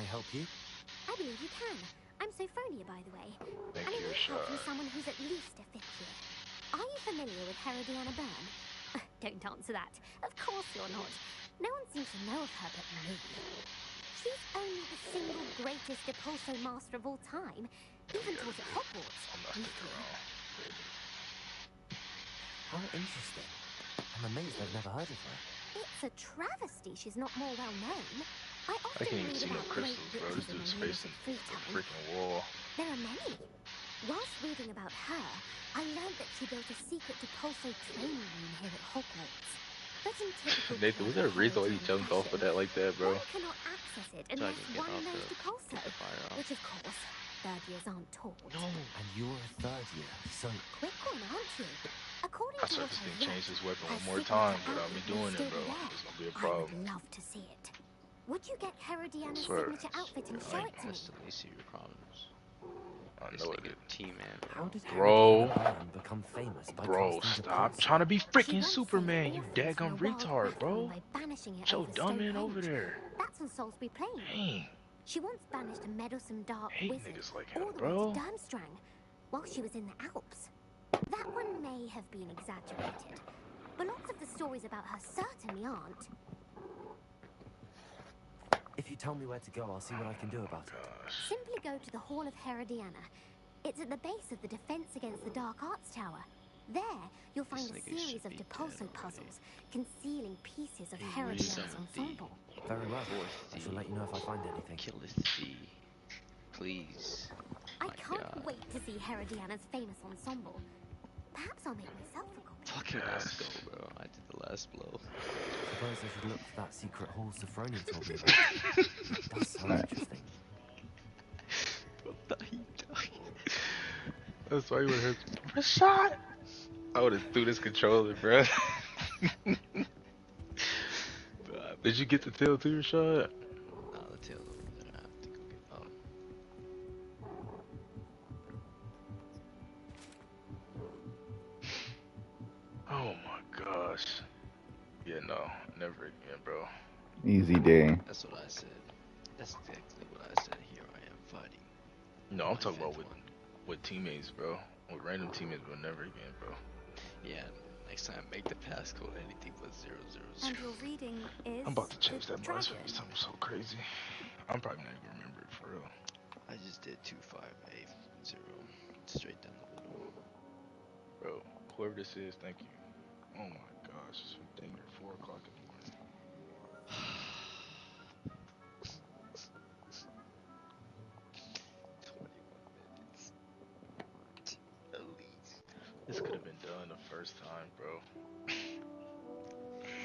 I help you? I believe you can. I'm Sophronia, by the way. Thank I you, need help from Rashad. someone who's at least a 5th year. Are you familiar with Herodiana Byrne? Don't answer that. Of course you're not. No one seems to know of her but me. She's only the single greatest Depulso master of all time. Even taught at Hogwarts. How interesting. I'm amazed I've never heard of her. It's a travesty she's not more well known. I I often can't even read see no about great crystals, bro. This witches dude's and heroes facing of free the time. freaking wall. There are many. Whilst reading about her, I learned that she built a secret Depulso training room here at Hogwarts. But in typical Nathan, was there a reason why you Herodiana jumped off of that like that, bro? one cannot access it unless one knows Depulso, which of course, 3rd years aren't taught. No. And you're a 3rd year, so... Quick one, aren't you? According I to saw what this I thing read, change his weapon her one more signature time without me outfit doing will it, still bro. be there. It's gonna be a I problem. would love to see it. Would you get Herodiana's Swear. signature outfit and show it to me? That's the least of your problems. I This know it nigga is. T-Man. How did Bro. Herodiana Byrne become famous by Bro, casting stop Depulso? trying to be She freaking once Superman, saved you orphans from daggum a wild retard, rat bro. by banishing it Joe over Dumbman over Stonehenge. there. That's on Salisbury Plain. Dang. She once banished a meddlesome dark Hate wizard niggas like him, all the bro. way to Durmstrang while she was in the Alps. That one may have been exaggerated, but lots of the stories about her certainly aren't. If you tell me where to go, I'll see what I can do about it. Gosh. Simply go to the Hall of Herodiana. It's at the base of the Defense Against the Dark Arts Tower. There, you'll find This a nigga series should of be Depulso dead puzzles concealing pieces of He Herodiana's resummoned the ensemble. Very well. fourth I shall thief. let you know if I find anything. Killeth thee. Please. I My can't God. wait to see Herodiana's famous ensemble. Perhaps I'll make myself a copy. Fucking let's go, bro. I did the last blow. Suppose I should look for that secret hall Sophronia told me about. It does sound interesting. That's why you would have heard Rashad. I would have threw this controller, bro. Did you get the tail too, Rashad? Nah, the tail's over there. I have to go get Oh my gosh. Yeah, no, never again, bro. Easy day. That's what I said. That's exactly what I said. Here I am fighting. No, I'm My talking about fifth with teammates, bro. With random teammates, but never again, bro. Yeah, next time make the passcode anything but 000. And your reading is I'm about to change the that bus for dragon. something so crazy. I'm probably not even remember it for real. I just did 2580 straight down the middle. Bro, whoever this is, thank you. Oh my gosh, it's dang near 4 o'clock in the morning. 21 minutes. At least. This could have been done the first time, bro.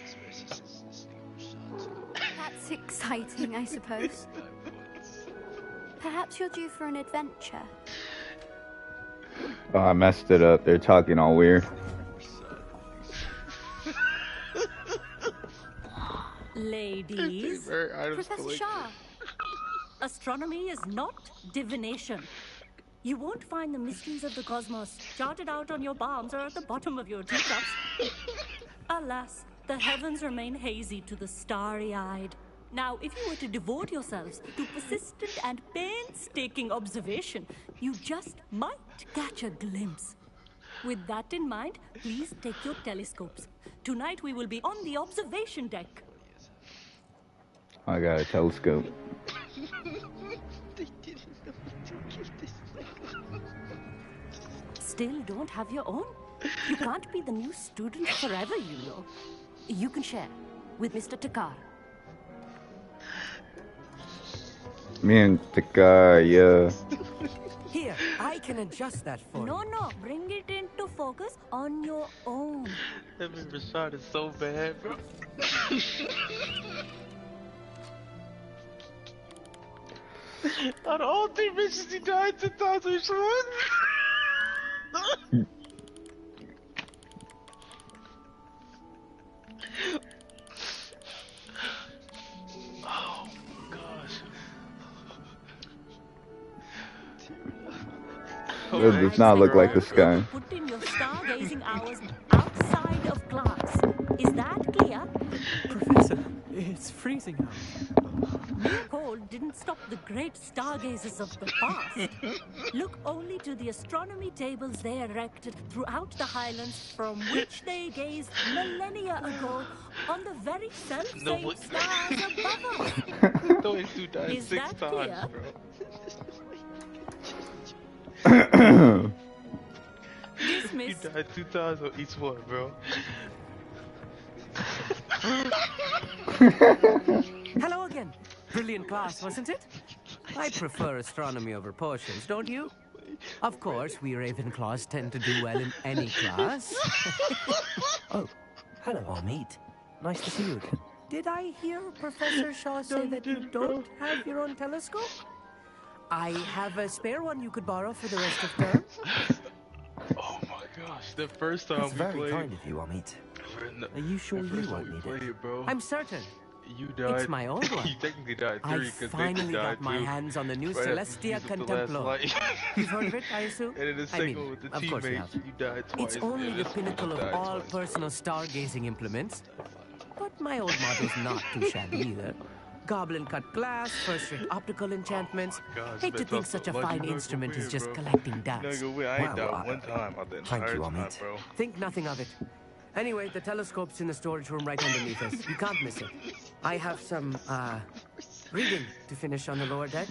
Especially since this nigga was shot too. That's exciting, I suppose. 5 points. Perhaps you're due for an adventure. Oh, I messed it up. They're talking all weird. Ladies, Professor Shah, astronomy is not divination. You won't find the mysteries of the cosmos charted out on your palms or at the bottom of your teacups. Alas, the heavens remain hazy to the starry-eyed. Now, if you were to devote yourselves to persistent and painstaking observation, you just might catch a glimpse. With that in mind, please take your telescopes. Tonight we will be on the observation deck. I got a telescope. They didn't know to give this. Still don't have your own? You can't be the new student forever, you know. You can share with Mr. Takar. Me and Taka, yeah. Here, I can adjust that for No, you. no, bring it into focus on your own. That man Rashad is so bad, bro. Out of all 3 bitches, he died 10,000 Rashad. Oh my gosh. That does not look like the sky. Put in your stargazing hours outside of class. Is that clear? Professor, it's freezing out. Mere cold gold didn't stop the great stargazers of the past. Look only to the astronomy tables they erected throughout the Highlands from which they gazed millennia ago on the very self-same stars above us. Those two died Is 6 that times, clear? bro. You Dismissed. died 2 times on each one, bro. Hello again. Brilliant class, wasn't it? I prefer astronomy over potions, don't you? Of course, we Ravenclaws tend to do well in any class. Oh, hello, Amit. Nice to see you again. Did I hear Professor Shaw say that you don't have your own telescope? I have a spare one you could borrow for the rest of term. Oh my gosh, the first time That's we very played. kind of you, Amit. Are you sure the you first time won't we need played it? it, bro. I'm certain. You died. It's my old one. You technically died 3 I because finally died got my too. hands on the new Right after you Celestia used up the last Contemplo. light. You've heard of it, I assume? And then the I second mean, one with the of course you teammates, have. you died twice. It's only and the this one pinnacle you of died all twice. personal stargazing implements. But my old model's not too shabby either. Goblin-cut glass, first-rate optical enchantments. Gosh, Hate to that's think also such a lucky fine you're not instrument gonna is win, just bro. collecting You're not dust. gonna win. I ain't Well, died one time out the thank entire you, time, Amit. bro. Think nothing of it. Anyway, the telescope's in the storage room right underneath us. You can't miss it. I have some, reading to finish on the lower deck.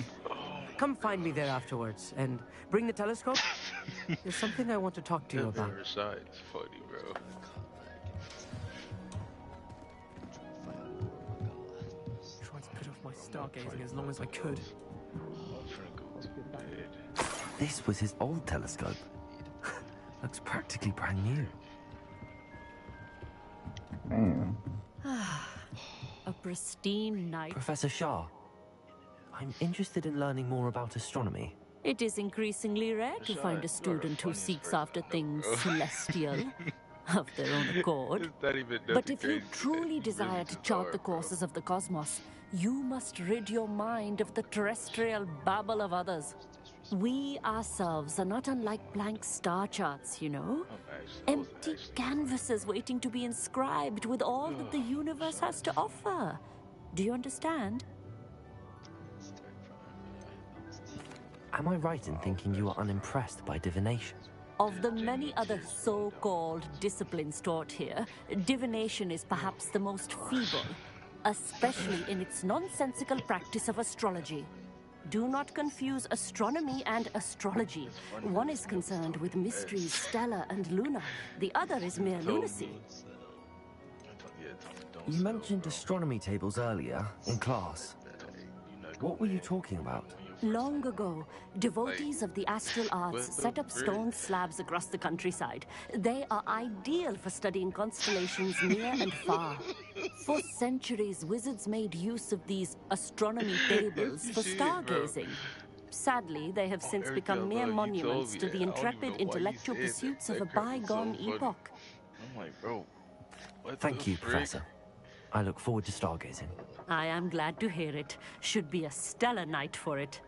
Come find me there afterwards, and bring the telescope. There's something I want to talk to you That about. mirror side is funny, bro. Tried to put off my stargazing as long as I could. I'm trying to go to bed. This was his old telescope. Looks practically brand new. Damn. A pristine night. Professor Shah, I'm interested in learning more about astronomy. It is increasingly rare to find a student who seeks after things celestial of their own accord. It's not even But nothing if you crazy. truly It's desire really to just chart hard, the bro. courses of the cosmos, you must rid your mind of the terrestrial babble of others. We ourselves are not unlike blank star charts, you know. Empty canvases waiting to be inscribed with all that the universe has to offer. Do you understand? Am I right in thinking you are unimpressed by divination? Of the many other so-called disciplines taught here, divination is perhaps the most feeble, especially in its nonsensical practice of astrology. Do not confuse astronomy and astrology. One is concerned with mysteries stellar and lunar. The other is mere lunacy. You mentioned astronomy tables earlier, in class. What were you talking about? Long ago, devotees of the astral arts set up stone slabs across the countryside. They are ideal for studying constellations near and far. For centuries, wizards made use of these astronomy tables for stargazing. Sadly, they have since become mere monuments to the intrepid intellectual pursuits of a bygone epoch. I'm like, bro. What Thank the you, frick? Professor. I look forward to stargazing. I am glad to hear it. Should be a stellar night for it.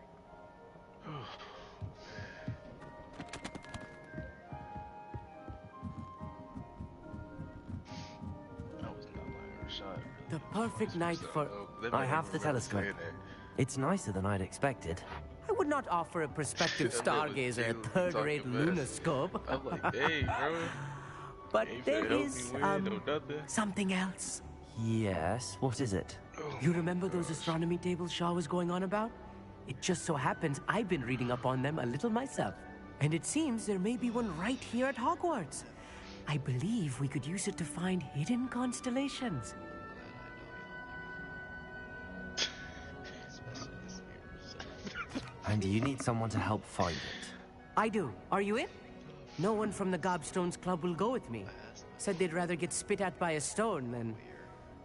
That was not my first shot. The perfect night for... I have the telescope. It's nicer than I'd expected. I would not offer a prospective stargazer a third-rate lunoscope. I'm like, hey, bro. But Ain't there finna help is, me win, no nothing. something else. Yes, what is it? You remember those astronomy tables Shaw was going on about? It just so happens I've been reading up on them a little myself. And it seems there may be one right here at Hogwarts. I believe we could use it to find hidden constellations. And you need someone to help find it. I do. Are you in? No one from the Gobstones Club will go with me. Said they'd rather get spit at by a stone than...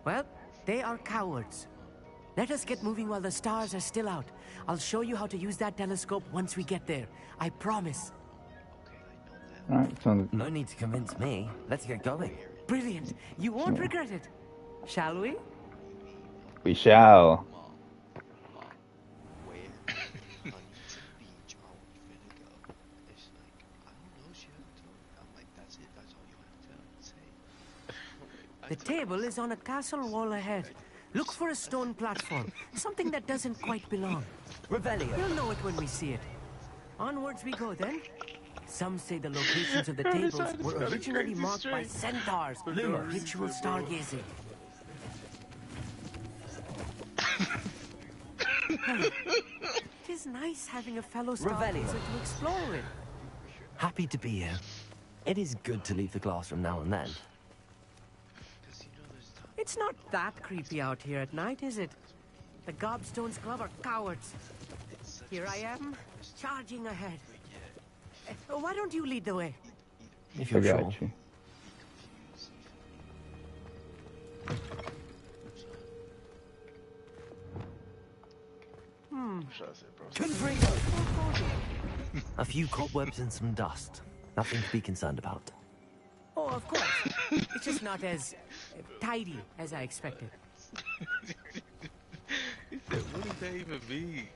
Well, they are cowards. Let us get moving while the stars are still out. I'll show you how to use that telescope once we get there. I promise. Alright, so No need to convince me. Let's get going. Brilliant. You won't regret it. Shall we? we shall. Where? Huntington Beach. Oh, we're finna go. It's like, I don't know, she hasn't told me. I'm like, that's it, that's all you have to say. The table is on a castle wall ahead. Look for a stone platform, something that doesn't quite belong. Revelio. You'll know it when we see it. Onwards we go then. Some say the locations of the tables were originally marked by centaurs for ritual stargazing. It is nice having a fellow stargazer to explore with. Happy to be here. It is good to leave the classroom now and then. It's not that creepy out here at night, is it? The Gobstones Club are cowards. Here I am, charging ahead. Why don't you lead the way? If you're sure. You. A few cobwebs and some dust. Nothing to be concerned about. Oh, of course. It's just not as tidy as I expected. He said, what does that even mean?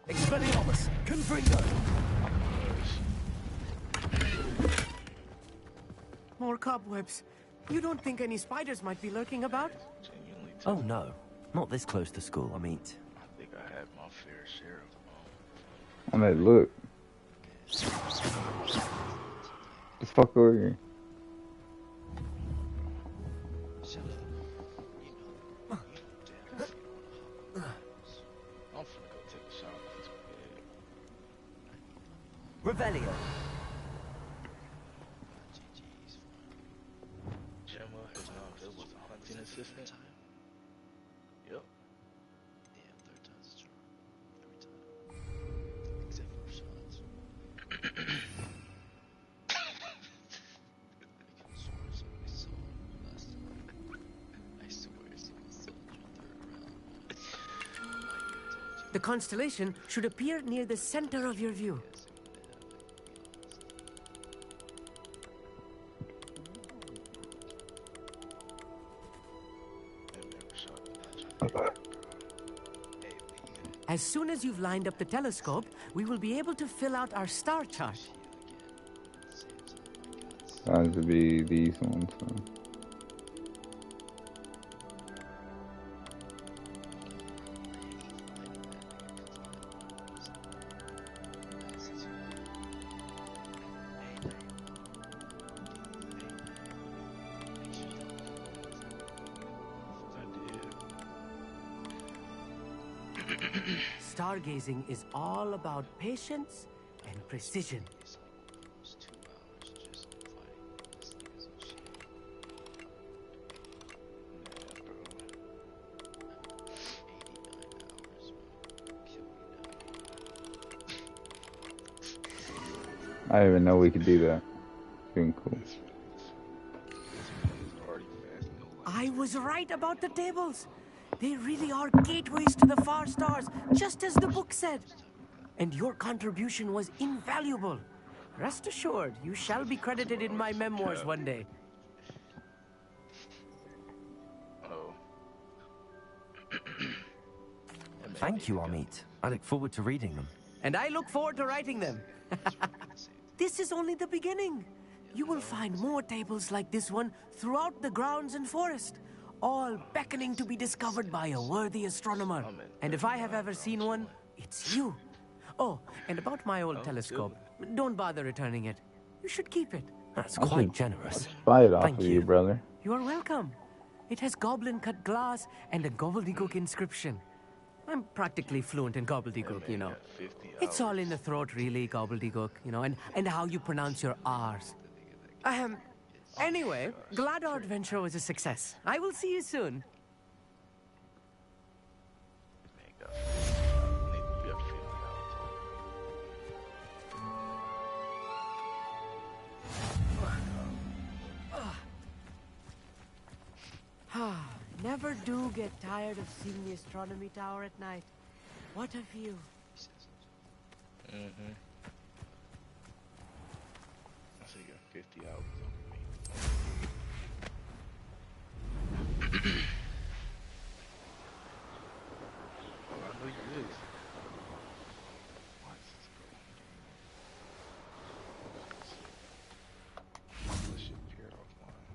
Expelliarmus, Confringo! More cobwebs. You don't think any spiders might be lurking about? Oh no, not this close to school, I mean. I think I had my fair share of them. I mean, look. Let's fuck over here. I'm finna go take a shower. Revelio. Gemma has now there was a hunting assistant. Yep. Yeah, third time's a charm. Every time. Except for shots. The constellation should appear near the center of your view. As soon as you've lined up the telescope, we will be able to fill out our star chart. Sounds to be these ones. So. Stargazing is all about patience and precision. I didn't even know we could do that. It's been cool. I was right about the tables. They really are gateways to the far stars, just as the book said. And your contribution was invaluable. Rest assured, you shall be credited in my memoirs one day. Oh. Thank you, Amit. I look forward to reading them. And I look forward to writing them. This is only the beginning. You will find more tables like this one throughout the grounds and forest, all beckoning to be discovered by a worthy astronomer. And if I have ever seen one, it's you. Oh, and about my old telescope, don't bother returning it. You should keep it. That's quite generous. Buy it off Thank of you. you, brother. You are welcome. It has goblin-cut glass and a gobbledygook inscription. I'm practically fluent in gobbledygook, you know. It's all in the throat, really, gobbledygook, you know, and how you pronounce your R's. Anyway, glad our adventure was a success. I will see you soon. Never do get tired of seeing the astronomy tower at night. What a view. Mm-hmm. So you got 50 hours on me. Oh, I know you is. Why is this going? This shit appear offline.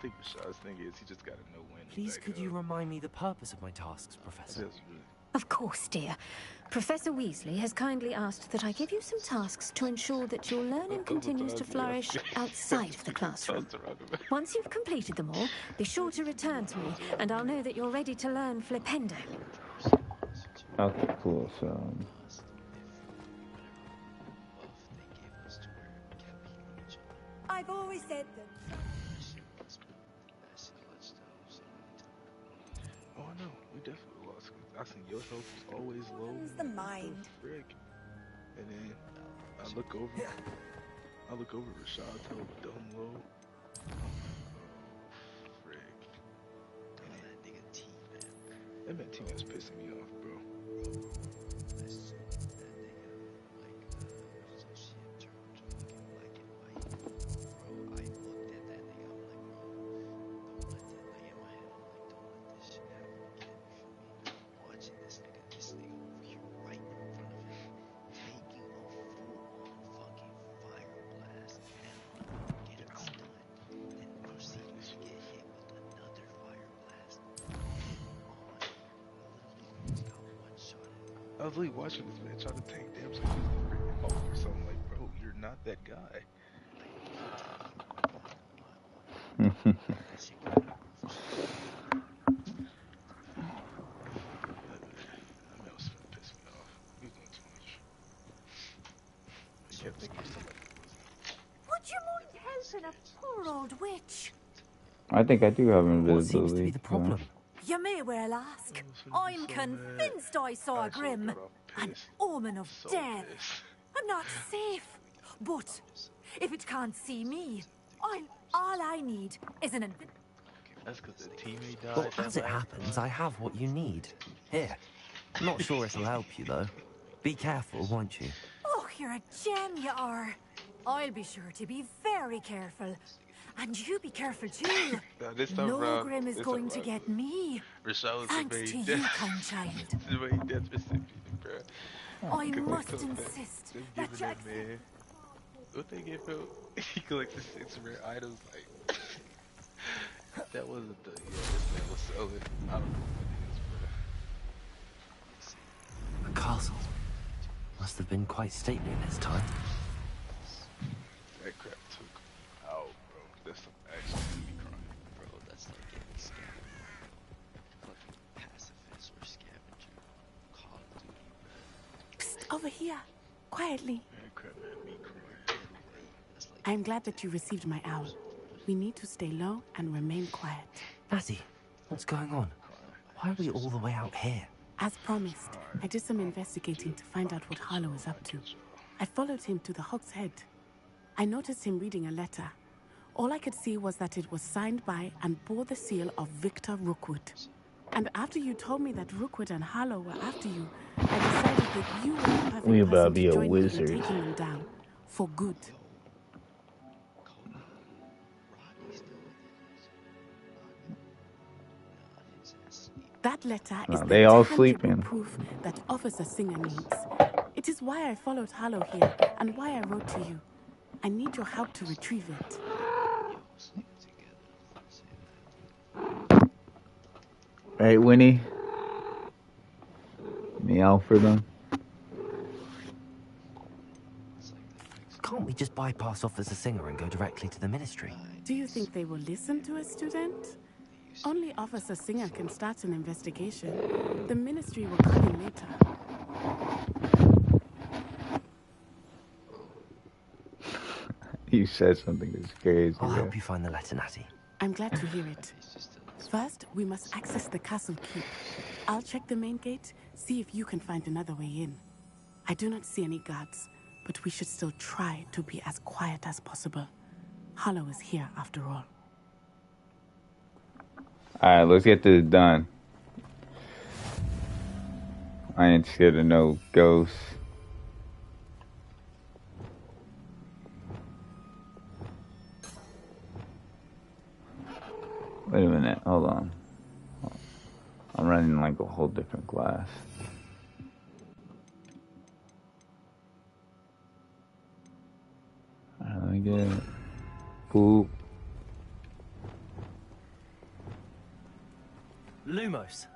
think Rashad's thing is he just gotta know when. Please, could you remind me the purpose of my tasks, Professor? Really... Of course, dear. Professor Weasley has kindly asked that I give you some tasks to ensure that your learning continues to flourish outside of the classroom. Once you've completed them all, be sure to return to me, and I'll know that you're ready to learn Flipendo. Okay, cool. So. I've always said that. Oh no, we definitely lost. I seen your health was always low. Use the mind. Frick. And then I look over Rashad's health dumb low. Oh, frick. And that nigga T-Man. That man T-Man's pissing me off, bro. That nigga, like, some shit turned fucking black and white. Bro, I looked at that nigga, I'm like, bro, don't let that, like, in my head, I'm like, don't let this shit happen again, you feel me? Watching this nigga over here right in front of him, taking a full-on fucking fire blast and get him stunned, then proceeding to get hit with another fire blast. Literally got one shot at him. I was really watching this man try to tank damn so he's freaking Hulk or something. Like, bro, you're not that guy. Would you mind helping a poor old witch? I think I do have invisibility. What seems to be the problem? You may well ask. I'm convinced I saw a grim, an omen of death. I'm not safe. But if it can't see me, all I need is an That's because the teammate died. Well, as it happens, I have what you need. Here. I'm not sure it'll help you, though. Be careful, won't you? Oh, you're a gem, you are. I'll be sure to be very careful. And you be careful, too. No grim is going to get me. Thanks to you, kind child. I must insist that you accept. What they give him? He collected 6 rare items, like... That wasn't the... Yeah, this man was selling. I don't know what it is, bro. A castle. Must have been quite stately in its time. That crap took out, bro. That's some actually made me crying. Bro, that's like getting scavenged. Fucking pacifist or scavenger. Call of Duty, bro. Psst, over here. Quietly. That crap made me cry. I am glad that you received my owl. We need to stay low and remain quiet. Natty, what's going on? Why are we all the way out here? As promised, I did some investigating to find out what Harlow is up to. I followed him to the Hog's Head. I noticed him reading a letter. All I could see was that it was signed by and bore the seal of Victor Rookwood. And after you told me that Rookwood and Harlow were after you, I decided that you were the perfect person to join me in taking them down. For good. That letter is they all the sleeping. Proof that Officer Singer needs. It is why I followed Harlow here and why I wrote to you. I need your help to retrieve it. Right, Winnie? Meow for them. Can't we just bypass Officer Singer and go directly to the Ministry? Do you think they will listen to a student? Only Officer Singer can start an investigation. The Ministry will come in later. You said something that's crazy. I'll help you find the letter, Natty. I'm glad to hear it. First, we must access the castle keep. I'll check the main gate, see if you can find another way in. I do not see any guards, but we should still try to be as quiet as possible. Harlow is here after all. Alright, let's get this done. I ain't scared of no ghosts. Wait a minute, hold on. I'm running like a whole different class. Alright, let me get it. Poop. Lumos.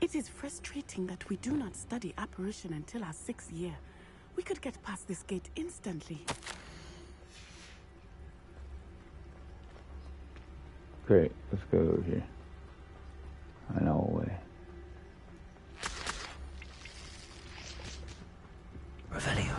It is frustrating that we do not study apparition until our 6th year. We could get past this gate instantly. Great, let's go over here. I know a way. Revelio.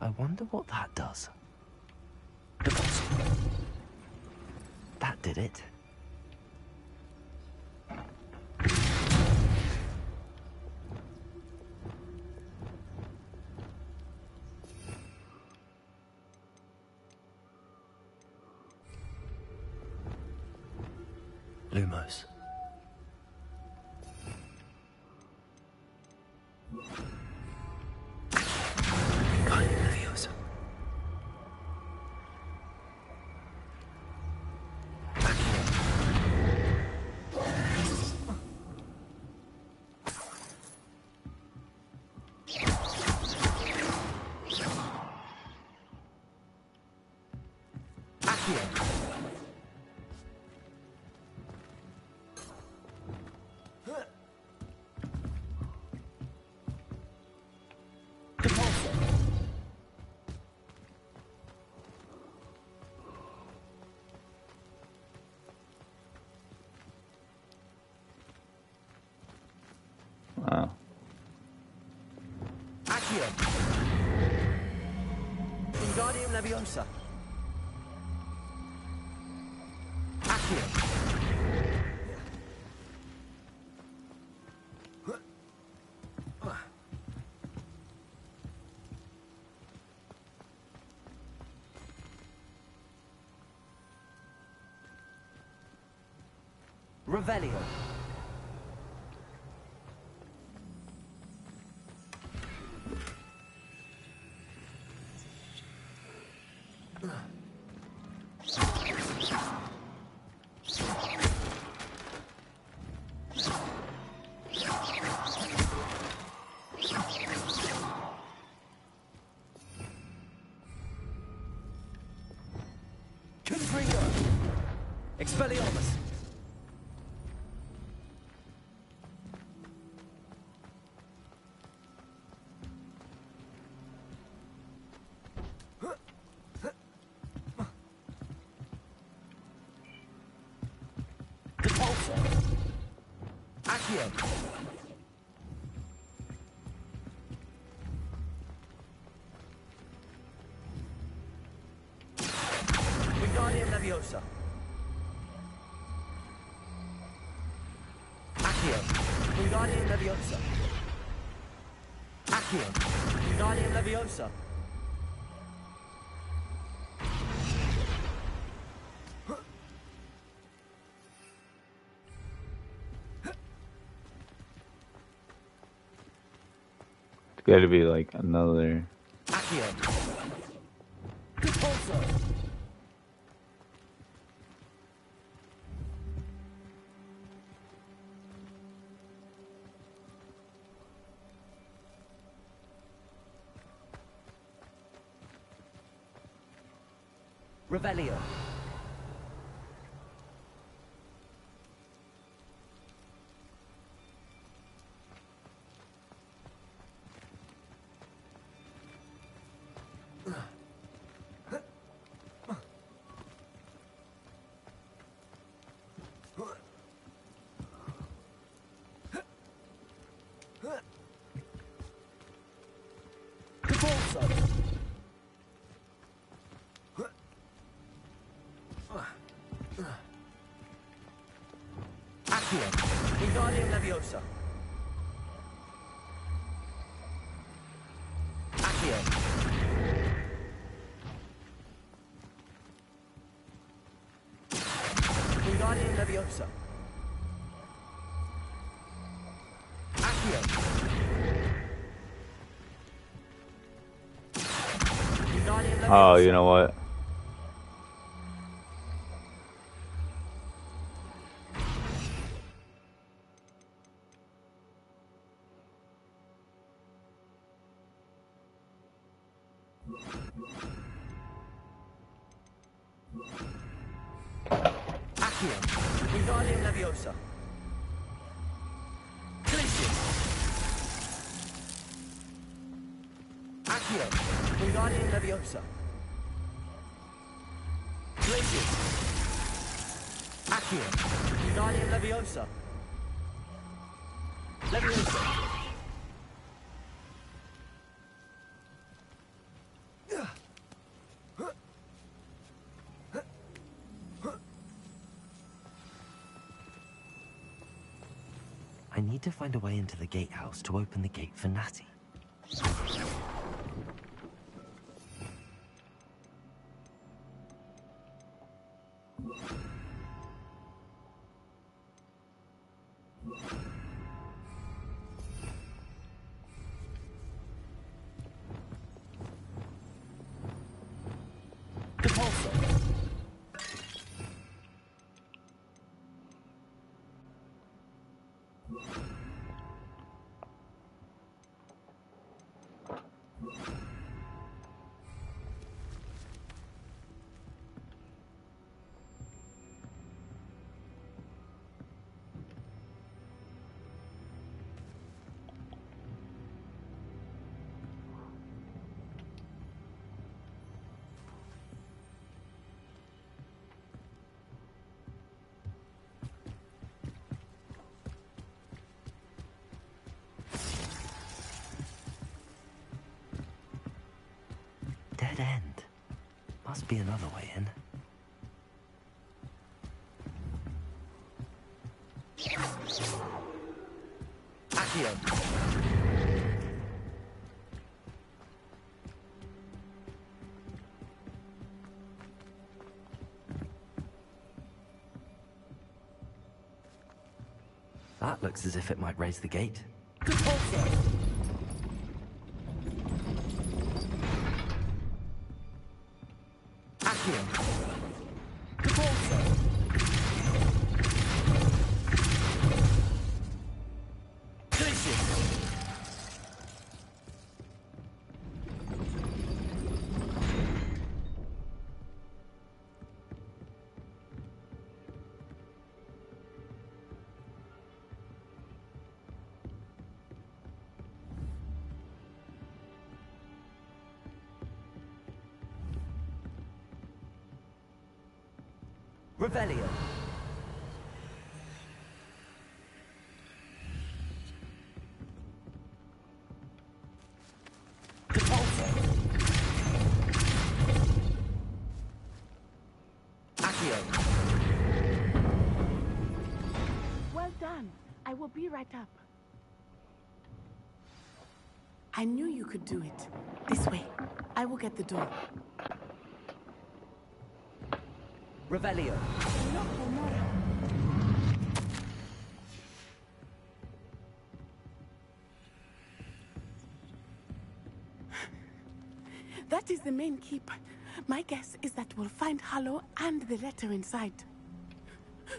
I wonder what that does. That did it. Lumos. Wow. Accio. Wingardium Leviosa. Accio. Revelio. Expelliarmus. Repulsor. Accio. Wingardium Leviosa. Accio. Wingardium Leviosa. Accio. Wingardium Leviosa. It's gotta be like another. Accio. Repulsor. Revelio. Repulsor. Accio. Wingardium Leviosa. Accio. Wingardium Leviosa. Accio. Wingardium Leviosa. Oh, you know what? Accio. Wingardium Leviosa. Glacius. Accio. Wingardium Leviosa. Glacius. Accio. Wingardium Leviosa. Leviosa. I need to find a way into the gatehouse to open the gate for Natty. Dead end. Must be another way in. Accio. That looks as if it might raise the gate. Revelio. Accio. Well done. I will be right up. I knew you could do it. This way. I will get the door. Revelio. That is the main keep. My guess is that we'll find Hollow and the letter inside.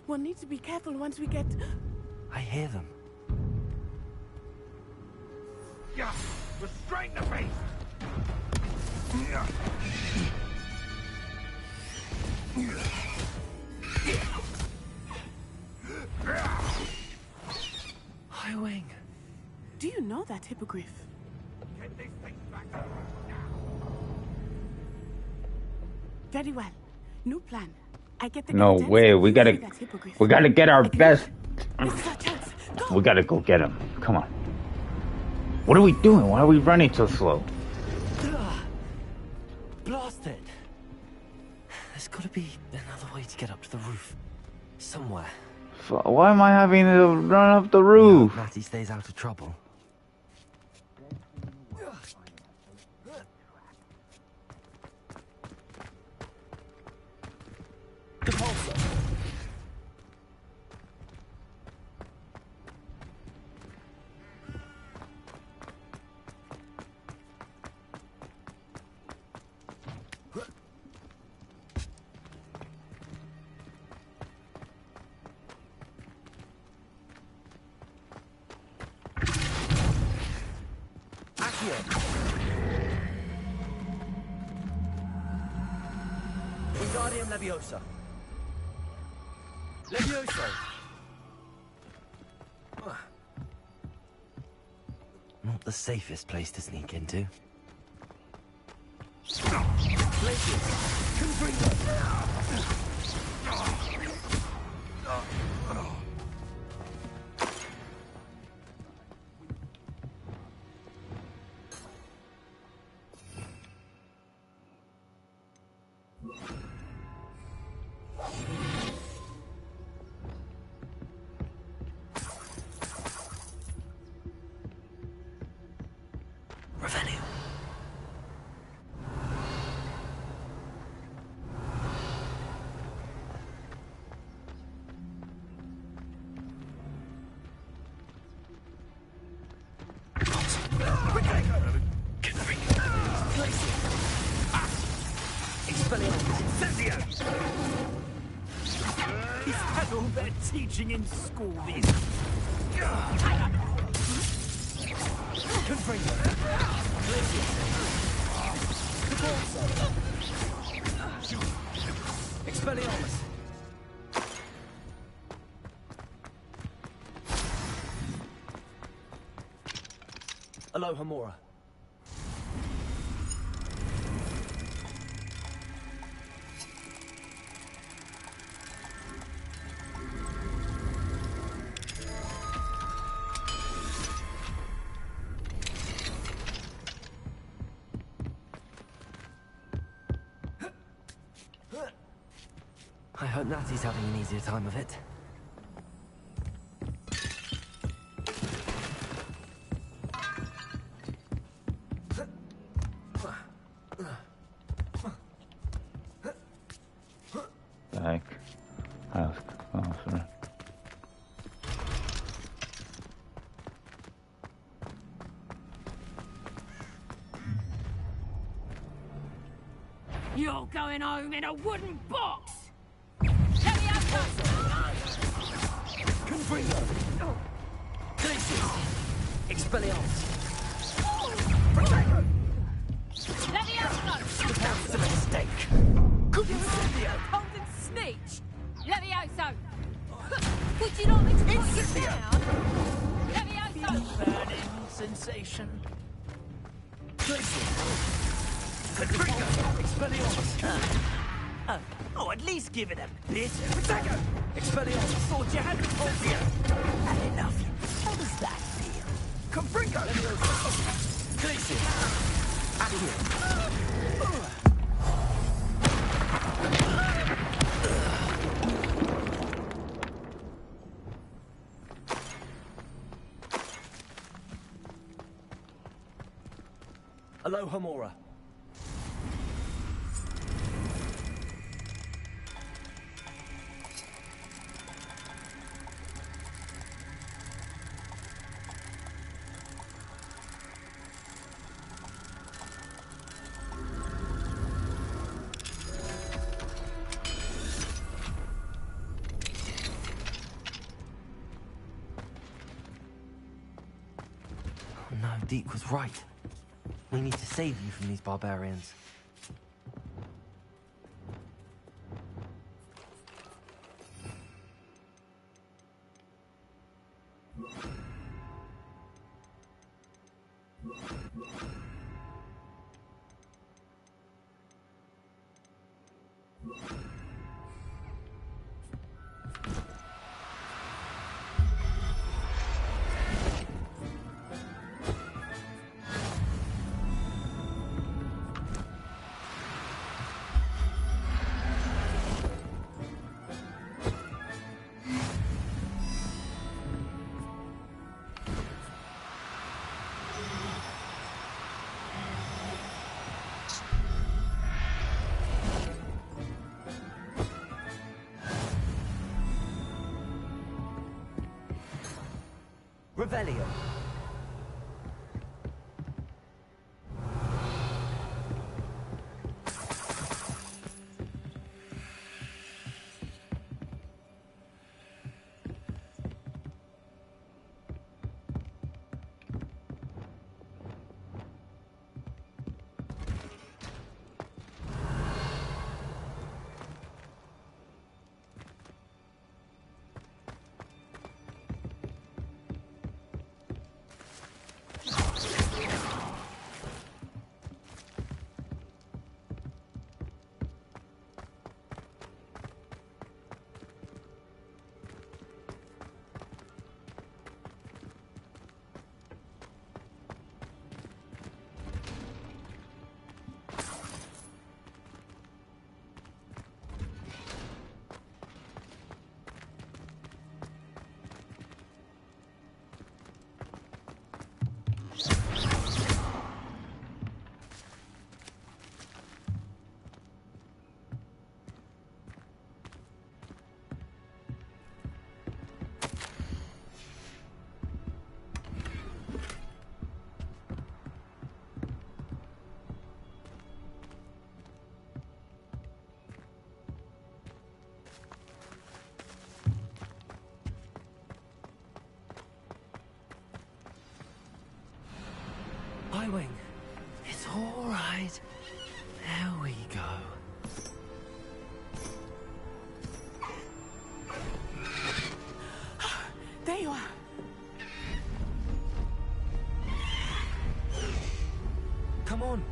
We'll need to be careful once we get... I hear them. Yeah, we're straight in the face. Highwing. Do you know that hippogriff? Get these things back now. Very well. New plan. I get the No way. We gotta get our best. We gotta go get him. Come on. What are we doing? Why are we running so slow? Blasted. There's gotta be another way to get up to the roof. Somewhere. Why am I having to run up the roof? Natty stays out of trouble. Wingardium Leviosa. Levioso. Not the safest place to sneak into. Glacius. Confringo. Revelio. Is that all they're teaching in school these? Confringo. Expelliarmus. Alohomora. I hope Natty's having an easier time of it. Back. House closer. You're going home in a wooden box! Confringo. Glacius. Expelliarmus. Levioso! That's a mistake. Cold and sneech! Levioso! Would you not like to put it down? Levioso! Burning sensation. Glacius. Confringo. Expelliarmus. Oh, at least give it a bit. Expelliarmus. Thought you had phobia. I love you. How does that feel? Confringo. Glacius. Accio. Alohomora. Oh no, Deke was right. We need to save you from these barbarians. Revelio. Highwing. It's all right. There we go. There you are. Come on.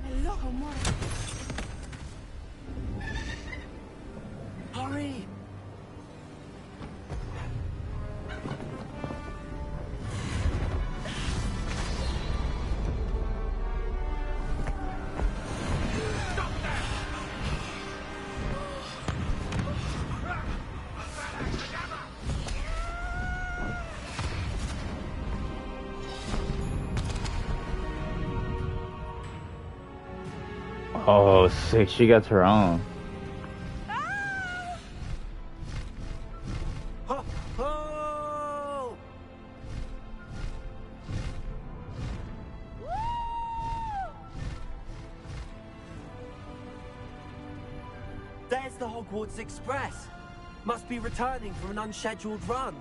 Hello, Homura. Hurry. Oh, sick. She gets her own. Ho, ho! There's the Hogwarts Express. Must be returning from an unscheduled run.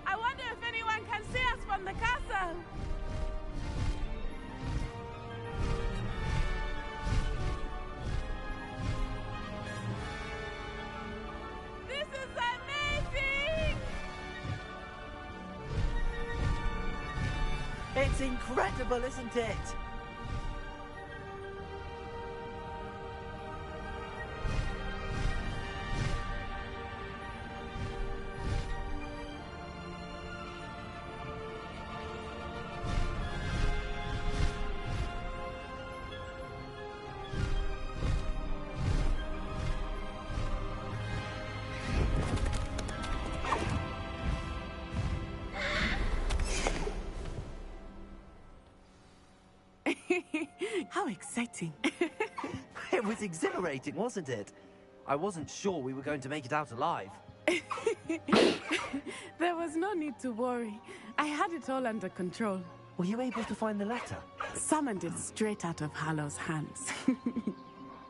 I wonder if anyone can see us from the castle. This is amazing! It's incredible, isn't it? How exciting. It was exhilarating, wasn't it? I wasn't sure we were going to make it out alive. There was no need to worry. I had it all under control. Were you able to find the letter? Summoned it straight out of Hallow's hands.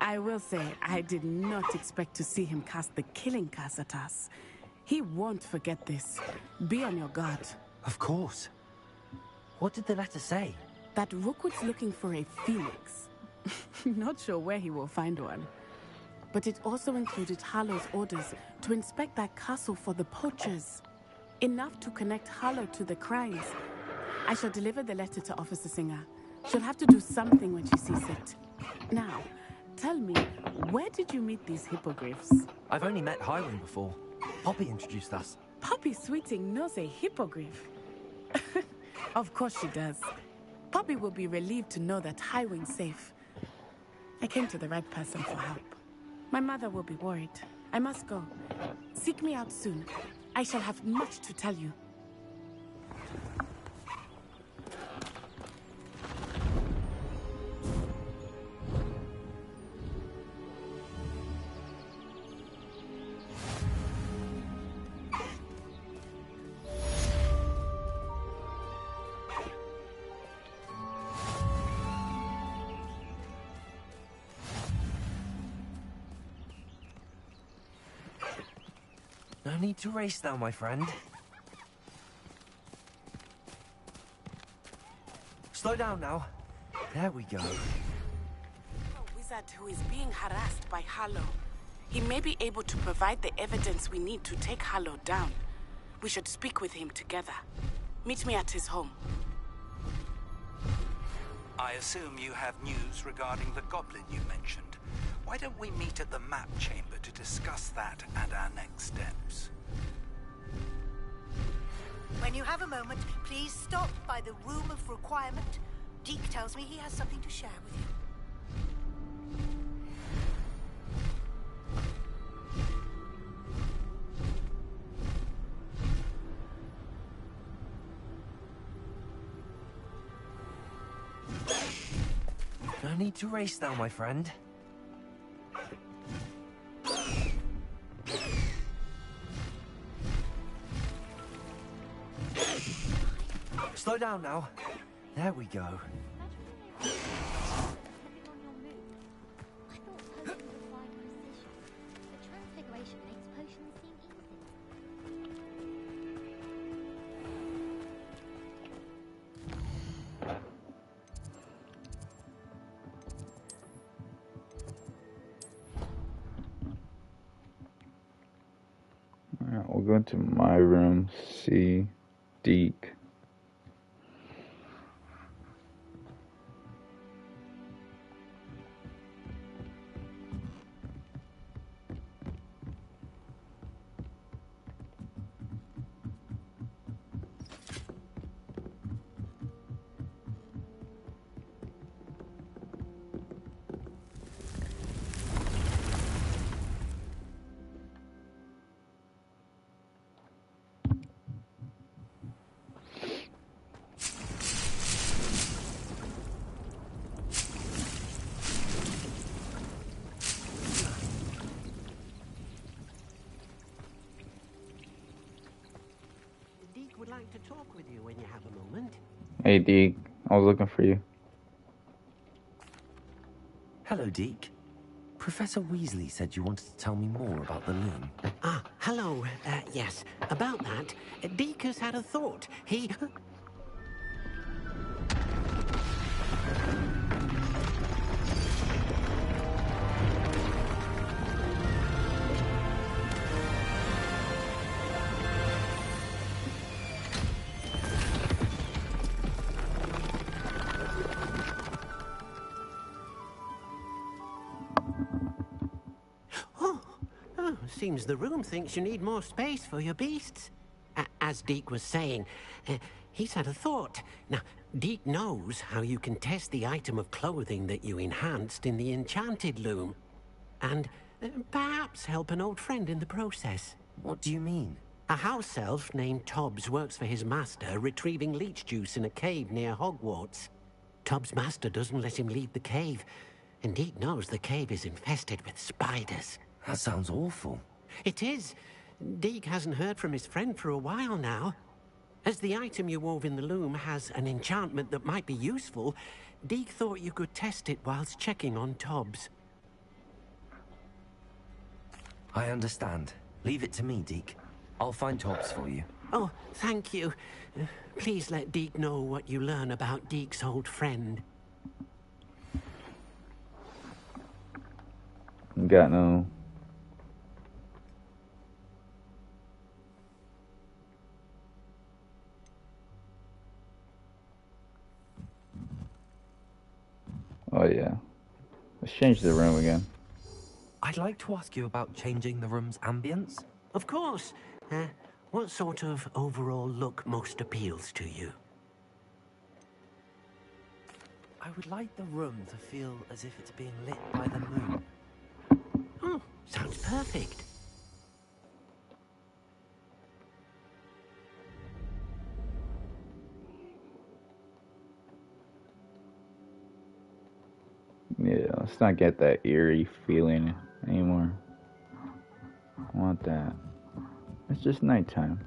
I will say, I did not expect to see him cast the killing curse at us. He won't forget this. Be on your guard. Of course. What did the letter say? That Rookwood's looking for a phoenix. Not sure where he will find one. But it also included Hallow's orders to inspect that castle for the poachers. Enough to connect Hallow to the crimes. I shall deliver the letter to Officer Singer. She'll have to do something when she sees it. Now, tell me, where did you meet these hippogriffs? I've only met Highwing before. Poppy introduced us. Poppy Sweeting knows a hippogriff. Of course she does. Poppy will be relieved to know that Highwing's safe. I came to the right person for help. My mother will be worried. I must go. Seek me out soon. I shall have much to tell you. No need to race now, my friend. Slow down now. There we go. A wizard who is being harassed by Hallow. He may be able to provide the evidence we need to take Hallow down. We should speak with him together. Meet me at his home. I assume you have news regarding the goblin you mentioned. Why don't we meet at the map chamber to discuss that and our next steps? When you have a moment, please stop by the Room of Requirement. Deke tells me he has something to share with you. No need to race now, my friend. Slow down now. There we go. Alright, we'll go into my room, see Deke. Would like to talk with you when you have a moment. Hey Deke, I was looking for you. Hello, Deke. Professor Weasley said you wanted to tell me more about the loom. Ah, hello. Yes, about that. Deke has had a thought. He... Seems the room thinks you need more space for your beasts. As Deke was saying, he's had a thought. Now, Deke knows how you can test the item of clothing that you enhanced in the enchanted loom. And perhaps help an old friend in the process. What do you mean? A house elf named Tobbs works for his master, retrieving leech juice in a cave near Hogwarts. Tobbs' master doesn't let him leave the cave, and Deke knows the cave is infested with spiders. That sounds awful. It is. Deke hasn't heard from his friend for a while now. As the item you wove in the loom has an enchantment that might be useful, Deke thought you could test it whilst checking on Tobbs. I understand. Leave it to me, Deke. I'll find Tobbs for you. Oh, thank you. Please let Deke know what you learn about Deke's old friend. Got no... Oh yeah. Let's change the room again. I'd like to ask you about changing the room's ambience. Of course. What sort of overall look most appeals to you? I would like the room to feel as if it's being lit by the moon. Oh, sounds perfect. Yeah, let's not get that eerie feeling anymore. I want that. It's just nighttime.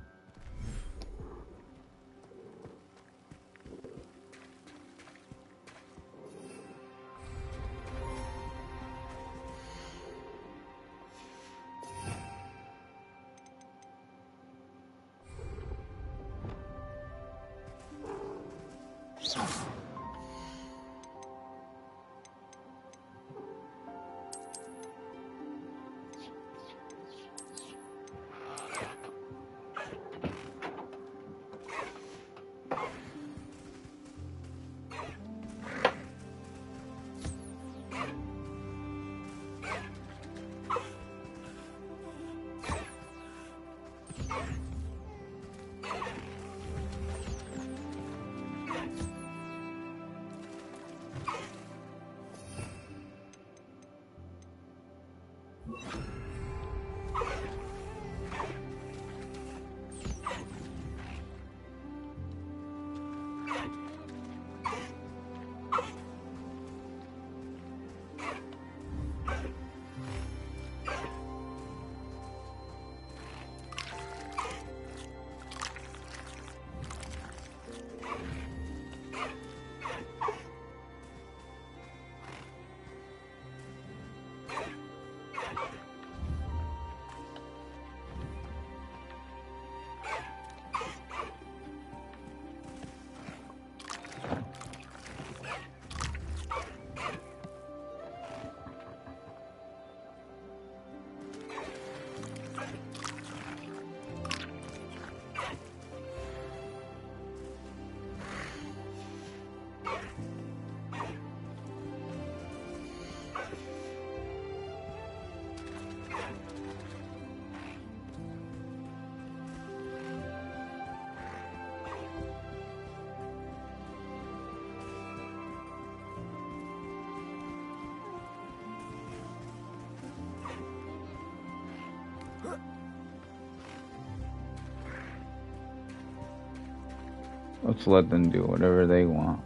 Let's let them do whatever they want.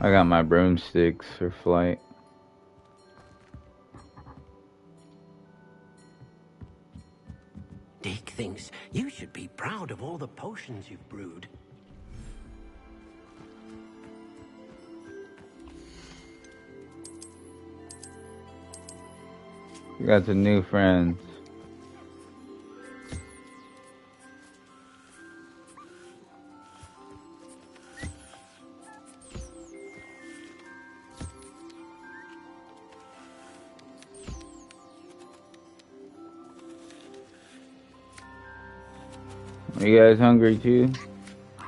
I got my broomsticks for flight. Dick thinks you should be proud of all the potions you've brewed. We got some new friends. Are you guys hungry too?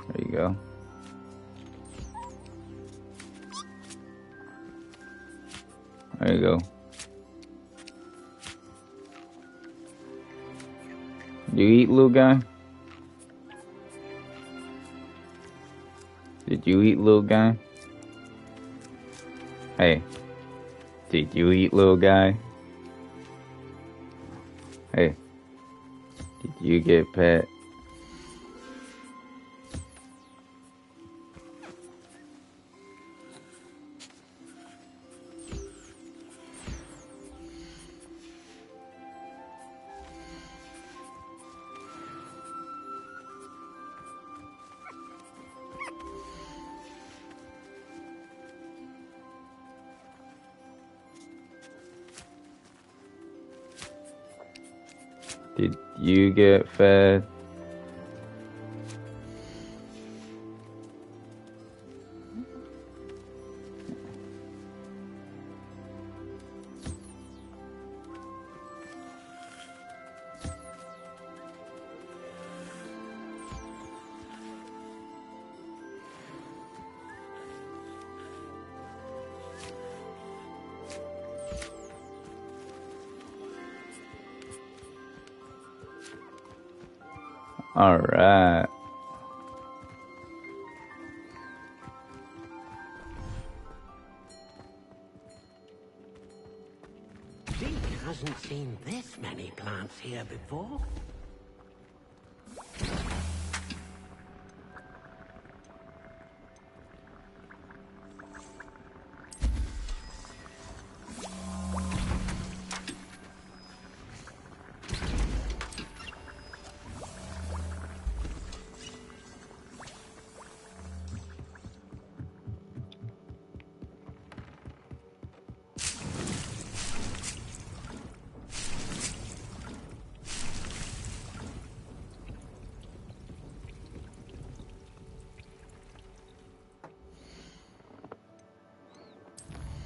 There you go. There you go. You eat, little guy? Did you eat, little guy? Hey. Did you eat, little guy? Hey. Did you get pet? Did you get fed? All right. Dick hasn't seen this many plants here before.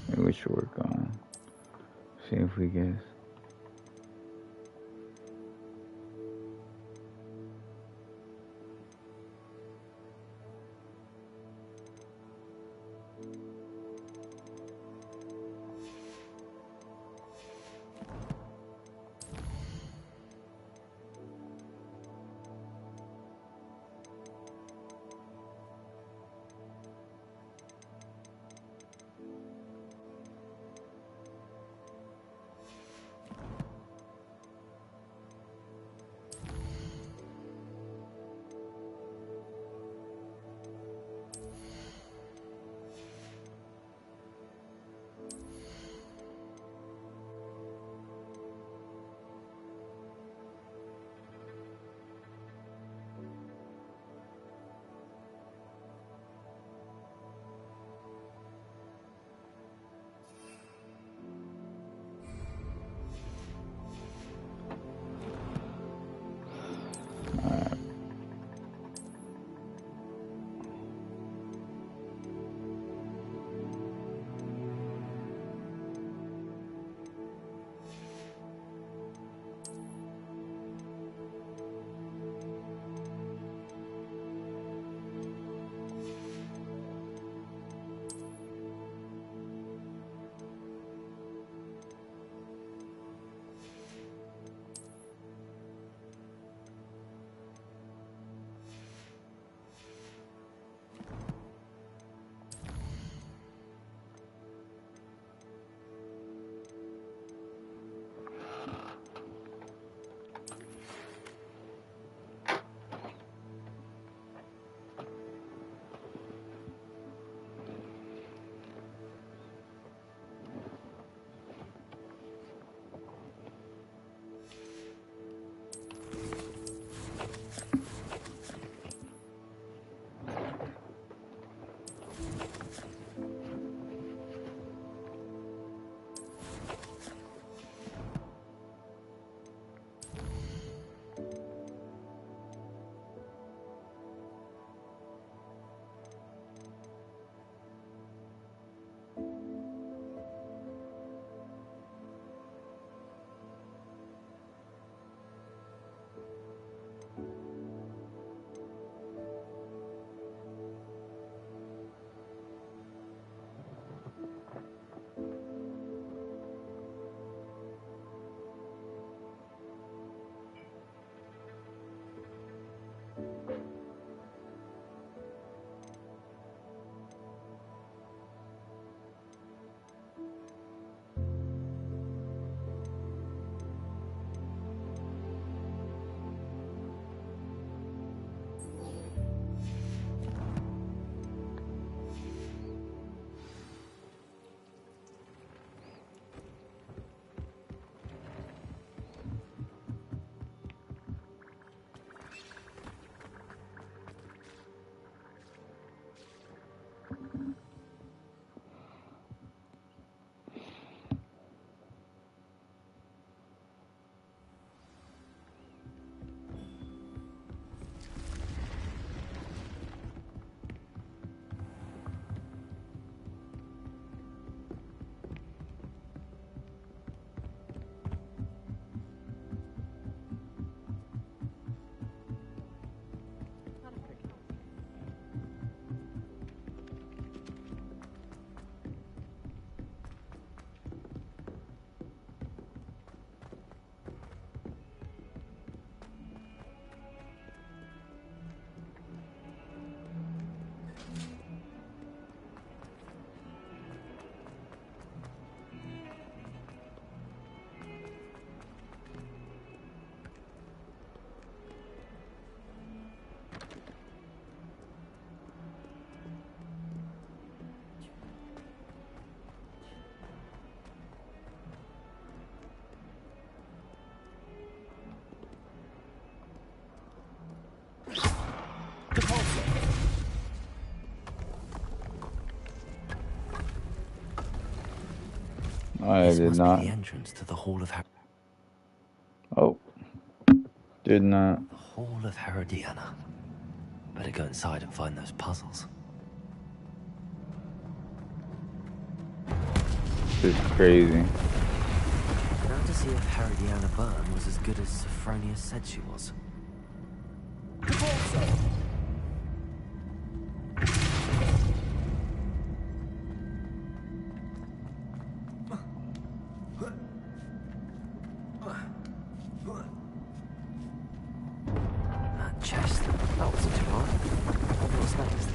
Maybe we should work on. See if we get. I This did must not. be the entrance to the Hall of Oh. Did not. The Hall of Herodiana. Better go inside and find those puzzles. This is crazy. Now to see if Herodiana Byrne was as good as Sophronia said she was. That chest, that wasn't too hard. What's next?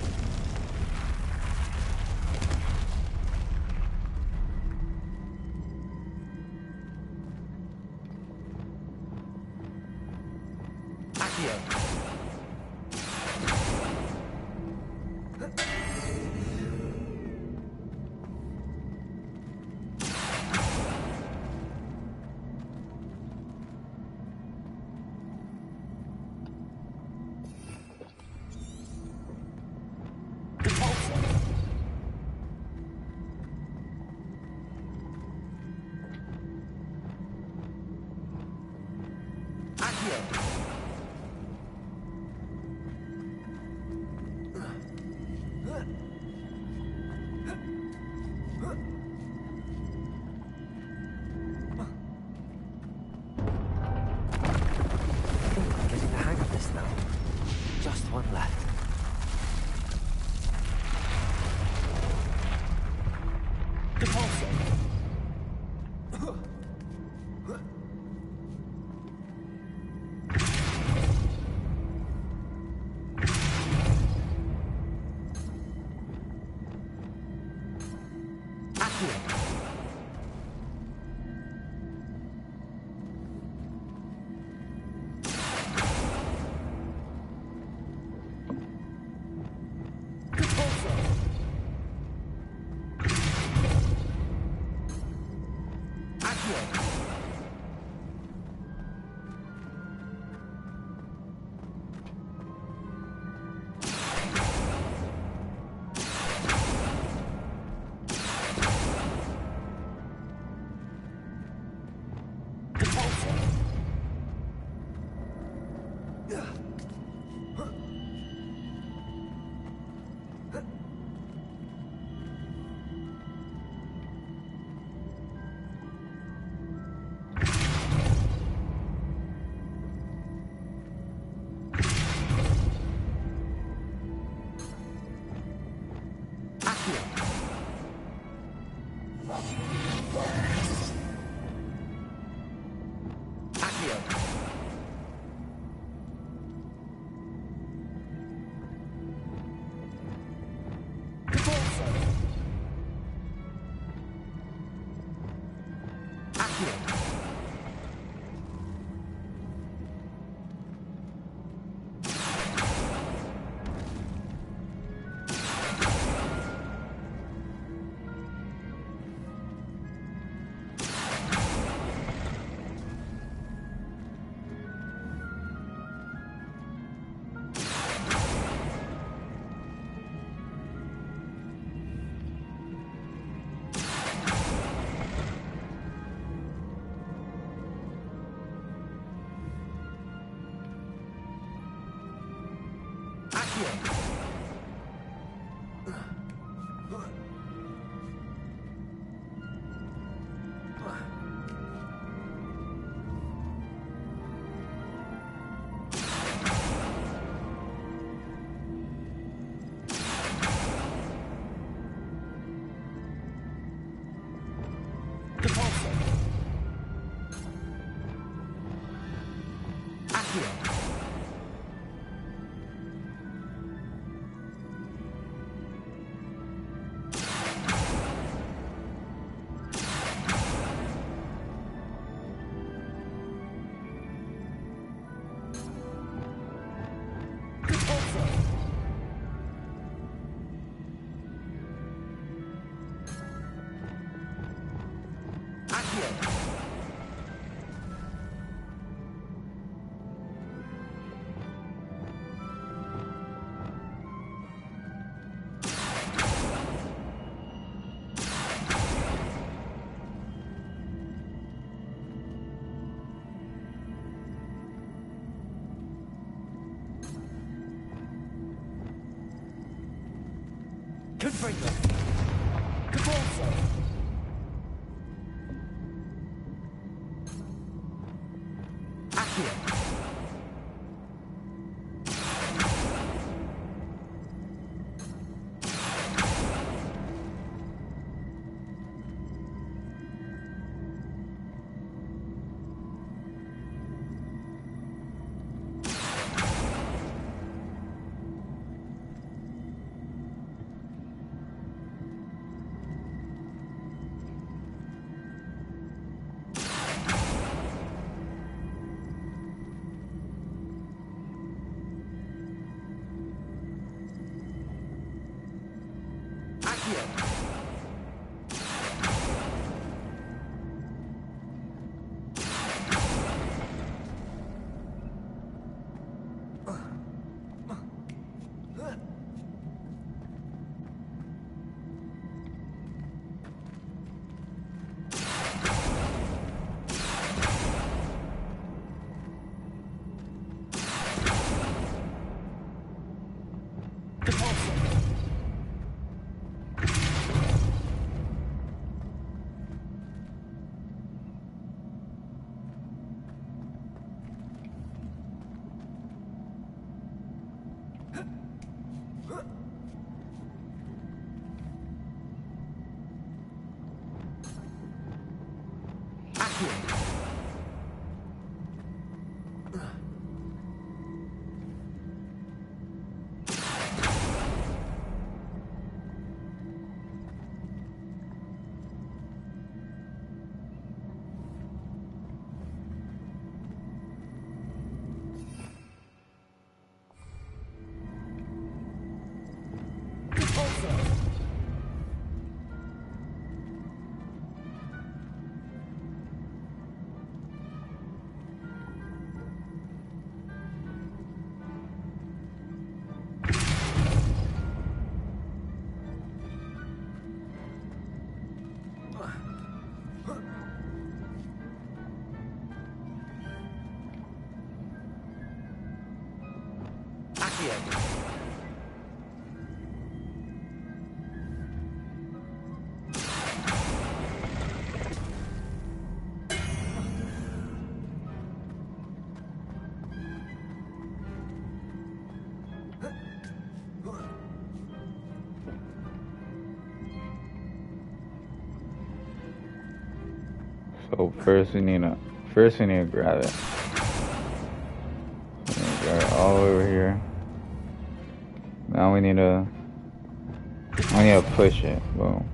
I'm getting the hang of this now. Just one left. trigger. Convulso. Accio. So first we need to grab it. We need to grab it all over here. Now we need to push it. Boom.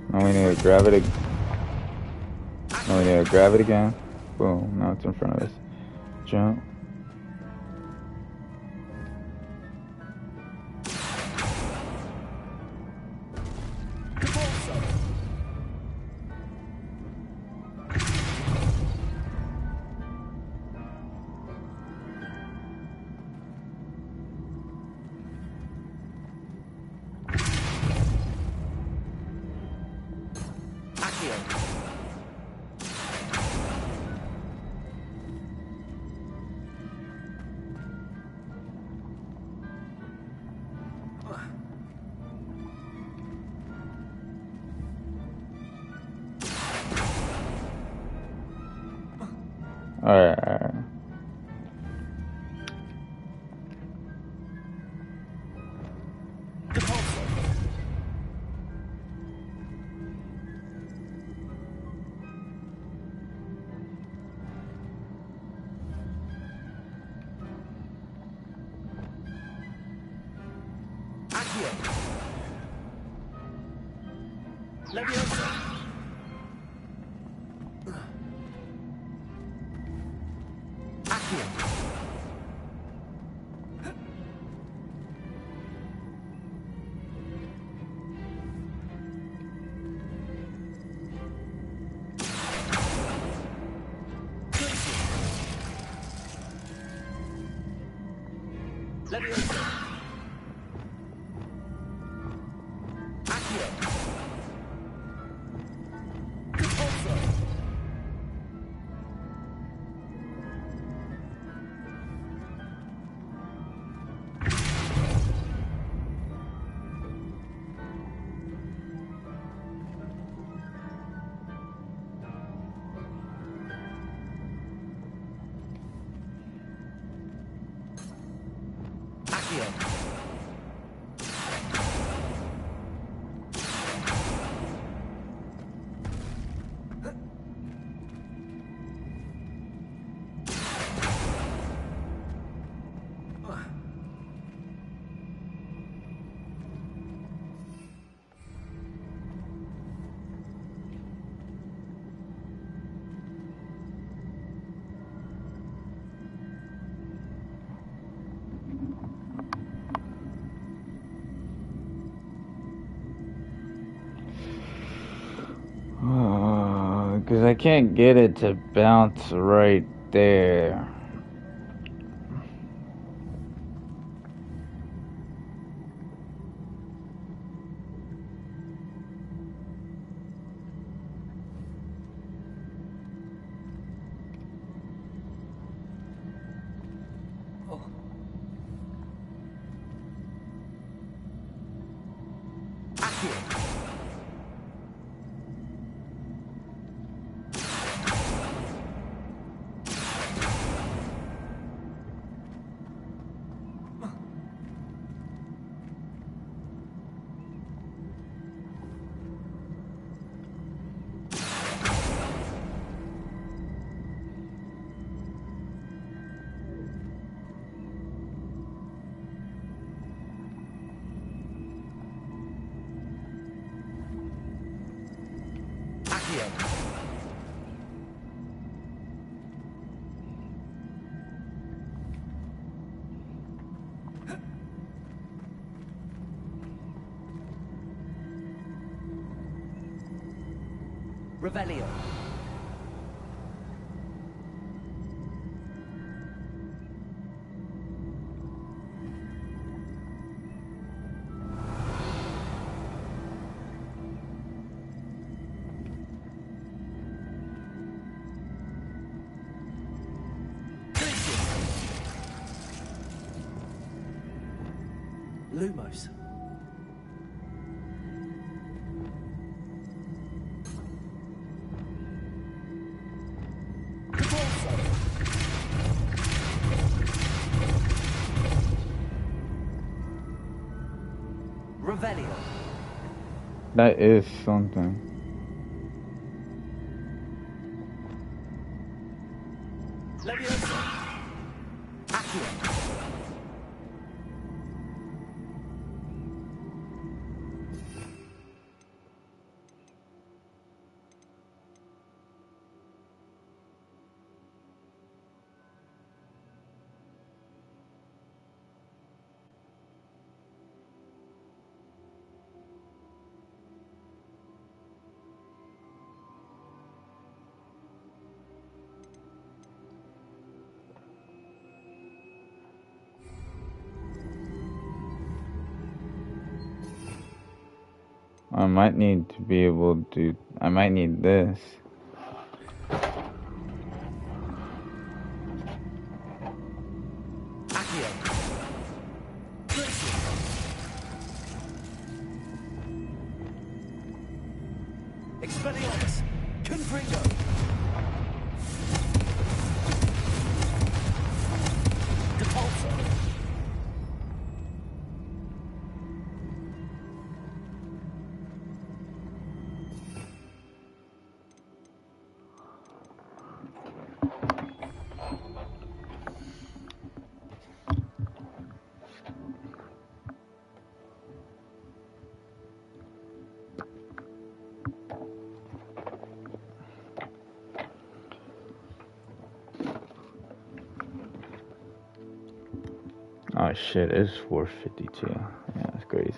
Now we need to grab it again. Now we need to grab it again. Boom. Now it's in front of us. Jump. Alright. Accio. Because I can't get it to bounce right there. Revelio. Lumos. Revelio. That is something. Leviosa. Accio. I might need to be able to. I might need this. Expelliarmus. Confringo. Depulso. Oh shit, it's 4:52. Yeah, that's crazy.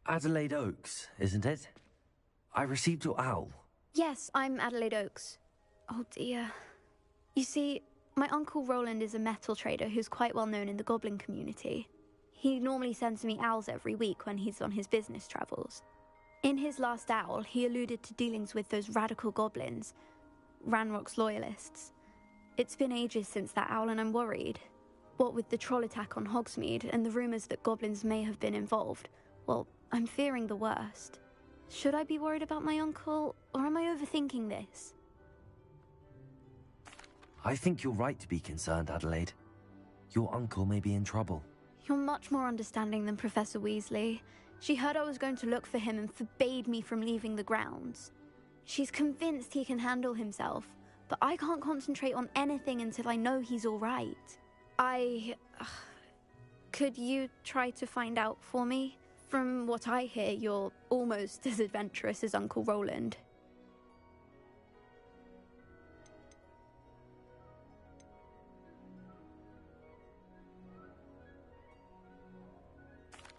Adelaide Oaks, isn't it? I received your owl. Yes, I'm Adelaide Oaks. Oh dear. You see, my Uncle Roland is a metal trader who's quite well known in the goblin community. He normally sends me owls every week when he's on his business travels. In his last owl, he alluded to dealings with those radical goblins, Ranrock's loyalists. It's been ages since that owl and I'm worried. What with the troll attack on Hogsmeade and the rumours that goblins may have been involved, well, I'm fearing the worst. Should I be worried about my uncle, or am I overthinking this? I think you're right to be concerned, Adelaide. Your uncle may be in trouble. You're much more understanding than Professor Weasley. She heard I was going to look for him and forbade me from leaving the grounds. She's convinced he can handle himself, but I can't concentrate on anything until I know he's all right. Could you try to find out for me? From what I hear, you're almost as adventurous as Uncle Roland.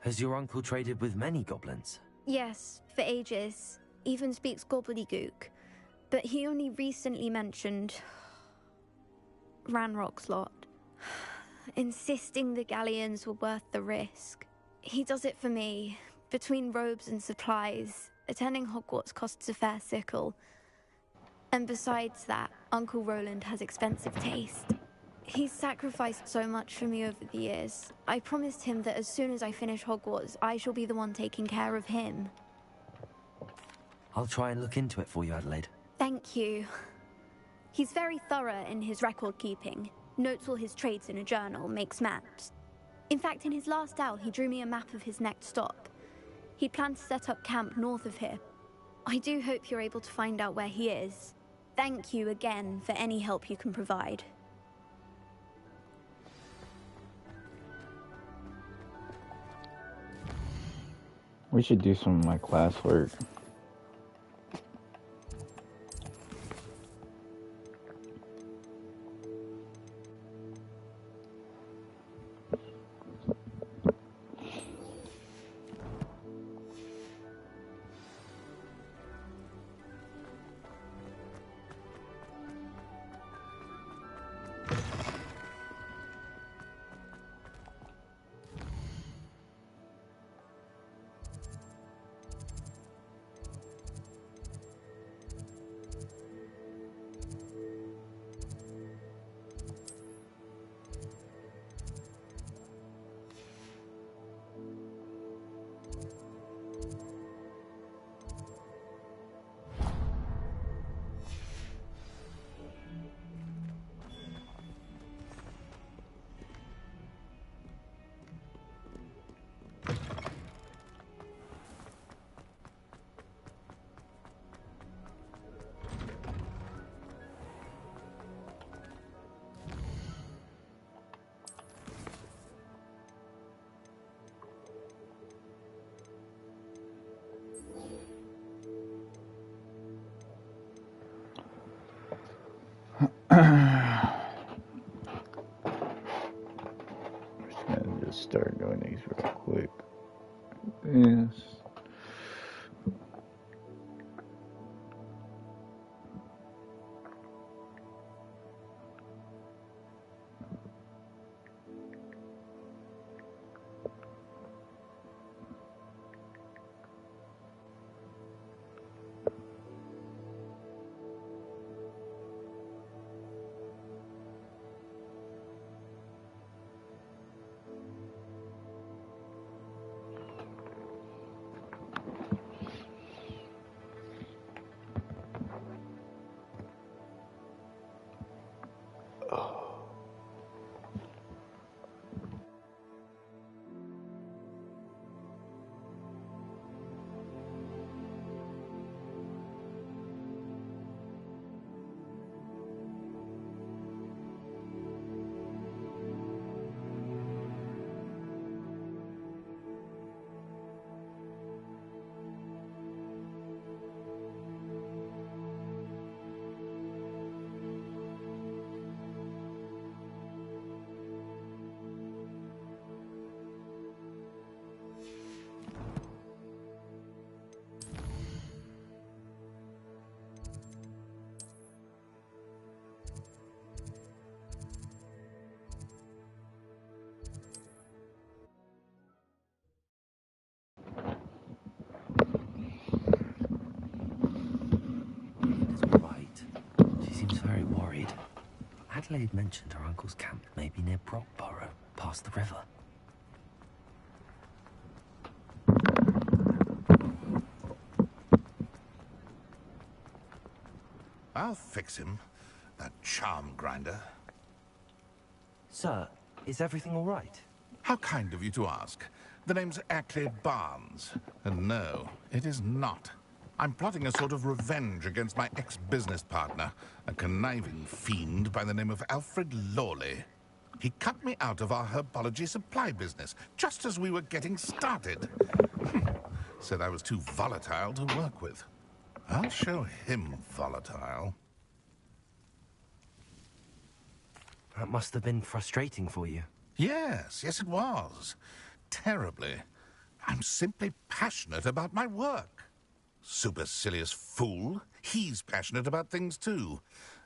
Has your uncle traded with many goblins? Yes, for ages. Even speaks gobbledygook. But he only recently mentioned Ranrock's lot, insisting the galleons were worth the risk. He does it for me. Between robes and supplies, attending Hogwarts costs a fair sickle. And besides that, Uncle Roland has expensive taste. He's sacrificed so much for me over the years. I promised him that as soon as I finish Hogwarts, I shall be the one taking care of him. I'll try and look into it for you, Adelaide. Thank you. He's very thorough in his record keeping. Notes all his trades in a journal, makes maps. In fact, in his last owl, he drew me a map of his next stop. He planned to set up camp north of here. I do hope you're able to find out where he is. Thank you again for any help you can provide. We should do some of my classwork. Adelaide mentioned her uncle's camp may be near Brockborough, past the river. I'll fix him, that charm grinder. Sir, is everything all right? How kind of you to ask. The name's Ackley Barnes, and no, it is not. I'm plotting a sort of revenge against my ex-business partner, a conniving fiend by the name of Alfred Lawley. He cut me out of our herbology supply business, just as we were getting started. Said I was too volatile to work with. I'll show him volatile. That must have been frustrating for you. Yes, it was. Terribly. I'm simply passionate about my work. Supercilious fool. He's passionate about things too,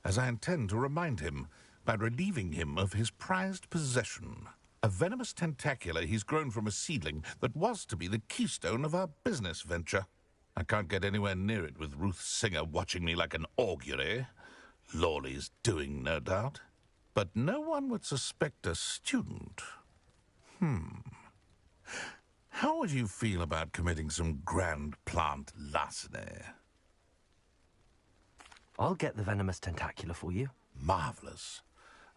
as I intend to remind him by relieving him of his prized possession. A venomous tentacula he's grown from a seedling that was to be the keystone of our business venture. I can't get anywhere near it with Ruth Singer watching me like an augury. Lawley's doing, no doubt. But no one would suspect a student. How would you feel about committing some grand plant larceny? I'll get the venomous tentacula for you. Marvelous.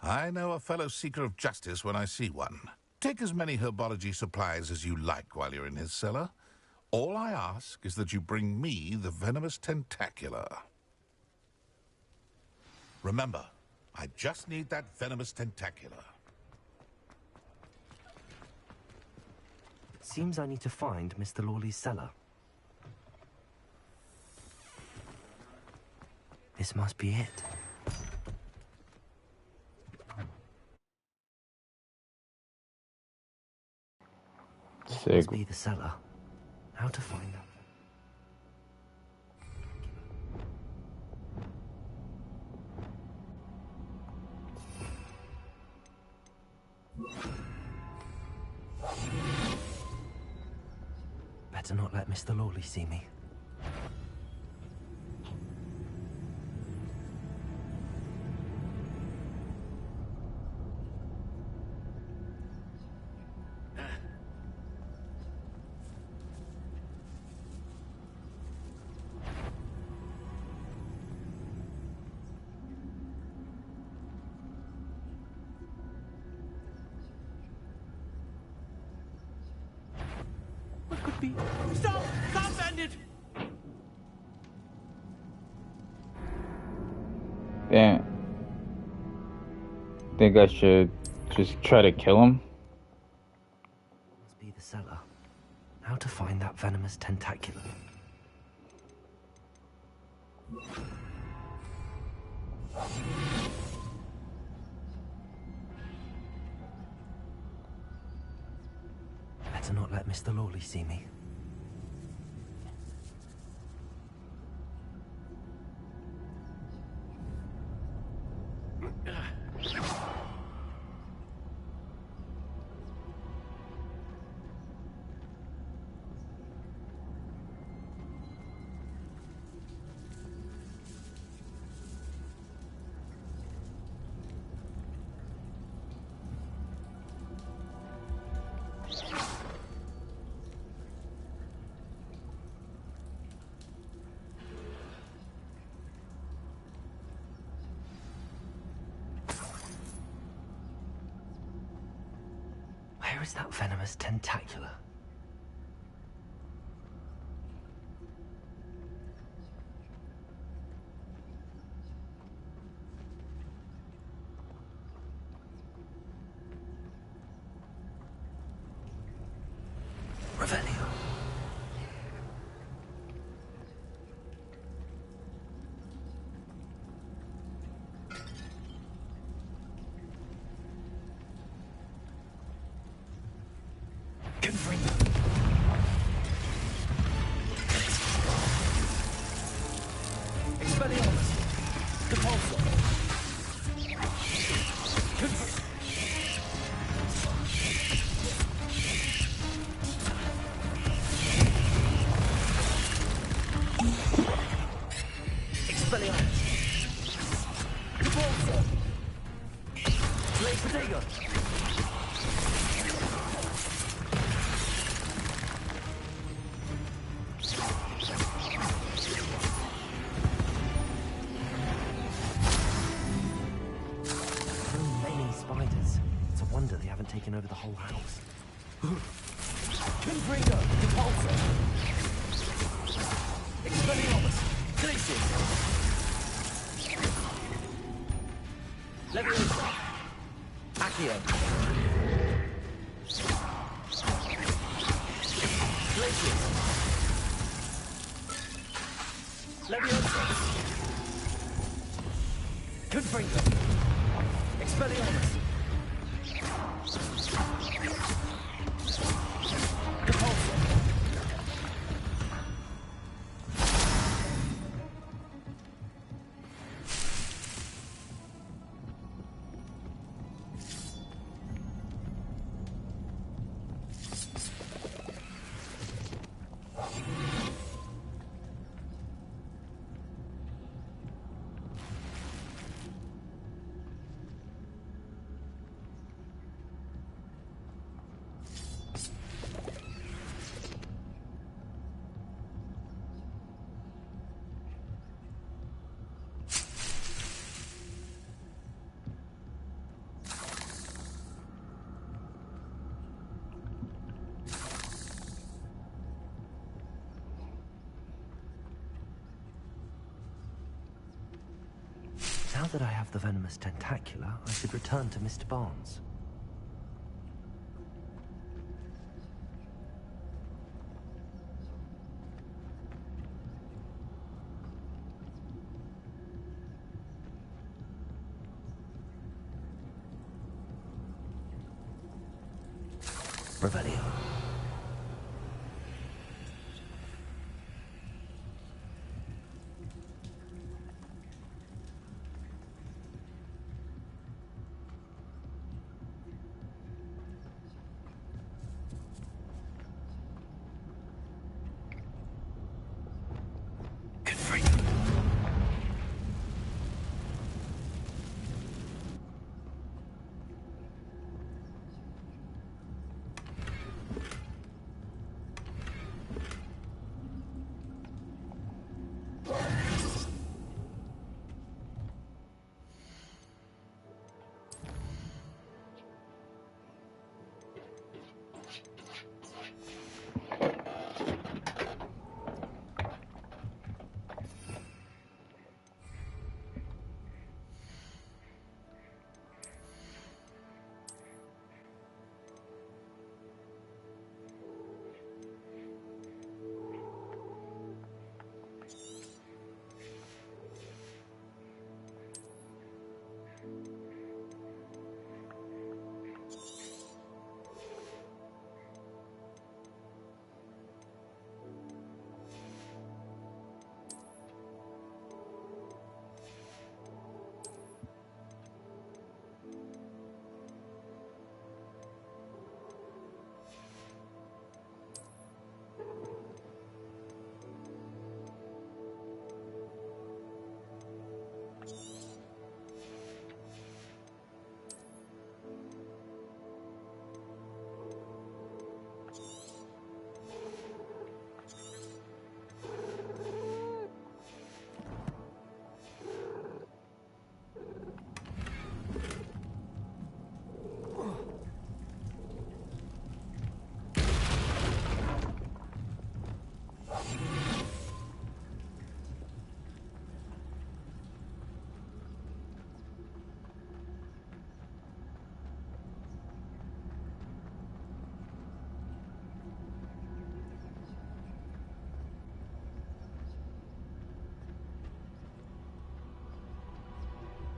I know a fellow seeker of justice when I see one. Take as many herbology supplies as you like while you're in his cellar. All I ask is that you bring me the venomous tentacula. Remember, I just need that venomous tentacula. It seems I need to find Mr. Lawley's cellar. This must be it. What must be the cellar? How to find them? Better not let Mr. Lawley see me. Stop! Stop, bandit! Damn. Think I should just try to kill him? Must be the cellar. How to find that venomous tentacula? Better not let Mr. Lawley see me. Where is that venomous tentacula? Revelio. taken over the whole house. Confringo, Repulsor. Expelliarmus, Glacius. Leviosa. Accio. Glacius. Leviosa. Confringo. Expelliarmus. Repulsor. Now that I have the venomous tentacula, I should return to Mr. Barnes. Revelio.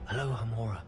Hello, Hamora.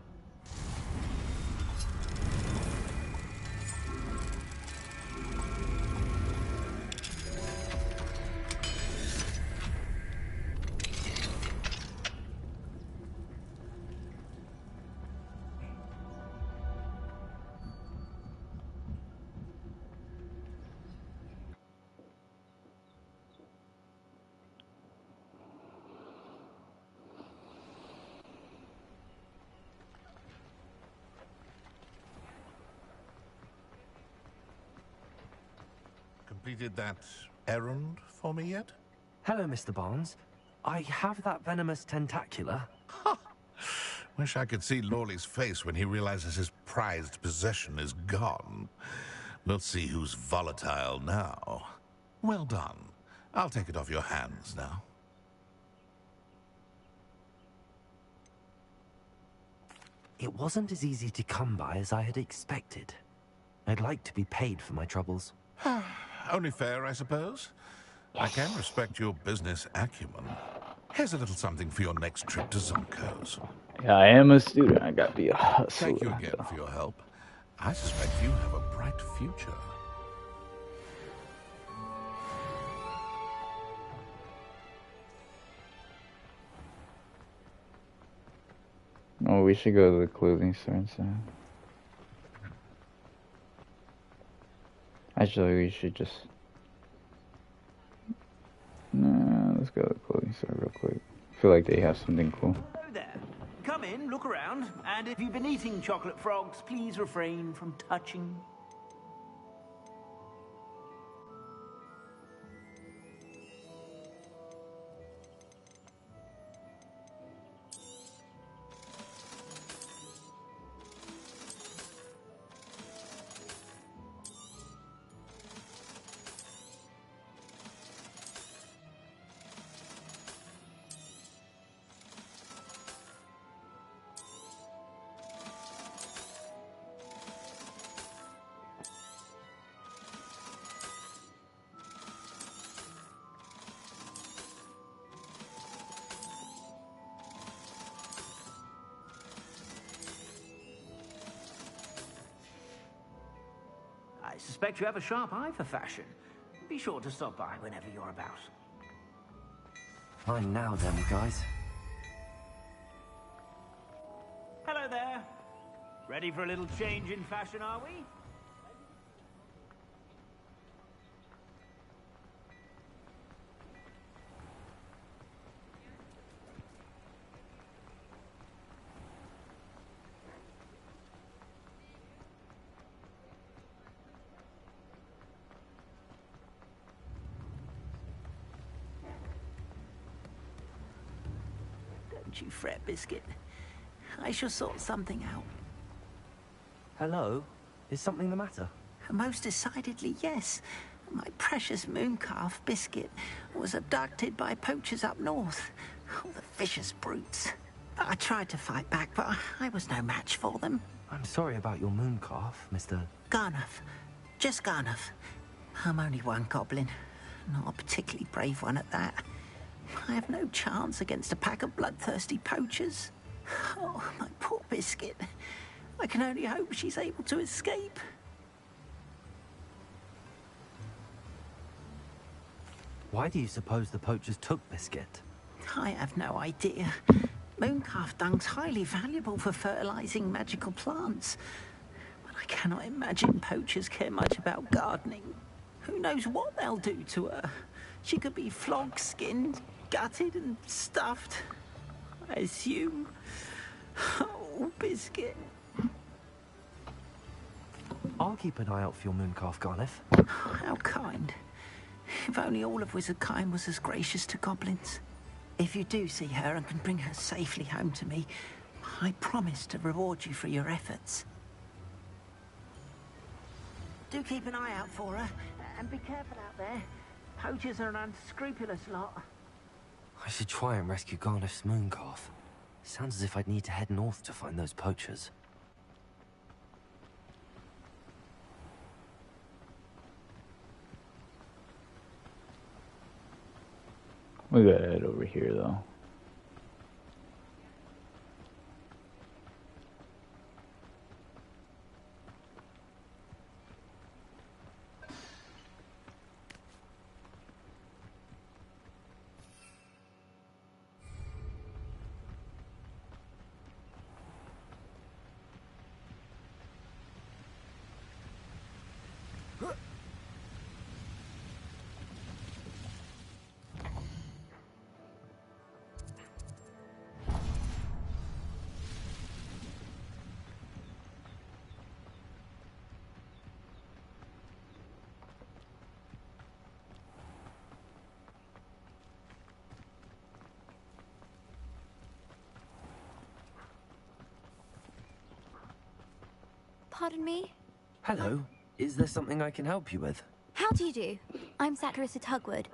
Completed that errand for me yet? Hello, Mr. Barnes. I have that venomous tentacula. Wish I could see Lawley's face when he realizes his prized possession is gone. Let's see who's volatile now. Well done. I'll take it off your hands now. It wasn't as easy to come by as I had expected. I'd like to be paid for my troubles. Only fair, I suppose. I can respect your business acumen. Here's a little something for your next trip to Zonko's. Yeah, I am a student. I gotta be a hustler. Thank you again for your help. I suspect you have a bright future. Oh, we should go to the clothing store instead. Actually, we should just... Nah, let's go to the clothing store real quick. I feel like they have something cool. Hello there. Come in, look around, and if you've been eating chocolate frogs, please refrain from touching. I suspect you have a sharp eye for fashion. Be sure to stop by whenever you're about. Fine now then, guys. Hello there. Ready for a little change in fashion, are we? Don't you fret, Biscuit. I shall sort something out. Hello? Is something the matter? Most decidedly, yes. My precious mooncalf, Biscuit, was abducted by poachers up north. Oh, the vicious brutes. I tried to fight back, but I was no match for them. I'm sorry about your mooncalf, Mr... Garnuff. Just Garnuff. I'm only one goblin. Not a particularly brave one at that. I have no chance against a pack of bloodthirsty poachers. Oh, my poor Biscuit. I can only hope she's able to escape. Why do you suppose the poachers took Biscuit? I have no idea. Mooncalf dung's highly valuable for fertilizing magical plants. But I cannot imagine poachers care much about gardening. Who knows what they'll do to her? She could be flogged, skinned, gutted and stuffed. I assume. Oh, Biscuit. I'll keep an eye out for your mooncalf, Garniff. How kind. If only all of Wizardkind was as gracious to goblins. If you do see her and can bring her safely home to me, I promise to reward you for your efforts. Do keep an eye out for her, and be careful out there. Poachers are an unscrupulous lot. I should try and rescue Garniff's mooncalf. Sounds as if I'd need to head north to find those poachers. We gotta head over here, though. Pardon me? Hello. Is there something I can help you with? How do you do? I'm Saccharissa Tugwood,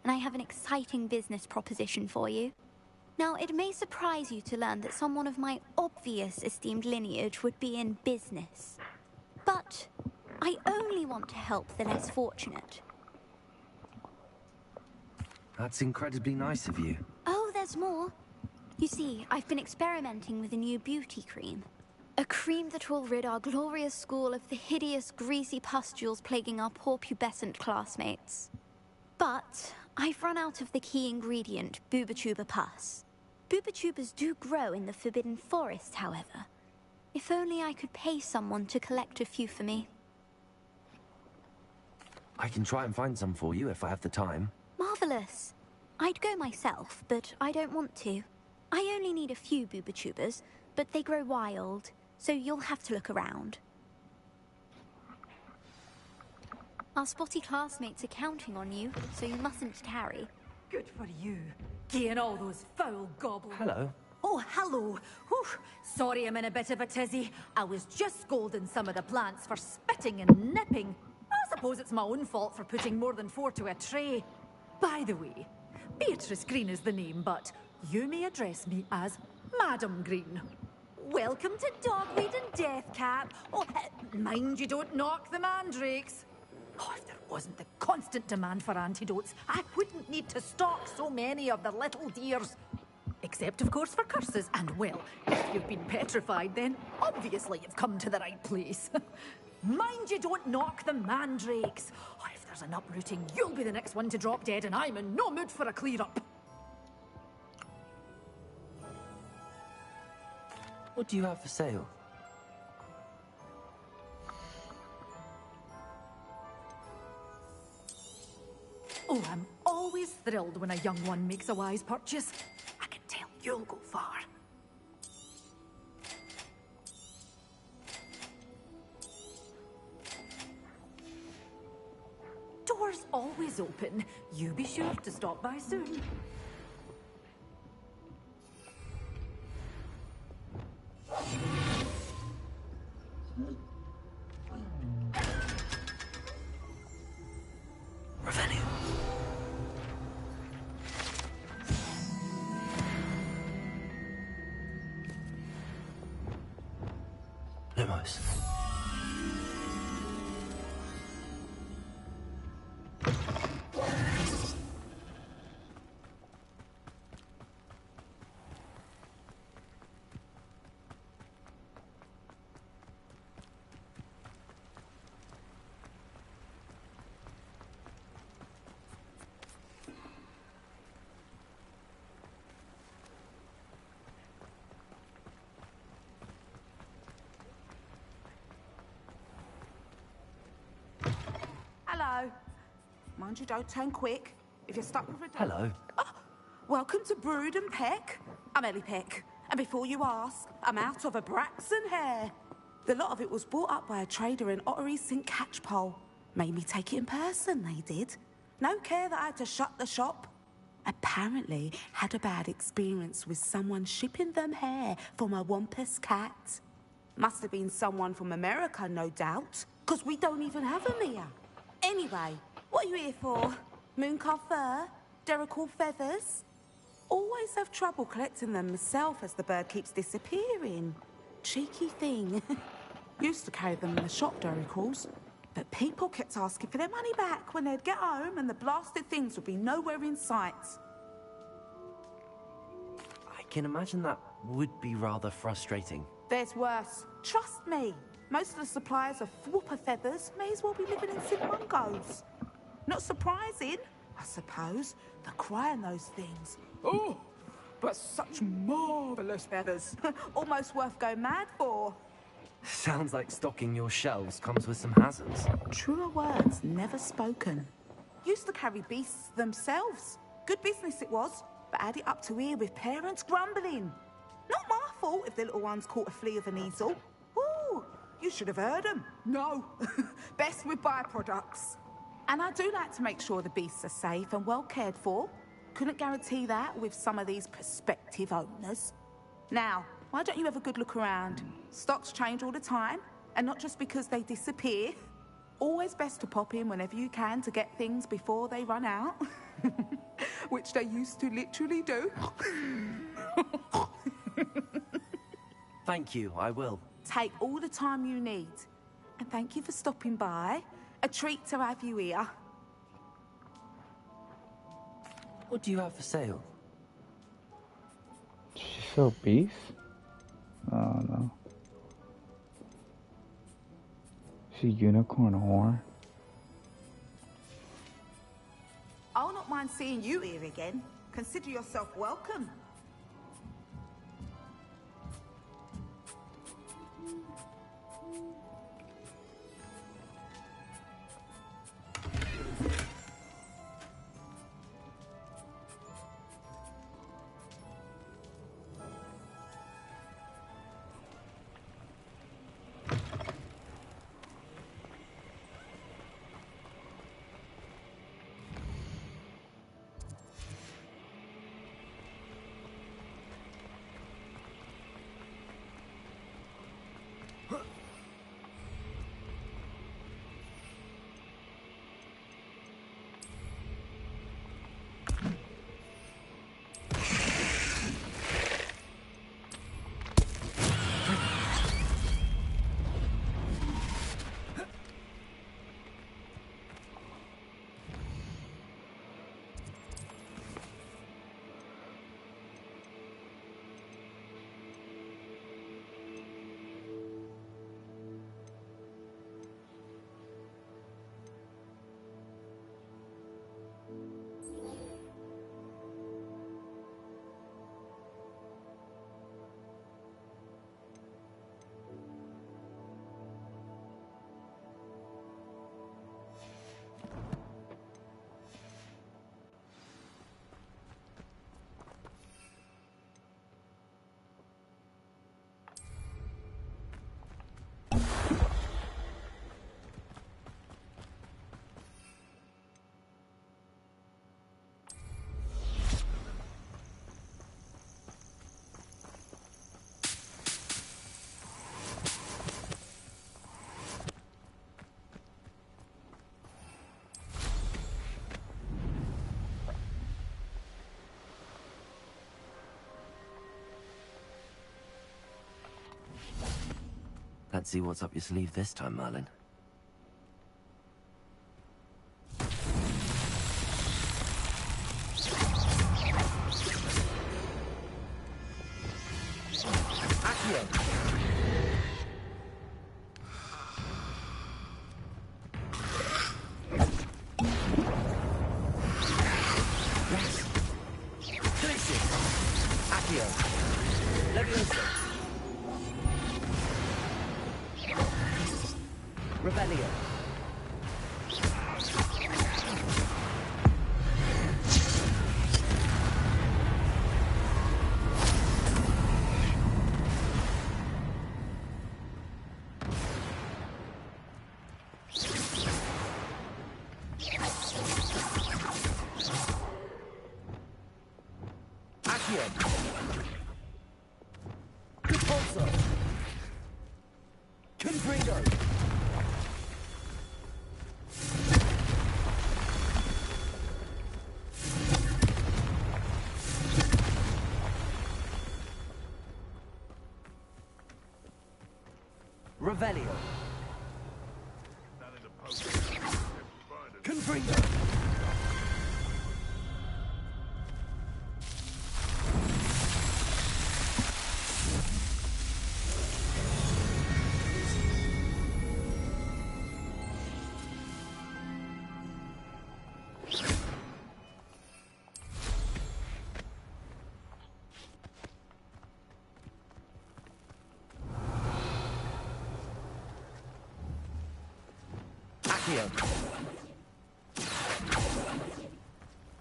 and I have an exciting business proposition for you. Now, it may surprise you to learn that someone of my obvious esteemed lineage would be in business. But I only want to help the less fortunate. That's incredibly nice of you. Oh, there's more. You see, I've been experimenting with a new beauty cream. A cream that will rid our glorious school of the hideous, greasy pustules plaguing our poor pubescent classmates. But I've run out of the key ingredient, Booba-Tuba pus. Booba-Tubas do grow in the Forbidden Forest, however. If only I could pay someone to collect a few for me. I can try and find some for you if I have the time. Marvelous. I'd go myself, but I don't want to. I only need a few Booba-Tubas, but they grow wild, so you'll have to look around. Our spotty classmates are counting on you, so you mustn't tarry. Good for you. Getting all those foul goblins. Hello. Oh, hello. Whew. Sorry I'm in a bit of a tizzy. I was just scolding some of the plants for spitting and nipping. I suppose it's my own fault for putting more than 4 to a tray. By the way, Beatrice Green is the name, but you may address me as Madam Green. Welcome to Dogweed and Deathcap. Oh, mind you don't knock the mandrakes. Oh, if there wasn't the constant demand for antidotes, I wouldn't need to stock so many of the little dears. Except, of course, for curses. And, well, if you've been petrified, then obviously you've come to the right place. Mind you don't knock the mandrakes. Oh, if there's an uprooting, you'll be the next one to drop dead, and I'm in no mood for a clear-up. What do you have for sale? Oh, I'm always thrilled when a young one makes a wise purchase. I can tell you'll go far. Doors always open. You be sure to stop by soon. Revenue. Lumos. Hello. Mind you don't turn quick. If you're stuck with a dog... Hello. Oh, welcome to Brood and Peck. I'm Ellie Peck. And before you ask, I'm out of a Braxton hair. The lot of it was bought up by a trader in Ottery St. Catchpole. Made me take it in person, they did. No care that I had to shut the shop. Apparently had a bad experience with someone shipping them hair for my Wampus cat. Must have been someone from America, no doubt, because we don't even have them here. Anyway, what are you here for? Mooncalf fur? Derrickle feathers? Always have trouble collecting them myself as the bird keeps disappearing. Cheeky thing. Used to carry them in the shop, Derrickles. But people kept asking for their money back when they'd get home and the blasted things would be nowhere in sight. I can imagine that would be rather frustrating. There's worse. Trust me. Most of the suppliers of whooper feathers may as well be living in St. Mungo's. Not surprising, I suppose, the cry on those things. Oh, but such marvellous feathers. Almost worth going mad for. Sounds like stocking your shelves comes with some hazards. Truer words never spoken. Used to carry beasts themselves. Good business it was, but add it up to here with parents grumbling. Not my fault if the little ones caught a flea of an easel. Ooh, you should have heard them. No, best with byproducts. And I do like to make sure the beasts are safe and well cared for. Couldn't guarantee that with some of these prospective owners. Now, why don't you have a good look around? Stocks change all the time. And not just because they disappear. Always best to pop in whenever you can to get things before they run out. Which they used to literally do. Thank you, I will. Take all the time you need. And thank you for stopping by. A treat to have you here. What do you have for sale? She sell beef? Oh no. She unicorn horn? I'll not mind seeing you here again. Consider yourself welcome. Let's see what's up your sleeve this time, Merlin. Revelio. Confringo.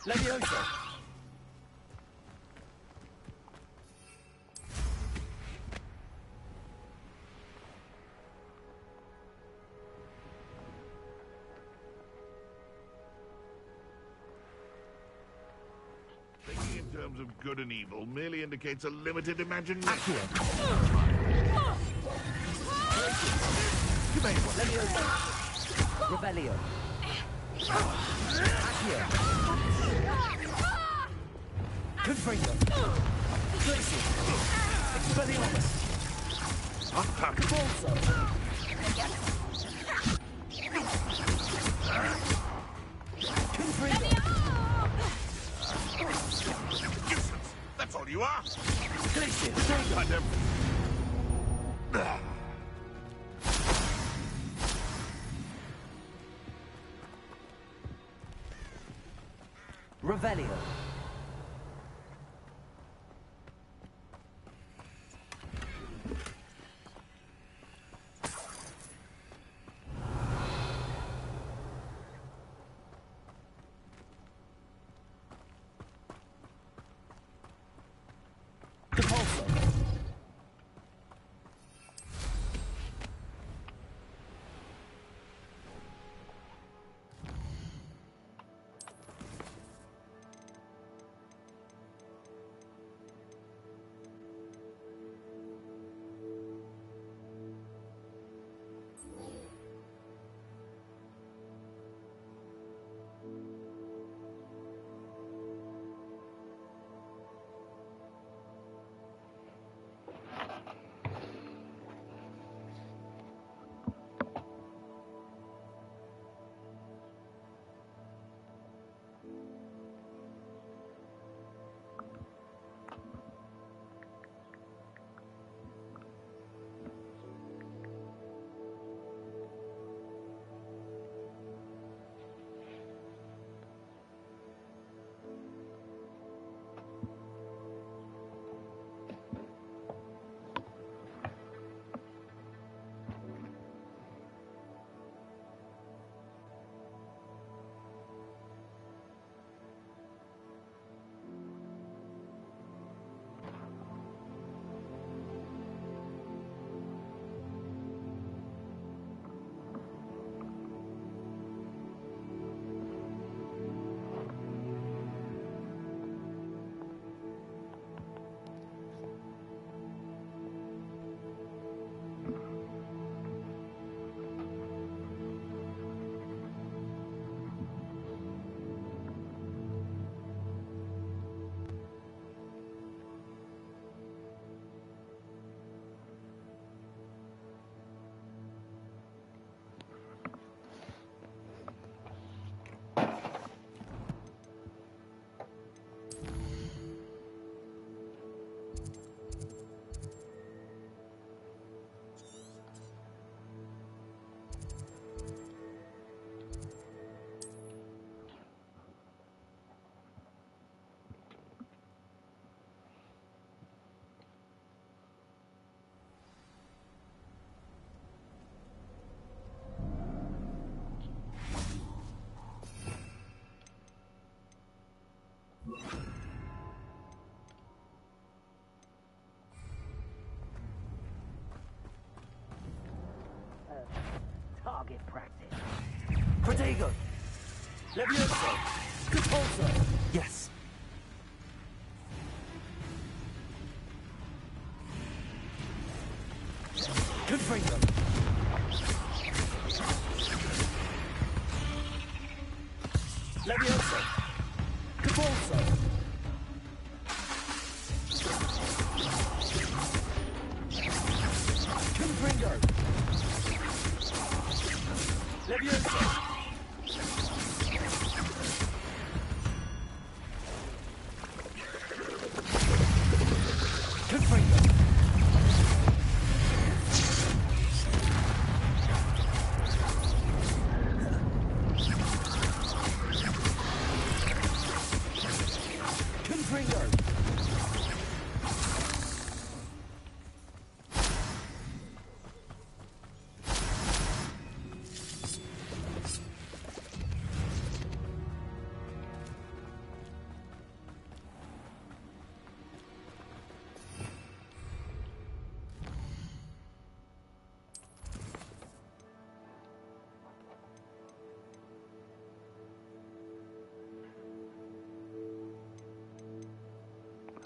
Levioso. Thinking in terms of good and evil merely indicates a limited imagination. You may want Revelio. Accio. Confringo. Tracy. Expelliarmus. Bolso. Confringo. Useless. That's all you are. Glacier. I never... Revelio. Target practice. Protego. Levioso. Compulso. Yes. Confringo. Levioso. Compulso. Confringo. Levioso. Confringo. Confringo.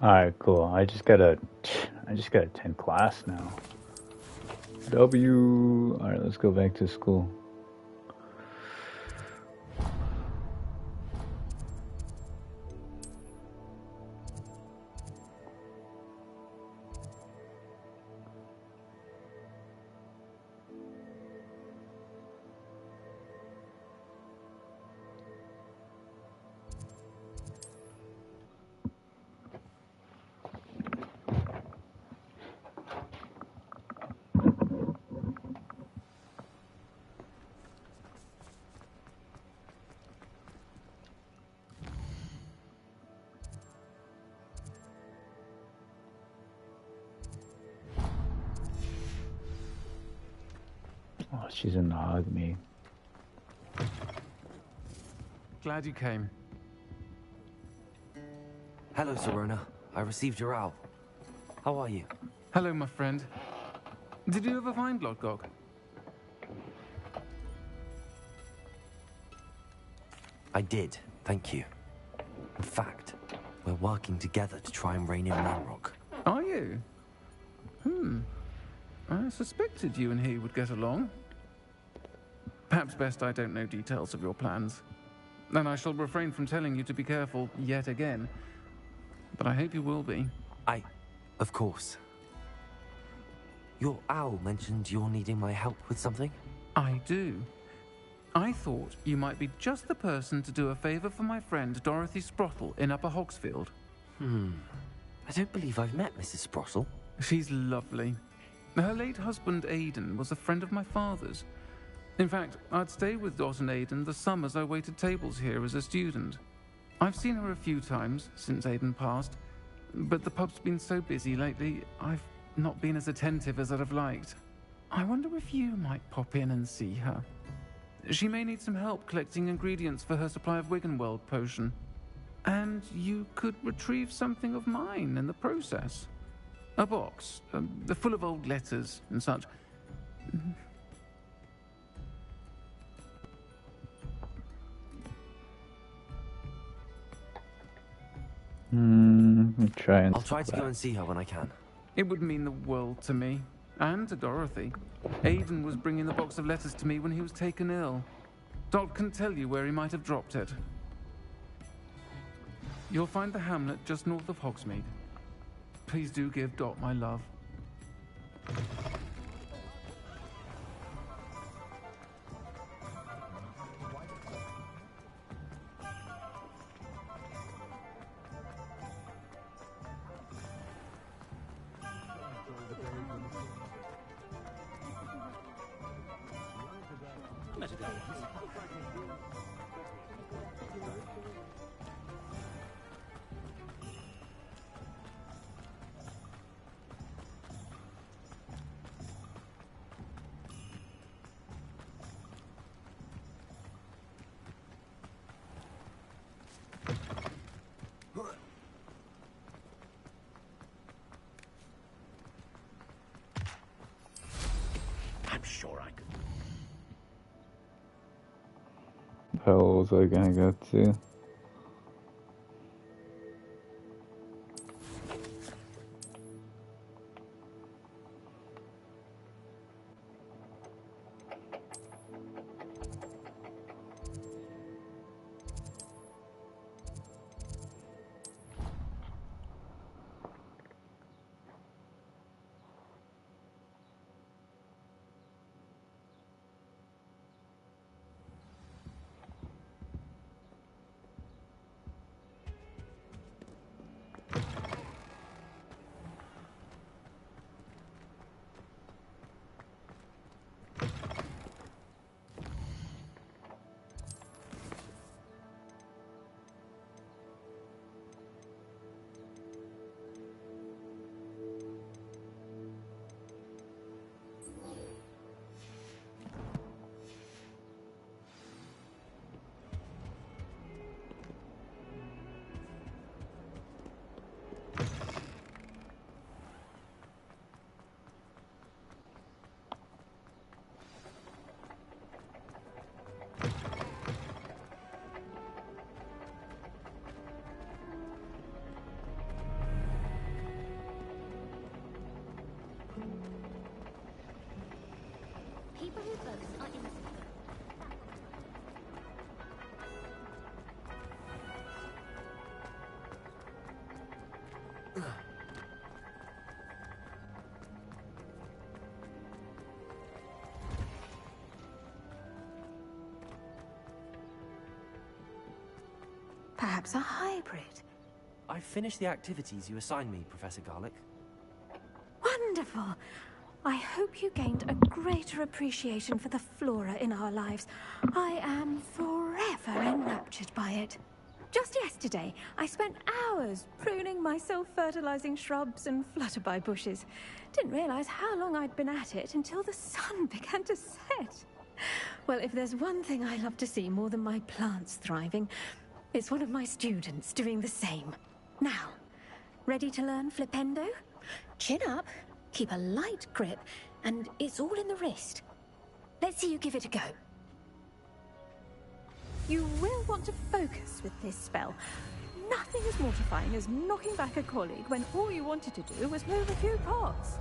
Alright, cool. I just got a 10 class now. W. Alright, let's go back to school. Oh, she's in the hug me. Glad you came. Hello, Serona. I received your owl. How are you? Hello, my friend. Did you ever find Lodgok? I did, thank you. In fact, we're working together to try and rein in Ranrock. Are you? I suspected you and he would get along. Perhaps best I don't know details of your plans. And I shall refrain from telling you to be careful yet again. But I hope you will be. Of course. Your owl mentioned you're needing my help with something? I do. I thought you might be just the person to do a favor for my friend Dorothy Sprottle in Upper Hogsfield. I don't believe I've met Mrs. Sprottle. She's lovely. Her late husband Aidan was a friend of my father's. In fact, I'd stay with Dot and Aidan the summers I waited tables here as a student. I've seen her a few times since Aidan passed, but the pub's been so busy lately, I've not been as attentive as I'd have liked. I wonder if you might pop in and see her. She may need some help collecting ingredients for her supply of Wiggenweld potion. And you could retrieve something of mine in the process. A box, full of old letters and such. I'll try to go and see her when I can. It would mean the world to me, and to Dorothy. Aidan was bringing the box of letters to me when he was taken ill. Dot can tell you where he might have dropped it. You'll find the hamlet just north of Hogsmeade. Please do give Dot my love. I'm sure I could. How was I gonna get to? Perhaps a hybrid. I finished the activities you assigned me, Professor Garlick. Wonderful. I hope you gained a greater appreciation for the flora in our lives. I am forever enraptured by it. Just yesterday, I spent hours pruning my self-fertilizing shrubs and flutterby bushes. Didn't realize how long I'd been at it until the sun began to set. Well, if there's one thing I love to see more than my plants thriving, it's one of my students doing the same. Now, ready to learn flipendo? Chin up, keep a light grip, and it's all in the wrist. Let's see you give it a go. You will want to focus with this spell. Nothing as mortifying as knocking back a colleague when all you wanted to do was move a few pots.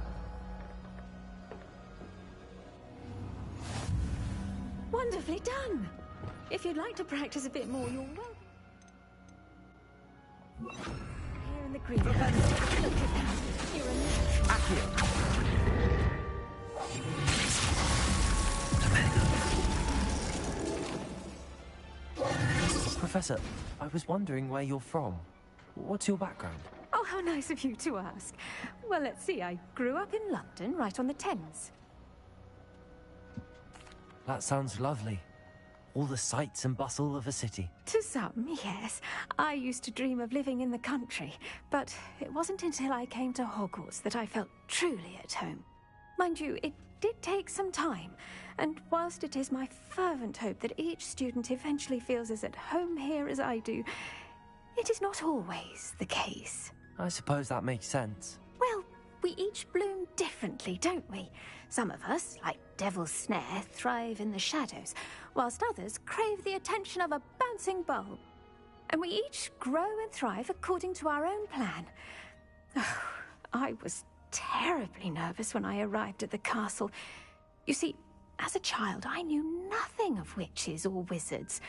Wonderfully done. If you'd like to practice a bit more, you're welcome. Here in the greenhouse. Look at that. You're a natural. Professor, I was wondering where you're from. What's your background? Oh, how nice of you to ask. Well, let's see. I grew up in London, right on the Thames. That sounds lovely. All the sights and bustle of a city. To some, yes. I used to dream of living in the country, but it wasn't until I came to Hogwarts that I felt truly at home. Mind you, it did take some time, and whilst it is my fervent hope that each student eventually feels as at home here as I do, it is not always the case. I suppose that makes sense. Well, we each bloom differently, don't we? Some of us, like Devil's Snare, thrive in the shadows, whilst others crave the attention of a bouncing bulb. And we each grow and thrive according to our own plan. Oh, I was terribly nervous when I arrived at the castle. You see, as a child, I knew nothing of witches or wizards.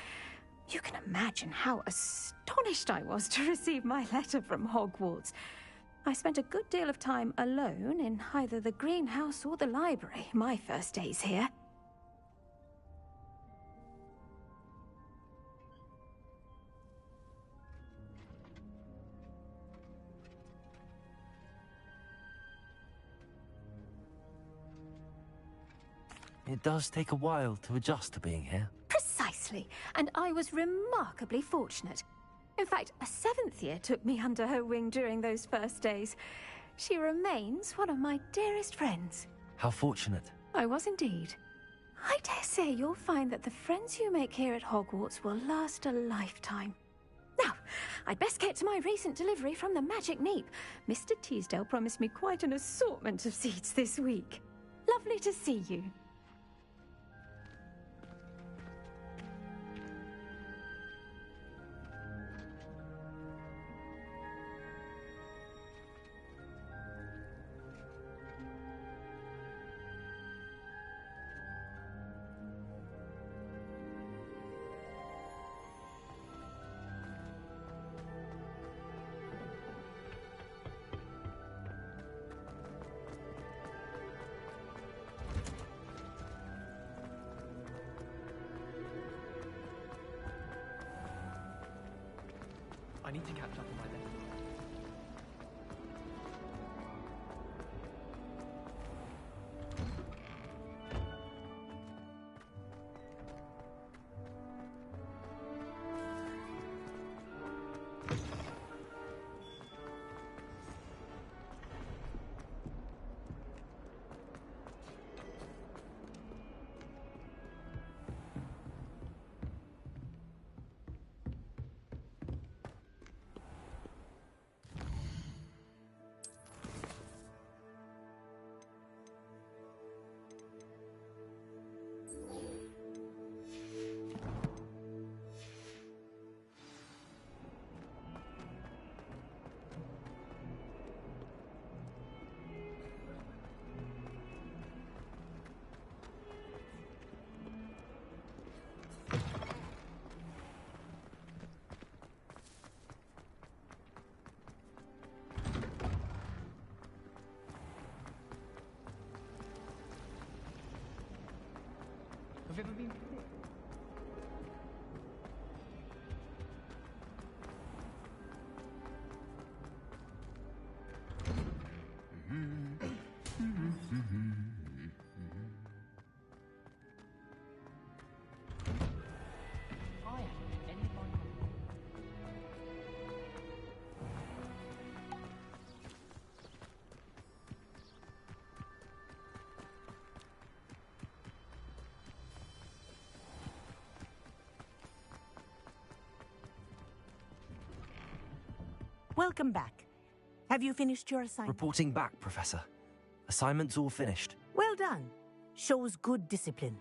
You can imagine how astonished I was to receive my letter from Hogwarts. I spent a good deal of time alone in either the greenhouse or the library my first days here. It does take a while to adjust to being here. Precisely, and I was remarkably fortunate. In fact, a 7th year took me under her wing during those first days. She remains one of my dearest friends. How fortunate. I was indeed. I dare say you'll find that the friends you make here at Hogwarts will last a lifetime. Now, I'd best get to my recent delivery from the Magic Neep. Mr. Teasdale promised me quite an assortment of seeds this week. Lovely to see you. I need to catch up on my lessons. Have you ever been sick? Welcome back. Have you finished your assignment? Reporting back, Professor. Assignment's all finished. Well done. Shows good discipline.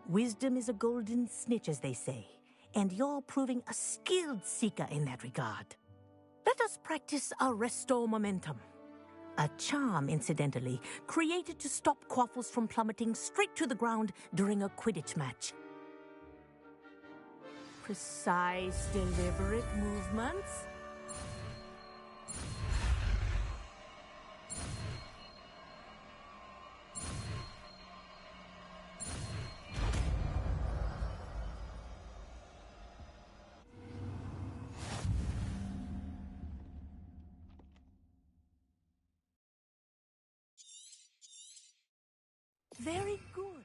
Wisdom is a golden snitch, as they say, and you're proving a skilled seeker in that regard. Let us practice Arresto Momentum. A charm, incidentally, created to stop quaffles from plummeting straight to the ground during a Quidditch match. Precise, deliberate movements. Very good.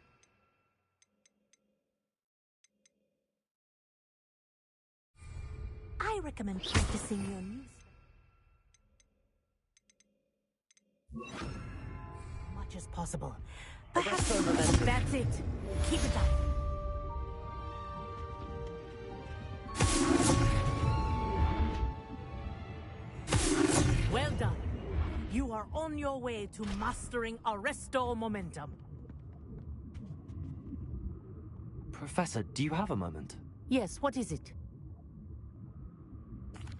I recommend practicing your music. Much as possible. Perhaps that's it. Keep it up. Well done. You are on your way to mastering Arresto Momentum. Professor, do you have a moment? Yes, what is it?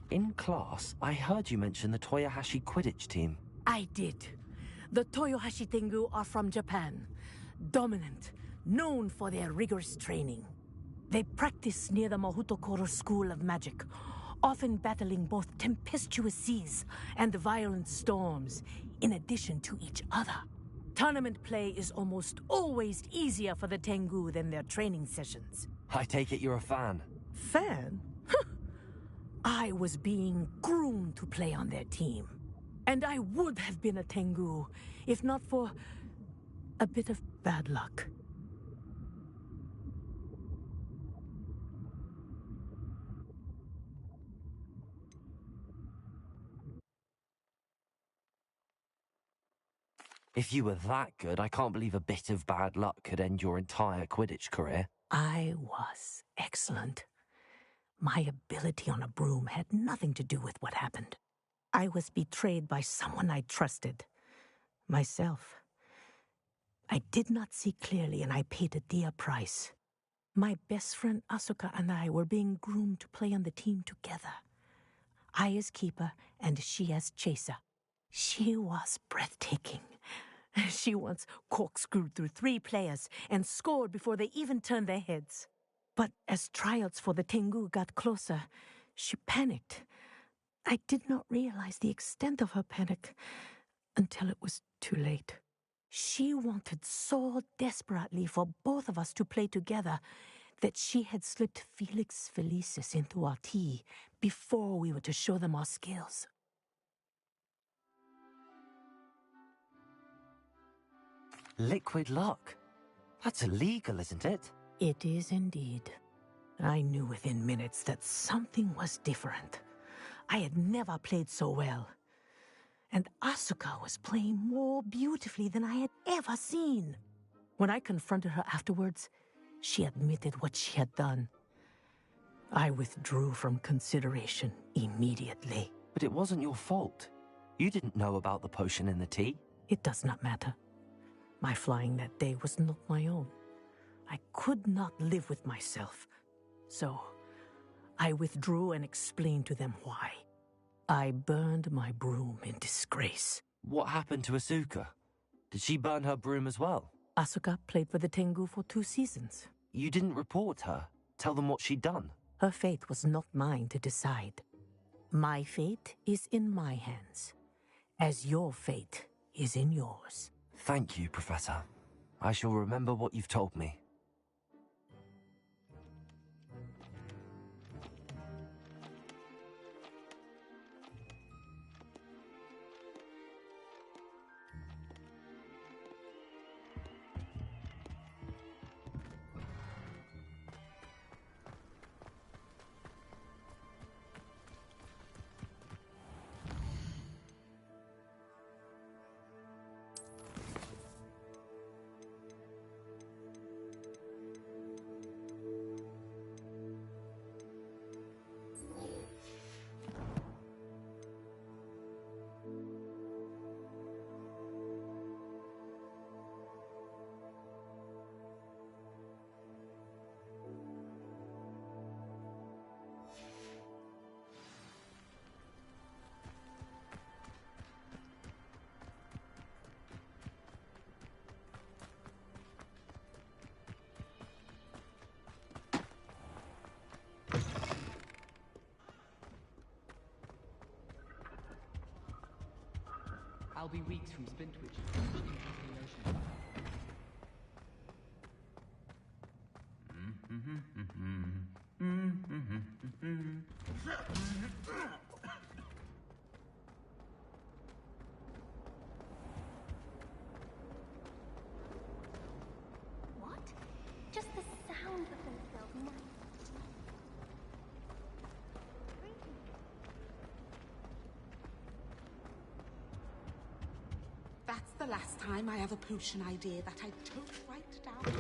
In class, I heard you mention the Toyohashi Quidditch team. I did. The Toyohashi Tengu are from Japan. Dominant, known for their rigorous training. They practice near the Mahutokoro School of Magic, often battling both tempestuous seas and violent storms, in addition to each other. Tournament play is almost always easier for the Tengu than their training sessions. I take it you're a fan. Fan? I was being groomed to play on their team. And I would have been a Tengu, if not for a bit of bad luck. If you were that good, I can't believe a bit of bad luck could end your entire Quidditch career. I was excellent. My ability on a broom had nothing to do with what happened. I was betrayed by someone I trusted. Myself. I did not see clearly, and I paid a dear price. My best friend Asuka and I were being groomed to play on the team together. I as keeper, and she as chaser. She was breathtaking. She once corkscrewed through 3 players and scored before they even turned their heads. But as tryouts for the Tengu got closer, she panicked. I did not realize the extent of her panic until it was too late. She wanted so desperately for both of us to play together that she had slipped Felix Felicis into our tea before we were to show them our skills. Liquid luck? That's illegal, isn't it? It is indeed. I knew within minutes that something was different. I had never played so well. And Asuka was playing more beautifully than I had ever seen. When I confronted her afterwards, she admitted what she had done. I withdrew from consideration immediately. But it wasn't your fault. You didn't know about the potion in the tea. It does not matter. My flying that day was not my own. I could not live with myself. So, I withdrew and explained to them why. I burned my broom in disgrace. What happened to Asuka? Did she burn her broom as well? Asuka played for the Tengu for 2 seasons. You didn't report her? Tell them what she'd done? Her fate was not mine to decide. My fate is in my hands, as your fate is in yours. Thank you, Professor. I shall remember what you've told me. I'll be weeks from Spintwitch. What? Just the sound of them fills my... That's the last time I have a potion idea that I don't write down.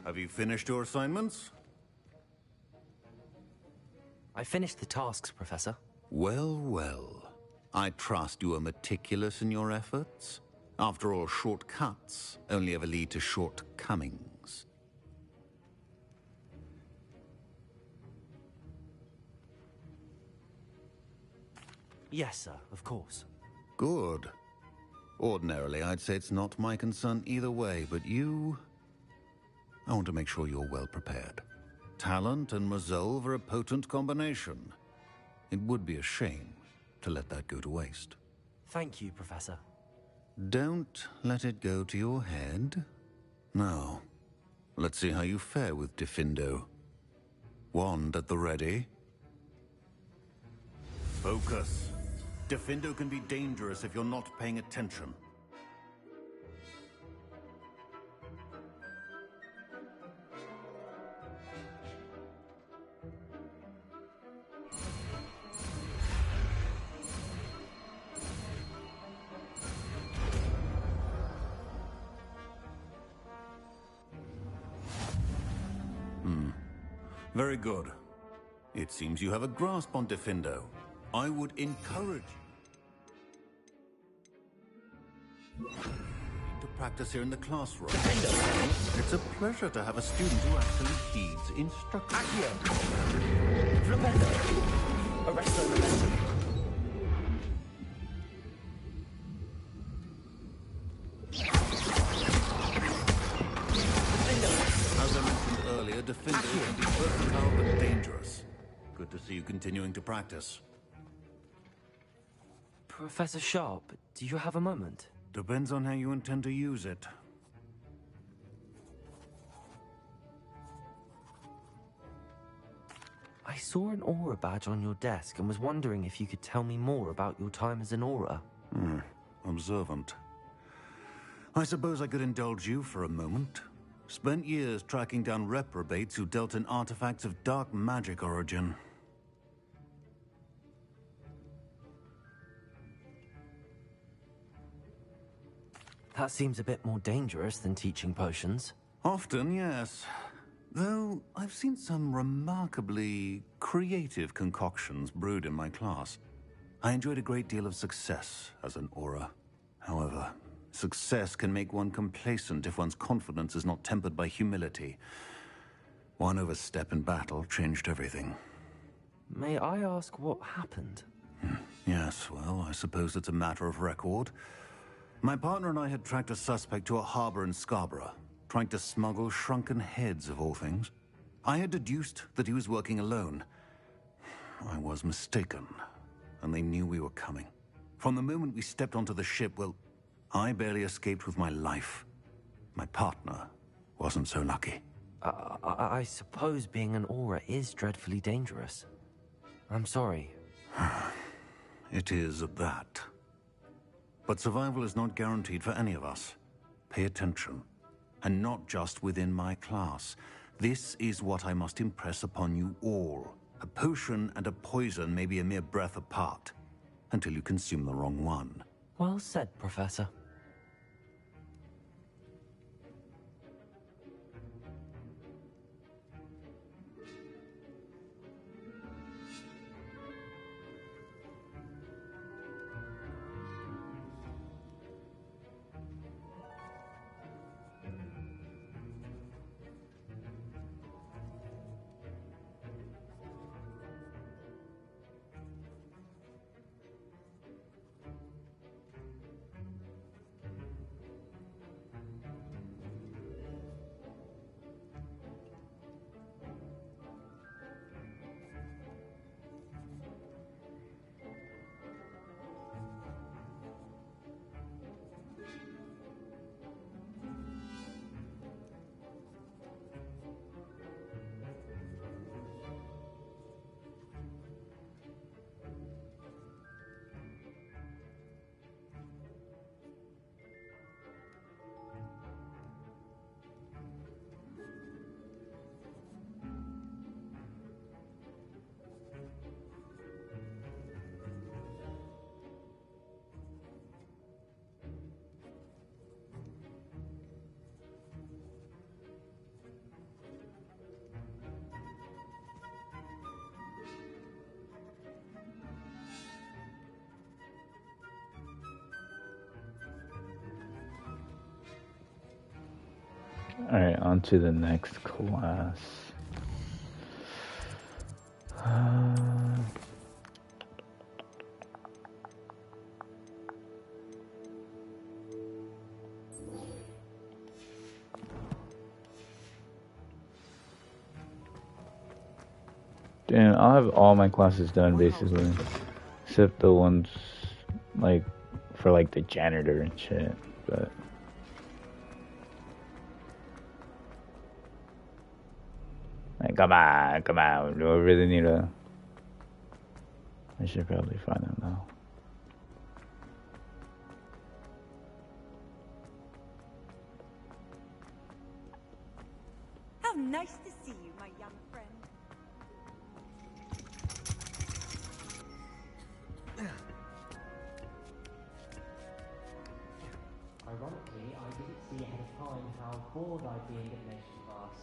Have you finished your assignments? I finished the tasks, Professor. Well, well. I trust you are meticulous in your efforts. After all, shortcuts only ever lead to shortcomings. Yes, sir, of course. Good. Ordinarily, I'd say it's not my concern either way, but you... I want to make sure you're well prepared. Talent and resolve are a potent combination. It would be a shame to let that go to waste. Thank you, Professor. Don't let it go to your head. Now, let's see how you fare with Diffindo. Wand at the ready. Focus. Diffindo can be dangerous if you're not paying attention. Very good. It seems you have a grasp on Diffindo. I would encourage you to practice here in the classroom. It's a pleasure to have a student who actually heeds instruction. As I mentioned earlier, Diffindo can be versatile but dangerous. Good to see you continuing to practice. Professor Sharp, do you have a moment? Depends on how you intend to use it. I saw an aura badge on your desk and was wondering if you could tell me more about your time as an aura. Observant. I suppose I could indulge you for a moment. Spent years tracking down reprobates who dealt in artifacts of dark magic origin. That seems a bit more dangerous than teaching potions. Often, yes. Though I've seen some remarkably creative concoctions brewed in my class. I enjoyed a great deal of success as an aura. However, success can make one complacent if one's confidence is not tempered by humility. One overstep in battle changed everything. May I ask what happened? Yes, well, I suppose it's a matter of record. My partner and I had tracked a suspect to a harbor in Scarborough, trying to smuggle shrunken heads of all things. I had deduced that he was working alone. I was mistaken, and they knew we were coming. From the moment we stepped onto the ship, well, I barely escaped with my life. My partner wasn't so lucky. I suppose being an aura is dreadfully dangerous. I'm sorry. It is at that. But survival is not guaranteed for any of us. Pay attention. And not just within my class. This is what I must impress upon you all. A potion and a poison may be a mere breath apart, until you consume the wrong one. Well said, Professor. Alright, on to the next class. Damn, I'll have all my classes done basically. Except the ones like for like the janitor and shit. But like, come on, do I really need a... I should probably find them now. How nice to see you, my young friend. Ironically, I didn't see ahead of time how bored I'd be in divination class.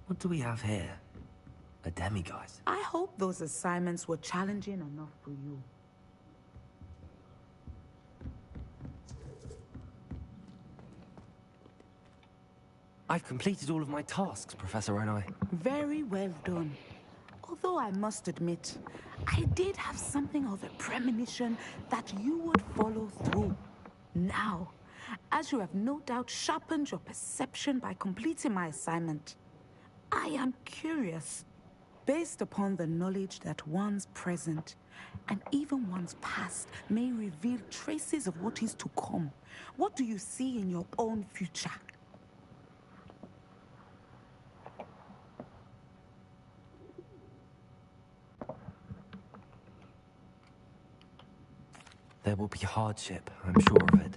What do we have here? A demiguise? I hope those assignments were challenging enough for you. I've completed all of my tasks, Professor Onai. Very well done. Although I must admit, I did have something of a premonition that you would follow through. Now, as you have no doubt sharpened your perception by completing my assignment, I am curious, based upon the knowledge that one's present and even one's past may reveal traces of what is to come. What do you see in your own future? There will be hardship, I'm sure of it.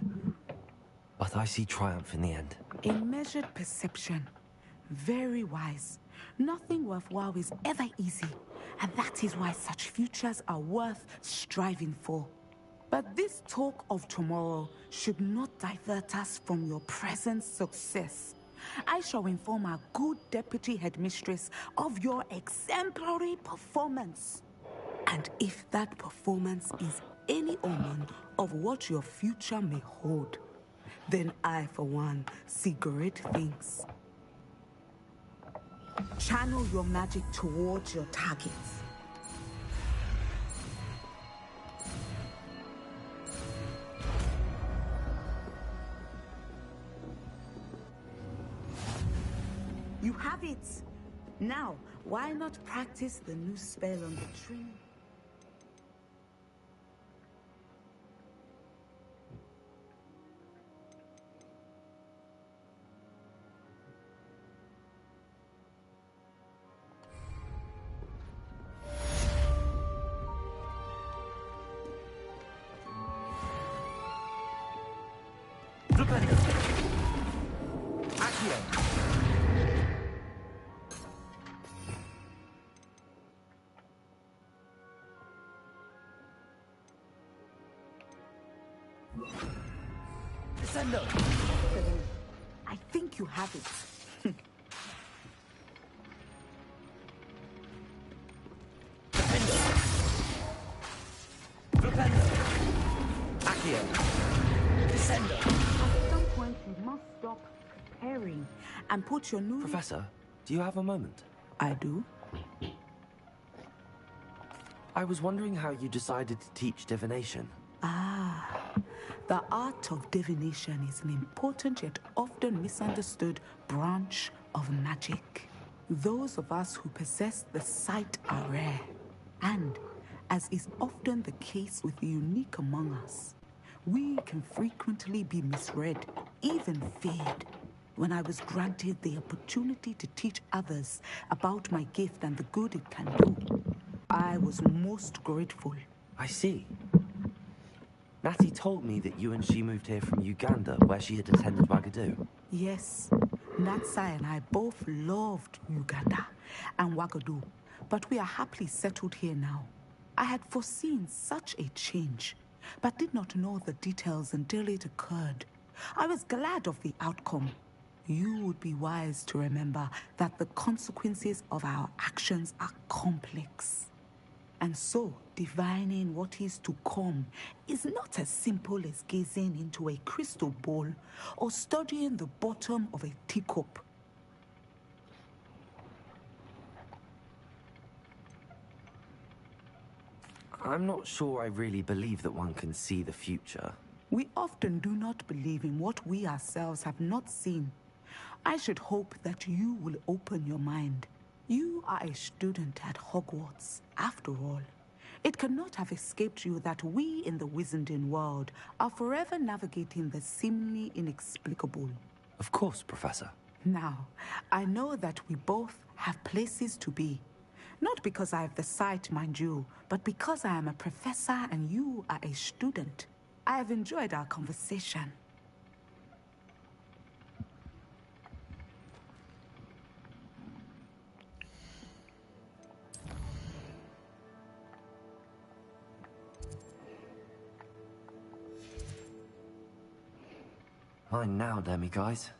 But I see triumph in the end. A measured perception. Very wise. Nothing worthwhile is ever easy, and that is why such futures are worth striving for. But this talk of tomorrow should not divert us from your present success. I shall inform our good deputy headmistress of your exemplary performance. And if that performance is any omen of what your future may hold, then I, for one, see great things. Channel your magic towards your targets. You have it. Now, why not practice the new spell on the tree? I think you have it. At some point, you must stop preparing and put your new... Professor, do you have a moment? I do. I was wondering how you decided to teach divination. Ah, the art of divination is an important yet often misunderstood branch of magic. Those of us who possess the sight are rare, and, as is often the case with the unique among us, we can frequently be misread, even feared. When I was granted the opportunity to teach others about my gift and the good it can do, I was most grateful. I see. Natty told me that you and she moved here from Uganda, where she had attended Wagadu. Yes, Natsai and I both loved Uganda and Wagadu, but we are happily settled here now. I had foreseen such a change, but did not know the details until it occurred. I was glad of the outcome. You would be wise to remember that the consequences of our actions are complex. And so, divining what is to come is not as simple as gazing into a crystal ball or studying the bottom of a teacup. I'm not sure I really believe that one can see the future. We often do not believe in what we ourselves have not seen. I should hope that you will open your mind. You are a student at Hogwarts, after all. It cannot have escaped you that we in the Wizarding world are forever navigating the seemingly inexplicable. Of course, Professor. Now, I know that we both have places to be. Not because I have the sight, mind you, but because I am a professor and you are a student. I have enjoyed our conversation. Mine now, Demiguise.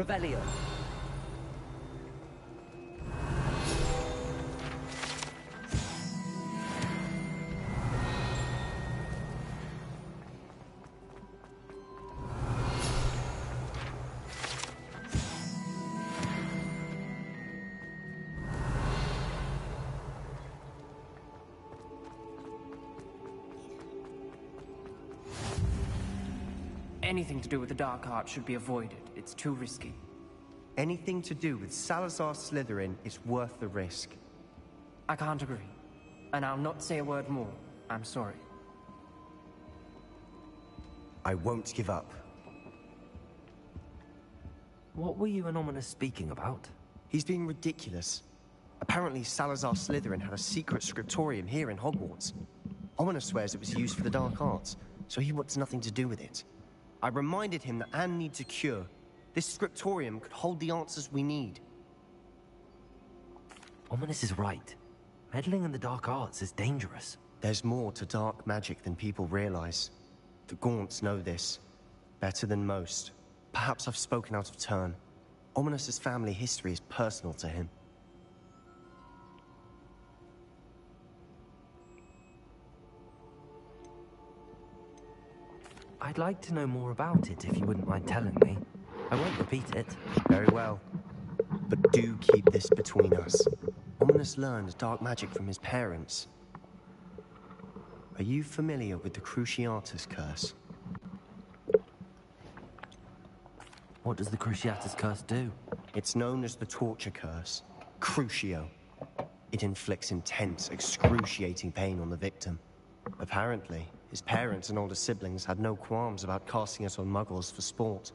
Revelio. Anything to do with the dark arts should be avoided. It's too risky. Anything to do with Salazar Slytherin is worth the risk. I can't agree. And I'll not say a word more. I'm sorry. I won't give up. What were you and Ominous speaking about? He's being ridiculous. Apparently Salazar Slytherin had a secret scriptorium here in Hogwarts. Ominous swears it was used for the dark arts, so he wants nothing to do with it. I reminded him that Anne needs a cure. This scriptorium could hold the answers we need. Ominous is right. Meddling in the dark arts is dangerous. There's more to dark magic than people realize. The Gaunts know this better than most. Perhaps I've spoken out of turn. Ominous's family history is personal to him. I'd like to know more about it if you wouldn't mind telling me. I won't repeat it. Very well. But do keep this between us. Ominous learned dark magic from his parents. Are you familiar with the Cruciatus Curse? What does the Cruciatus Curse do? It's known as the Torture Curse. Crucio. It inflicts intense, excruciating pain on the victim. Apparently, his parents and older siblings had no qualms about casting it on muggles for sport.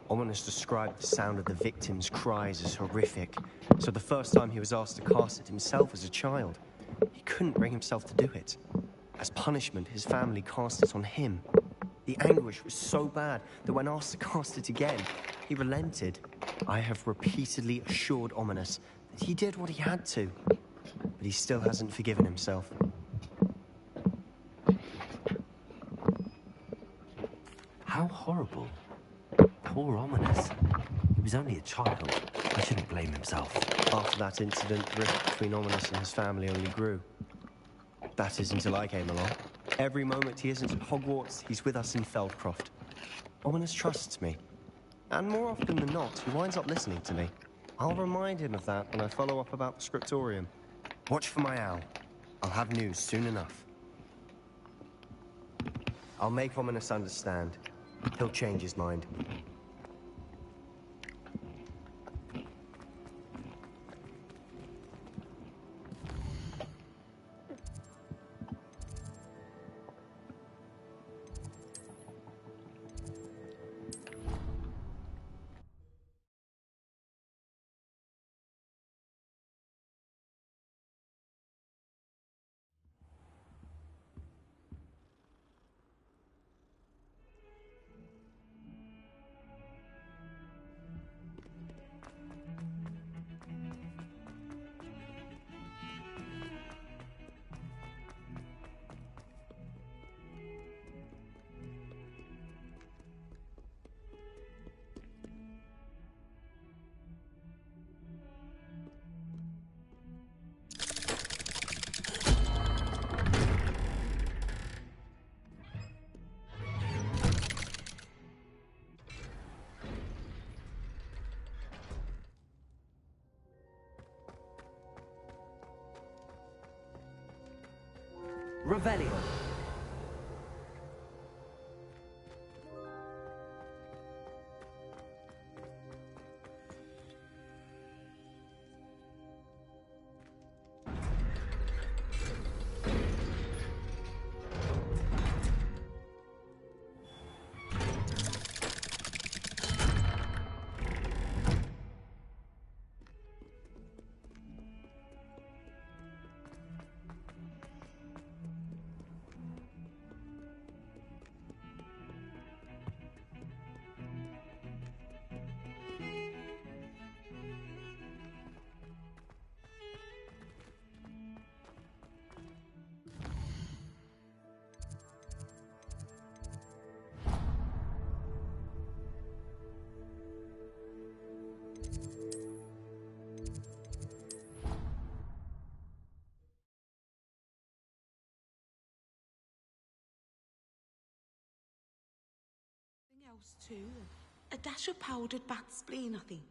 Ominous described the sound of the victim's cries as horrific, so the first time he was asked to cast it himself as a child, he couldn't bring himself to do it. As punishment, his family cast it on him. The anguish was so bad that when asked to cast it again, he relented. I have repeatedly assured Ominous that he did what he had to, but he still hasn't forgiven himself. How horrible. Poor Ominous. He was only a child. I shouldn't blame himself. After that incident, the rift between Ominous and his family only grew. That is until I came along. Every moment he isn't at Hogwarts, he's with us in Feldcroft. Ominous trusts me. And more often than not, he winds up listening to me. I'll remind him of that when I follow up about the scriptorium. Watch for my owl. I'll have news soon enough. I'll make Ominous understand. He'll change his mind. Revelio. Else too. A dash of powdered bat spleen, I think.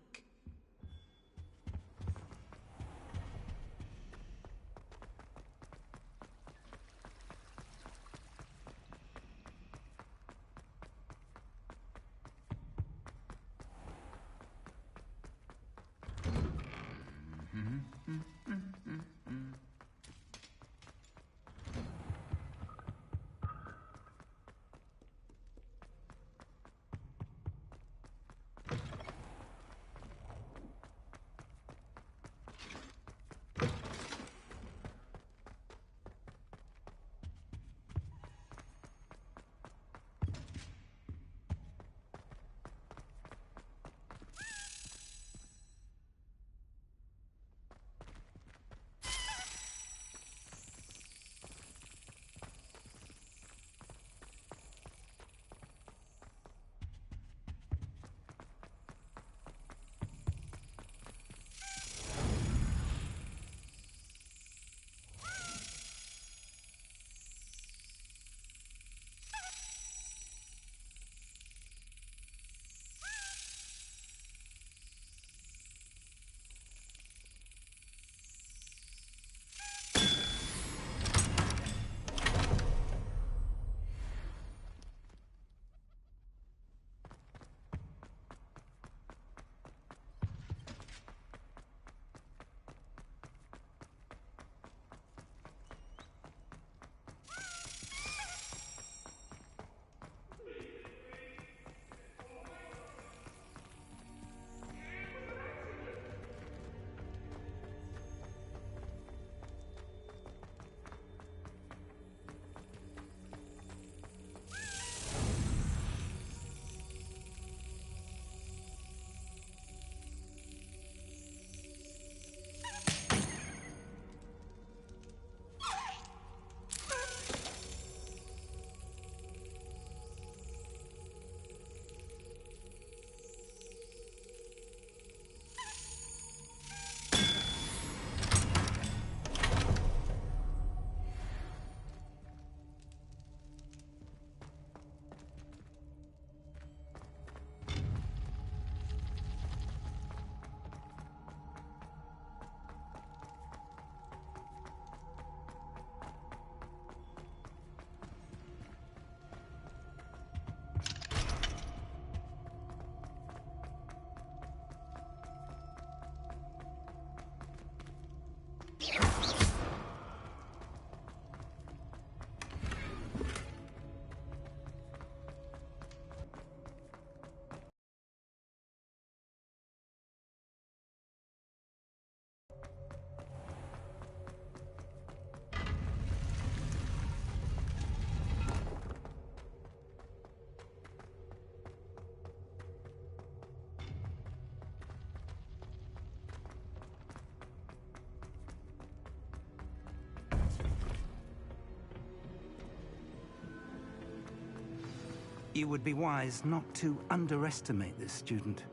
You would be wise not to underestimate this student.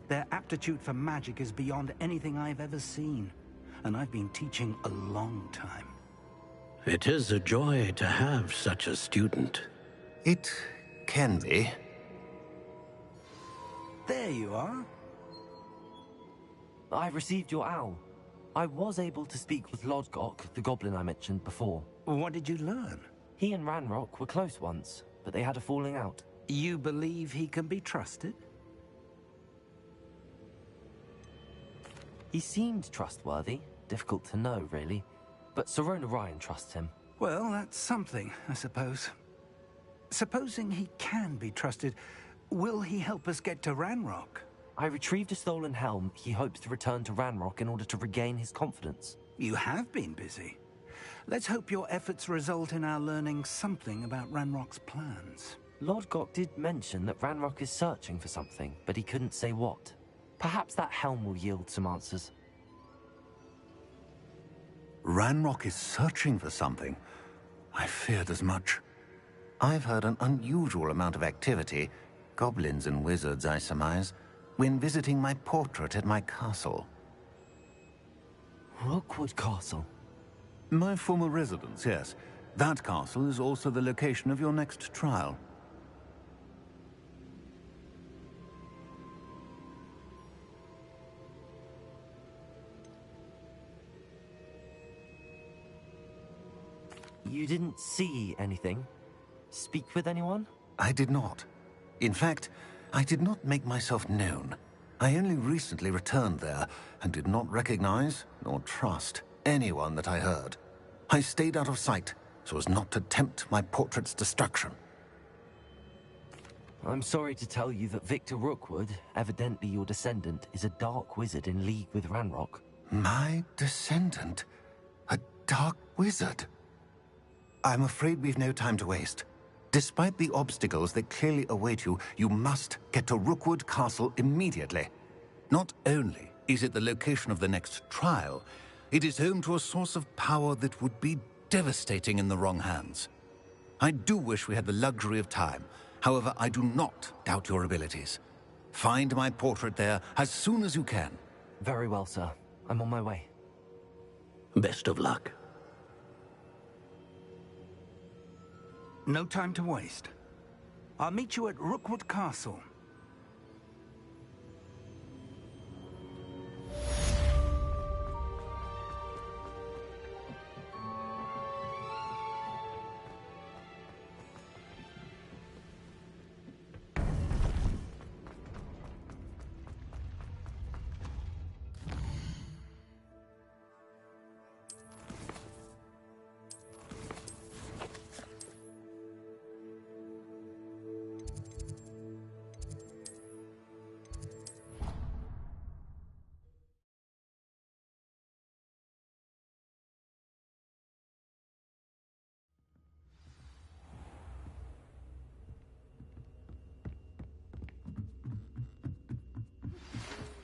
Their aptitude for magic is beyond anything I've ever seen, and I've been teaching a long time. It is a joy to have such a student. It can be. There you are. I received your owl. I was able to speak with Lodgok, the goblin I mentioned before. What did you learn? He and Ranrock were close once, but they had a falling out. You believe he can be trusted? He seemed trustworthy. Difficult to know, really. But Sirona Ryan trusts him. Well, that's something, I suppose. Supposing he can be trusted, will he help us get to Ranrock? I retrieved a stolen helm. He hopes to return to Ranrock in order to regain his confidence. You have been busy. Let's hope your efforts result in our learning something about Ranrock's plans. Lodgok did mention that Ranrock is searching for something, but he couldn't say what. Perhaps that helm will yield some answers. Ranrock is searching for something. I feared as much. I've heard an unusual amount of activity, goblins and wizards, I surmise, when visiting my portrait at my castle. Rookwood Castle? My former residence, yes. That castle is also the location of your next trial. You didn't see anything? Speak with anyone? I did not. In fact, I did not make myself known. I only recently returned there and did not recognize nor trust anyone that I heard. I stayed out of sight so as not to tempt my portrait's destruction. I'm sorry to tell you that Victor Rookwood, evidently your descendant, is a dark wizard in league with Ranrock. My descendant? A dark wizard? I'm afraid we've no time to waste. Despite the obstacles that clearly await you, you must get to Rookwood Castle immediately. Not only is it the location of the next trial, it is home to a source of power that would be devastating in the wrong hands. I do wish we had the luxury of time. However, I do not doubt your abilities. Find my portrait there as soon as you can. Very well, sir. I'm on my way. Best of luck. No time to waste. I'll meet you at Rookwood Castle.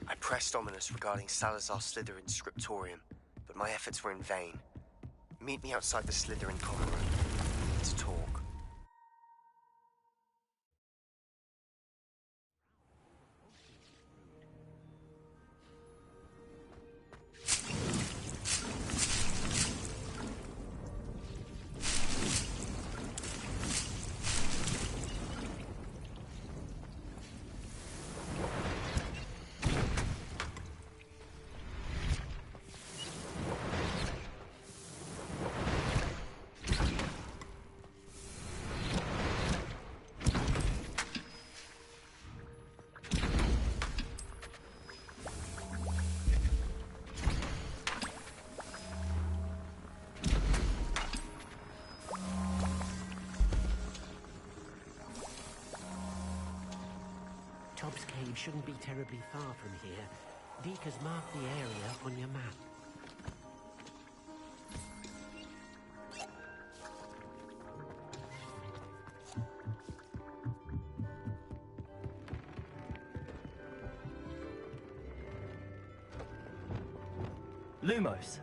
I pressed Ominous regarding Salazar Slytherin's scriptorium, but my efforts were in vain. Meet me outside the Slytherin common room. We need to talk. Tubbs Cave shouldn't be terribly far from here. Deke has marked the area on your map. Lumos.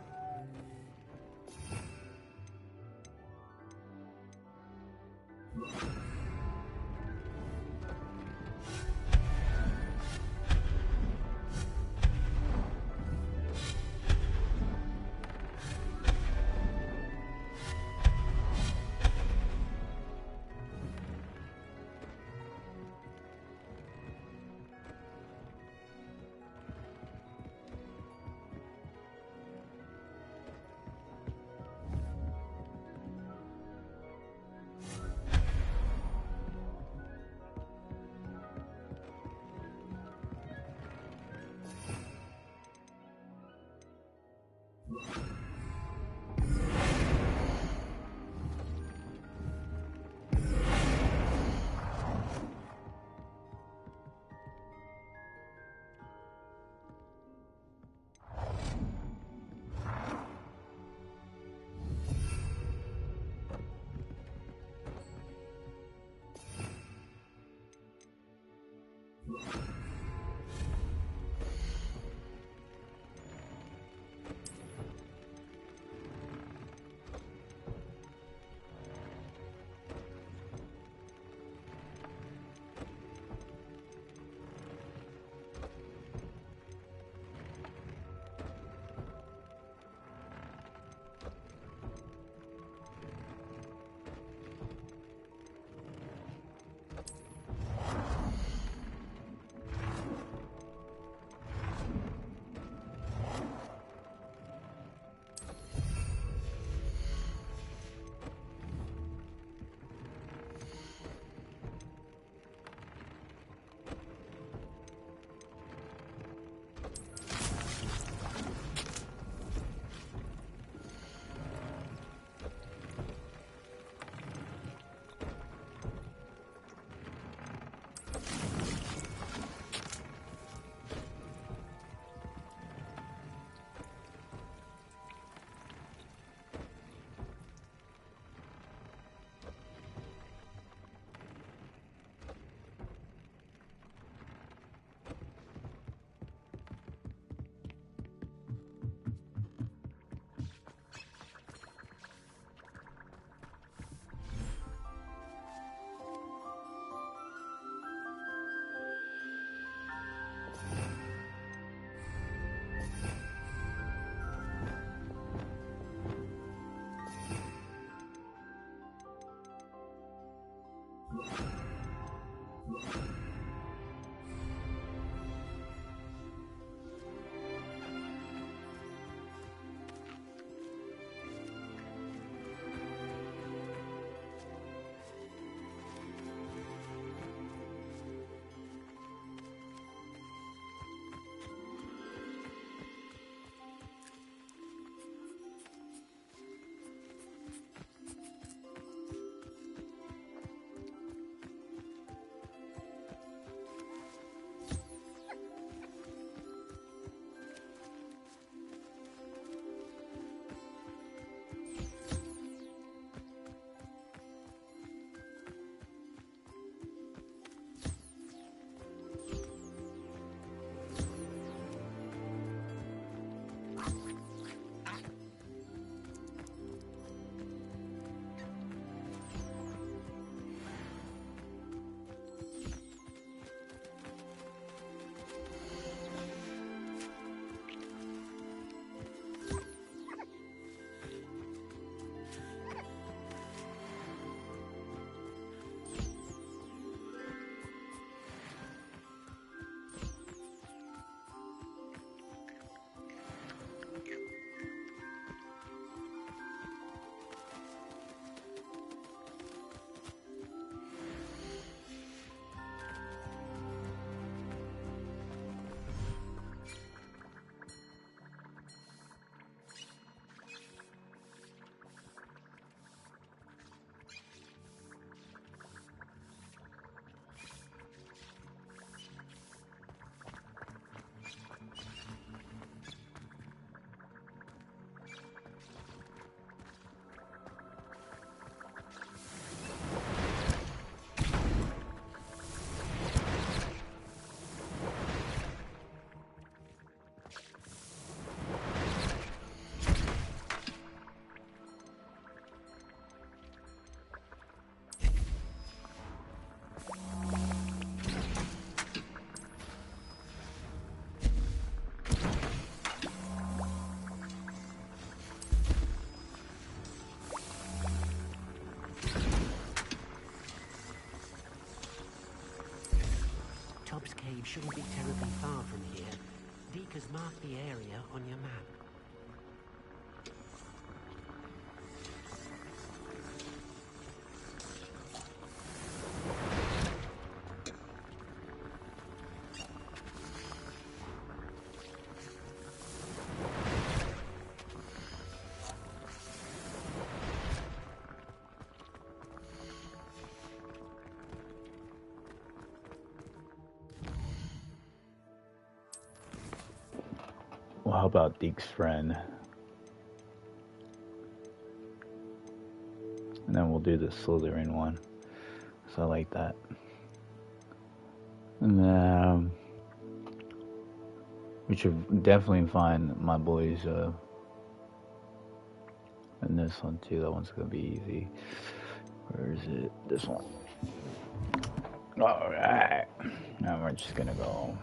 Tobbs Cave shouldn't be terribly far from here. Deke has marked the area on your map. Well, how about Deke's friend? And then we'll do the Slytherin one. So I like that. And then we should definitely find my boys in this one too. That one's gonna be easy. Where is it? This one. Alright. Now we're just gonna go.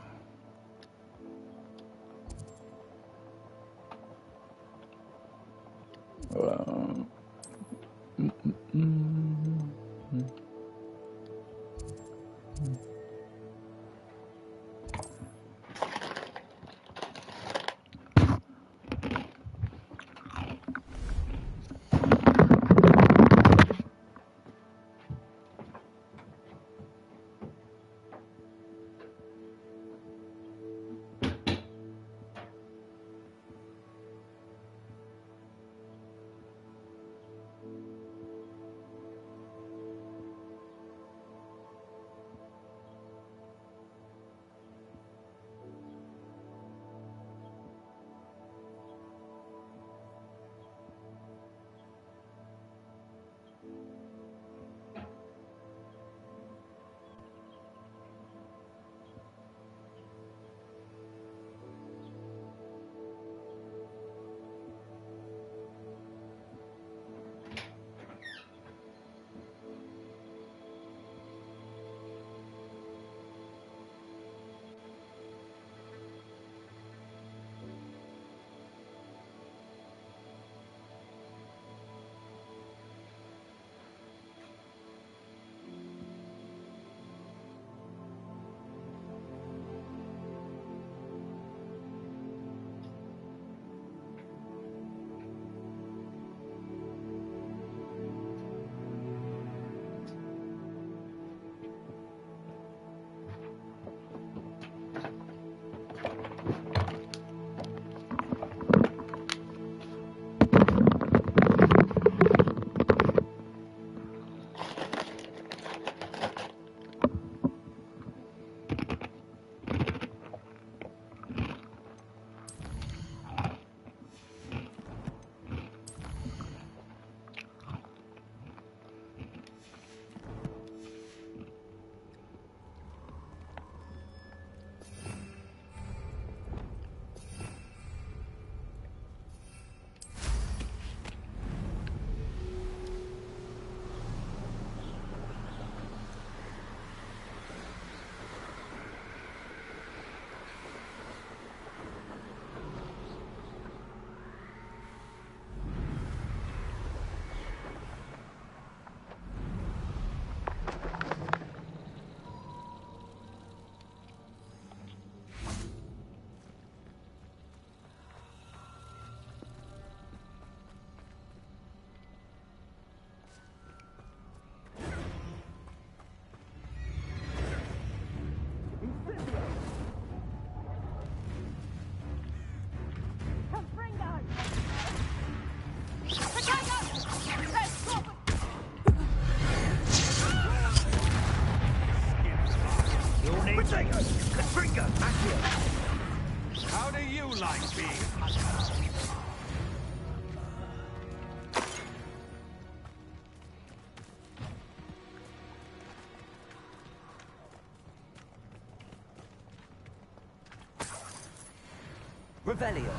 Revelio.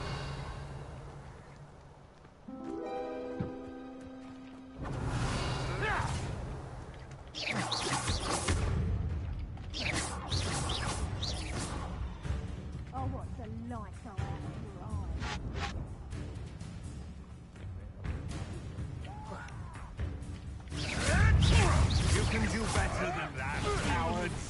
Oh, what the light go out of your eyes. You can do better than that, cowards.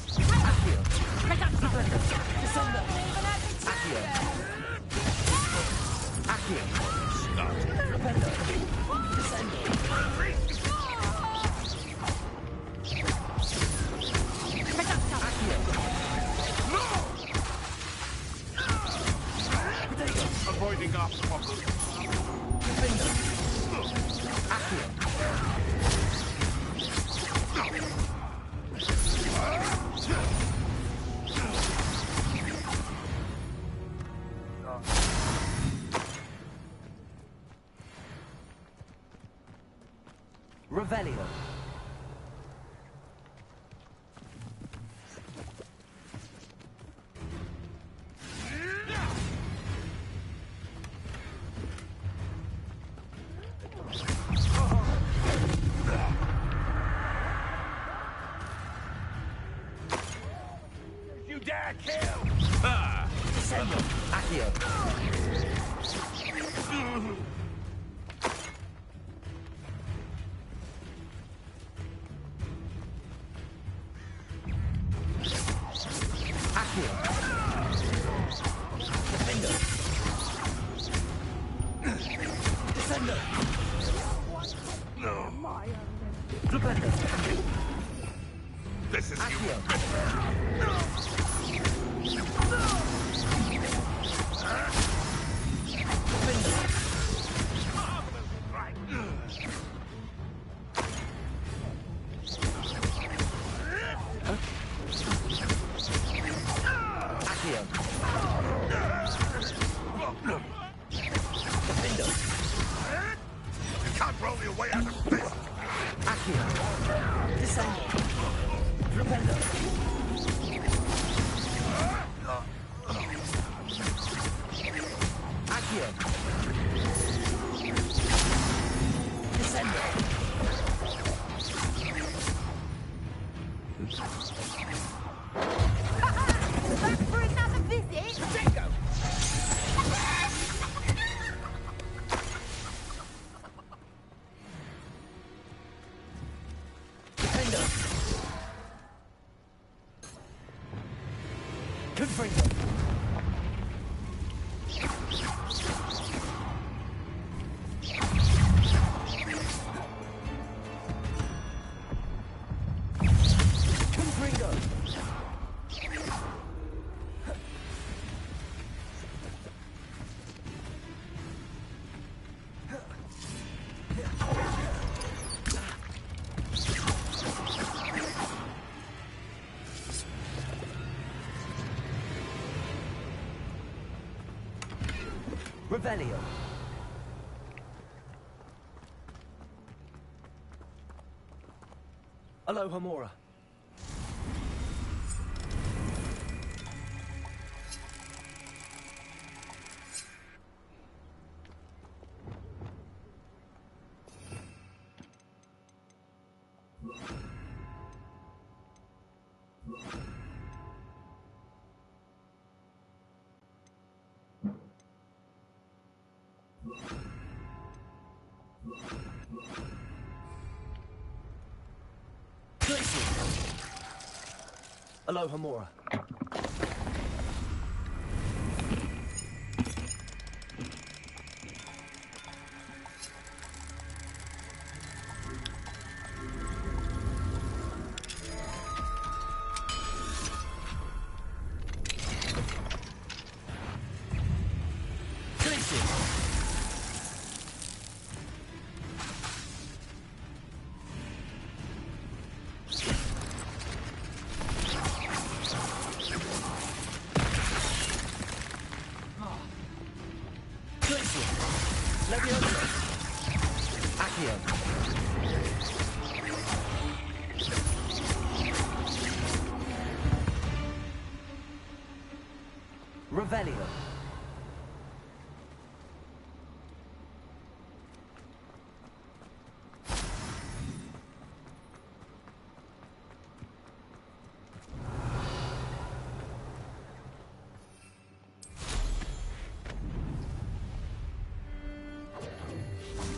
Avoiding our problems. Revelio. You dare kill! Descendo. Accio. This is You can't roll your way out of this! Back for another visit? Bingo! Revelio. Alohomora. Alohomora. Revelio.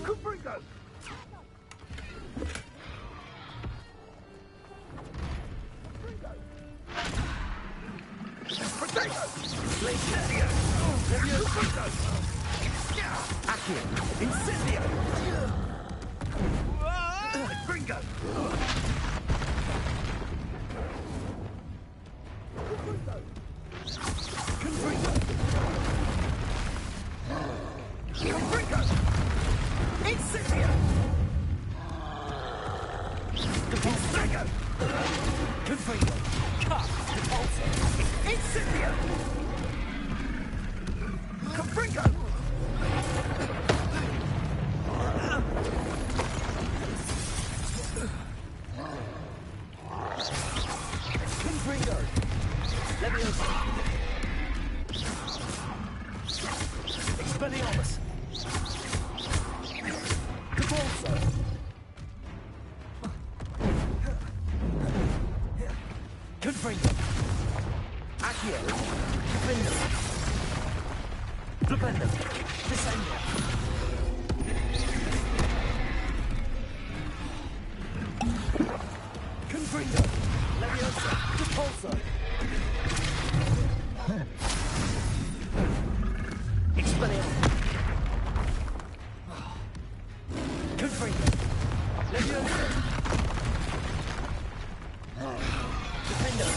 Confringo! Potato! Incendio! Confringo! Accio! Incendio! Confringo! Confringo! Confringo! Incendio! Incendio! Confringo! Cut! Repulsor! Incendio! Confringo! Confringo! Leviosa! Expelliarmus! Repulsor! Confringo! Accio! Defender! Flipendo! Descender! Confringo! Leviosa! Repulsor! Expelliarmus! Confringo! Leviosa! Defender!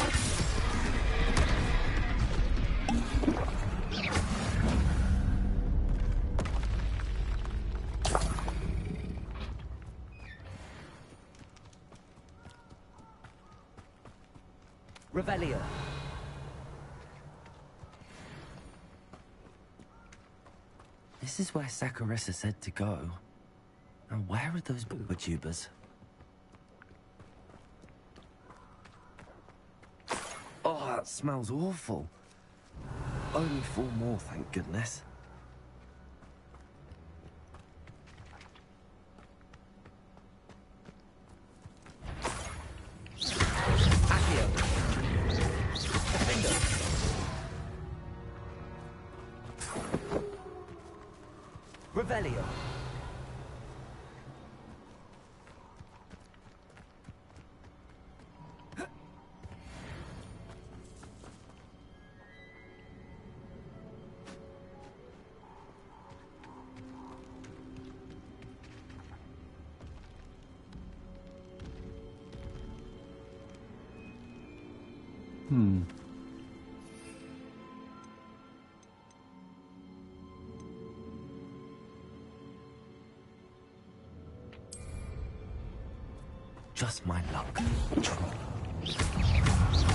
Revelio. This is where Saccharissa said to go. Now where are those booba tubers? Oh, that smells awful. Only 4 more, thank goodness. Accio! Defender! Revelio. Just my luck.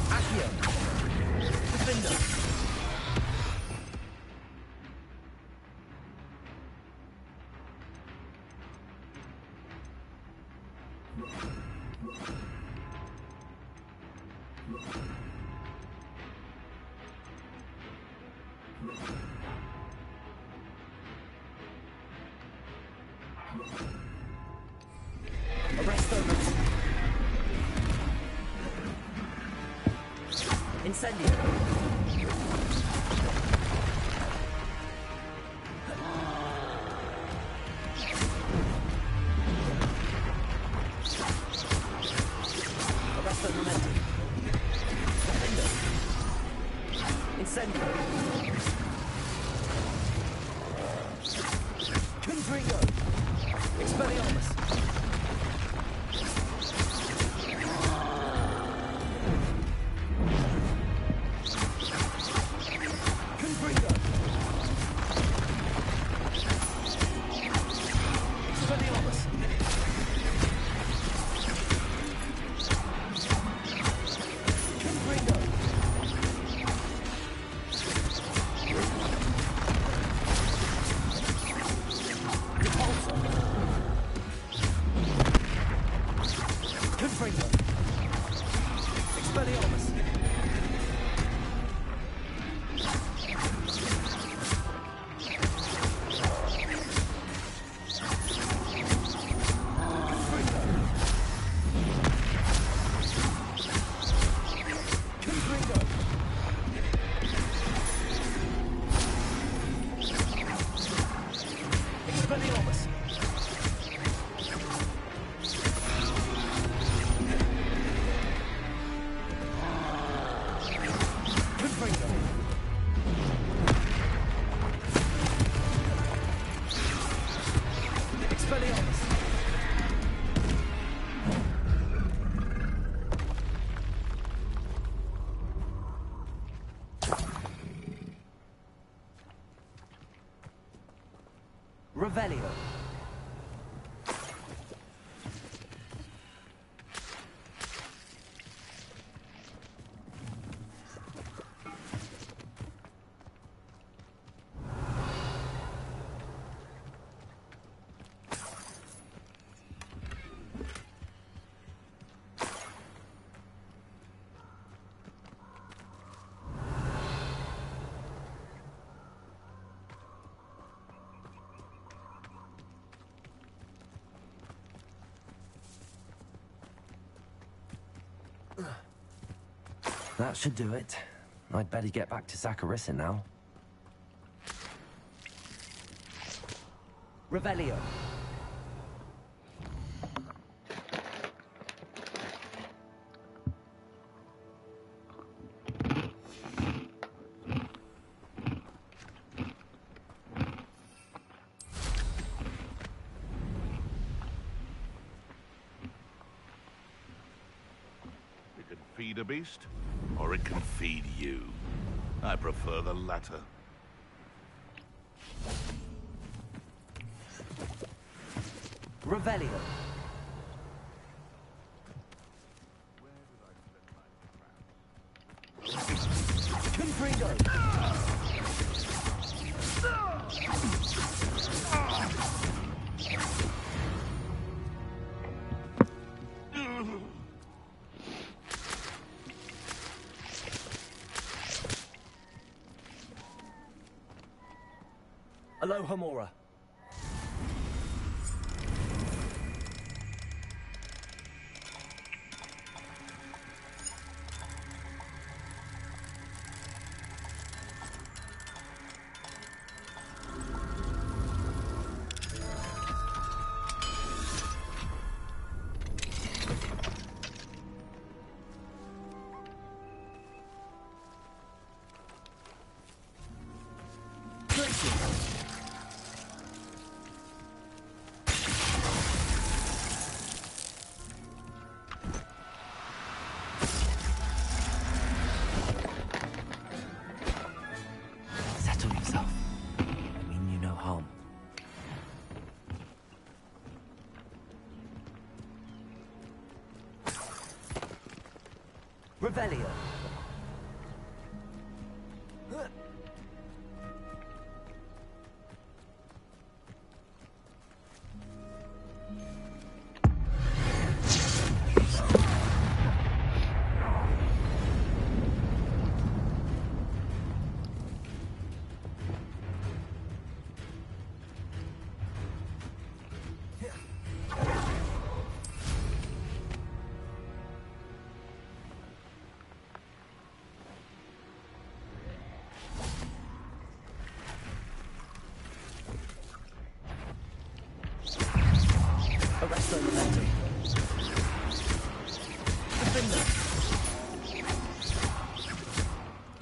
Accio! Defender! Arresto! Incendio! Arresto momentum! Defender! Incendio! Confringo! Expelliarmus! Confringo! Expelliarmus! Confringo! Repulsor! Confringo! Expelliarmus! Confringo! Expelliarmus! Revelio. That should do it. I'd better get back to Zacharissa now. Revelio. It can feed a beast, or it can feed you. I prefer the latter. Revelio. Confringo. Aloha Mora. Settle yourself. I mean you no harm. Revelio. Arresto momentum. Defender.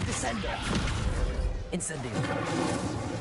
Descender. Incendio.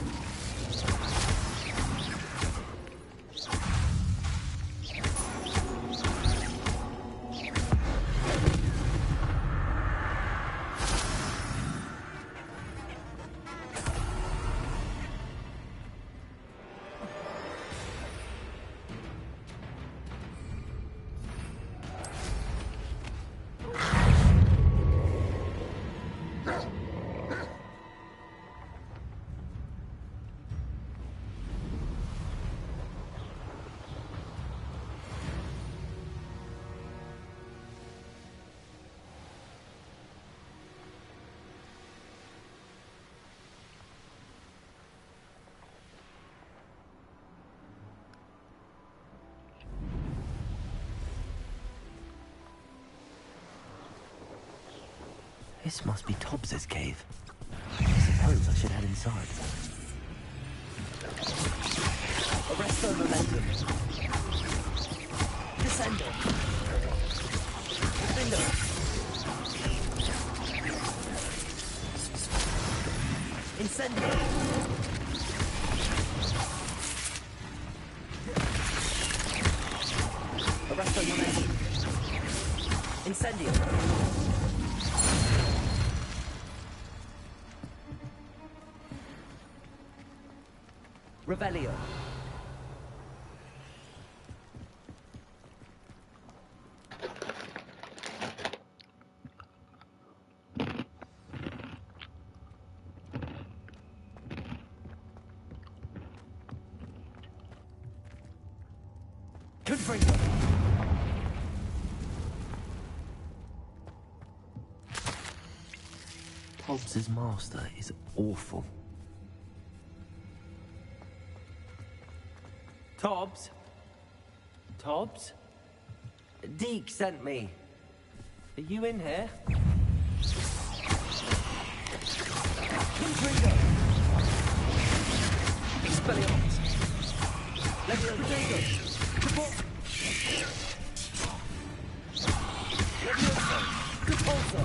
This must be Tobbs's cave. I suppose I should head inside. Arresto momentum. Descendo. Defender. Incendio. Arresto momentum. Incendio. Revelio. Hobbs' master is awful. Tobbs? Tobbs? Deke sent me. Are you in here? Intrigo! Expelliarmus! Levioso! Support! Levioso! Repulso!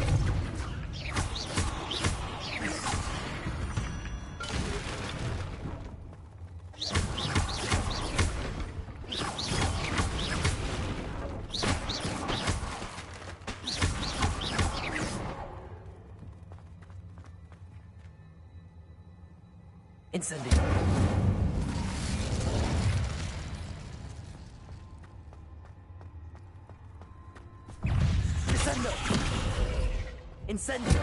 Incendio. Descendo. Incendio.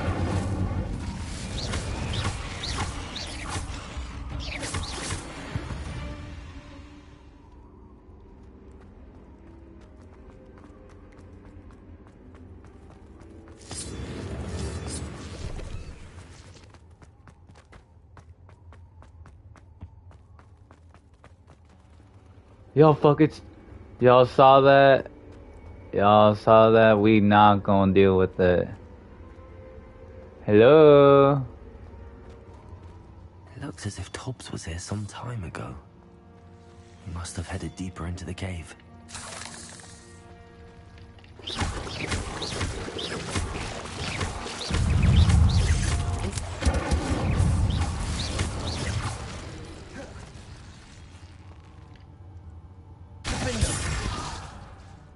Yo, fuck it. Y'all saw that? Y'all saw that? We not gonna deal with it. Hello? It looks as if Tobbs was here some time ago. He must have headed deeper into the cave.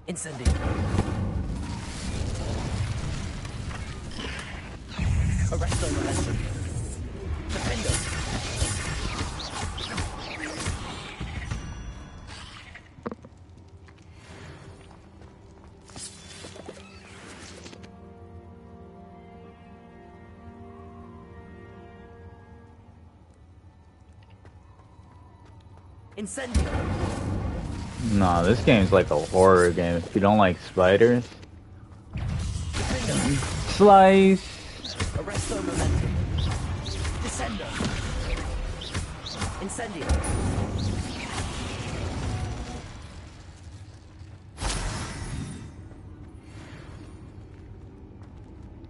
Incendio. Arresto momentum. Defendo. Incendio. Nah, this game's like a horror game. If you don't like spiders, slice. Arresto momentum. Descendo. Incendio.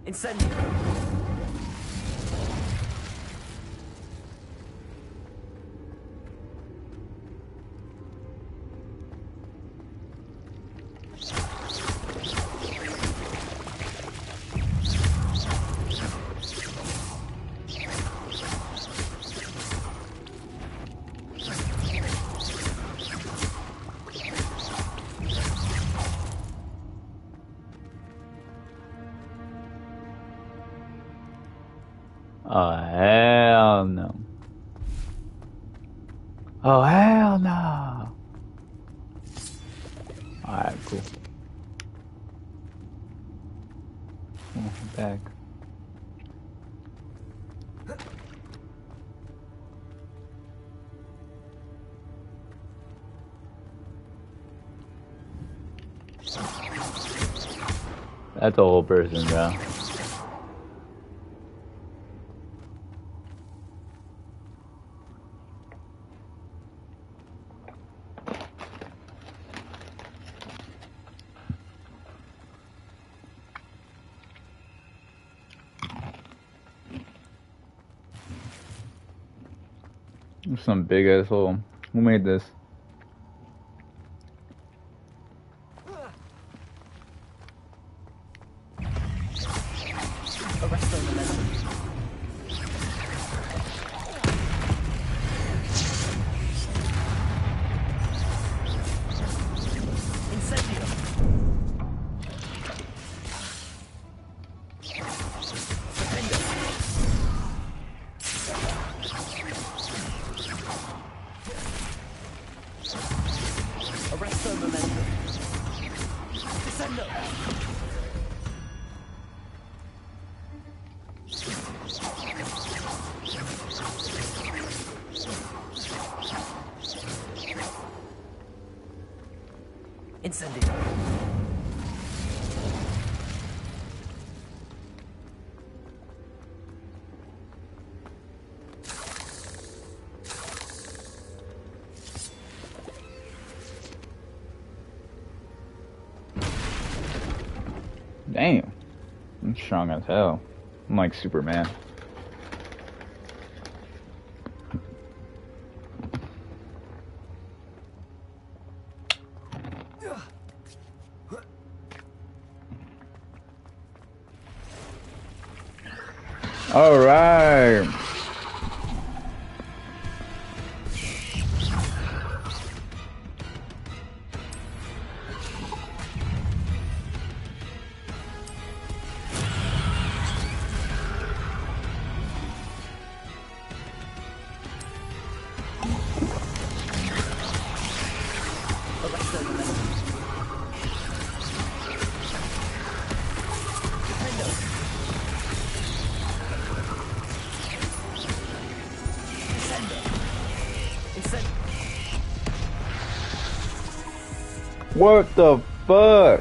Incendio. Oh, hell no. Oh, hell no. Alright, cool. Oh, back. That's a whole person, bro. Some big ass hole. Who made this? Incendio. Damn. I'm strong as hell. I'm like Superman. All right. What the fuck?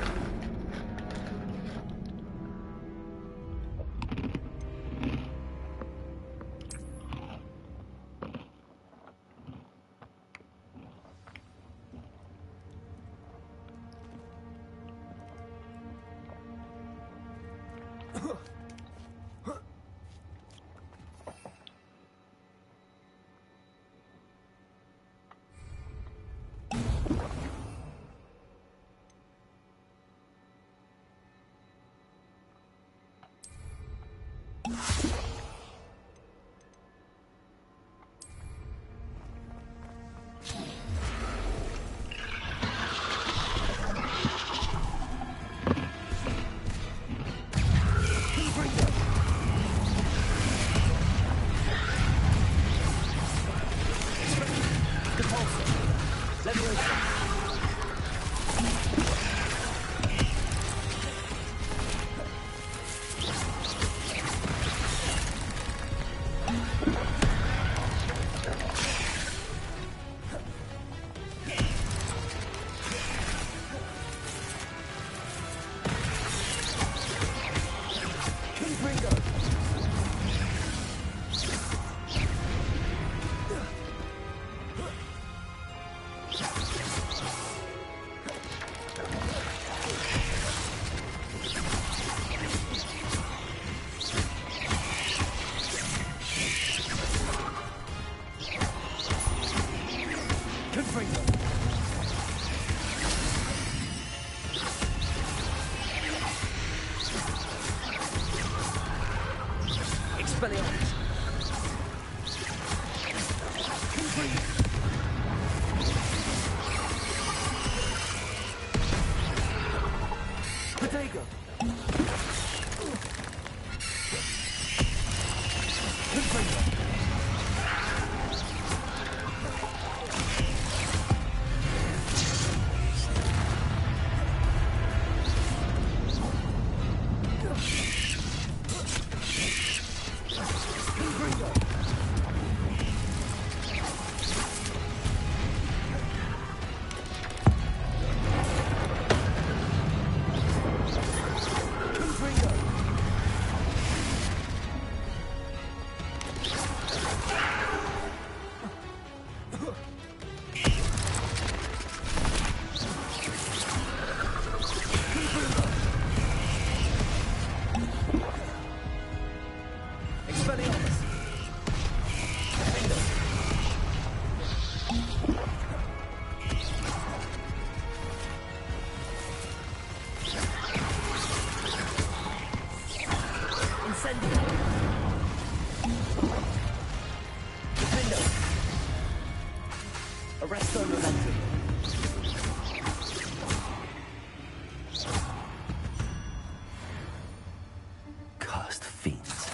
Cursed fiends.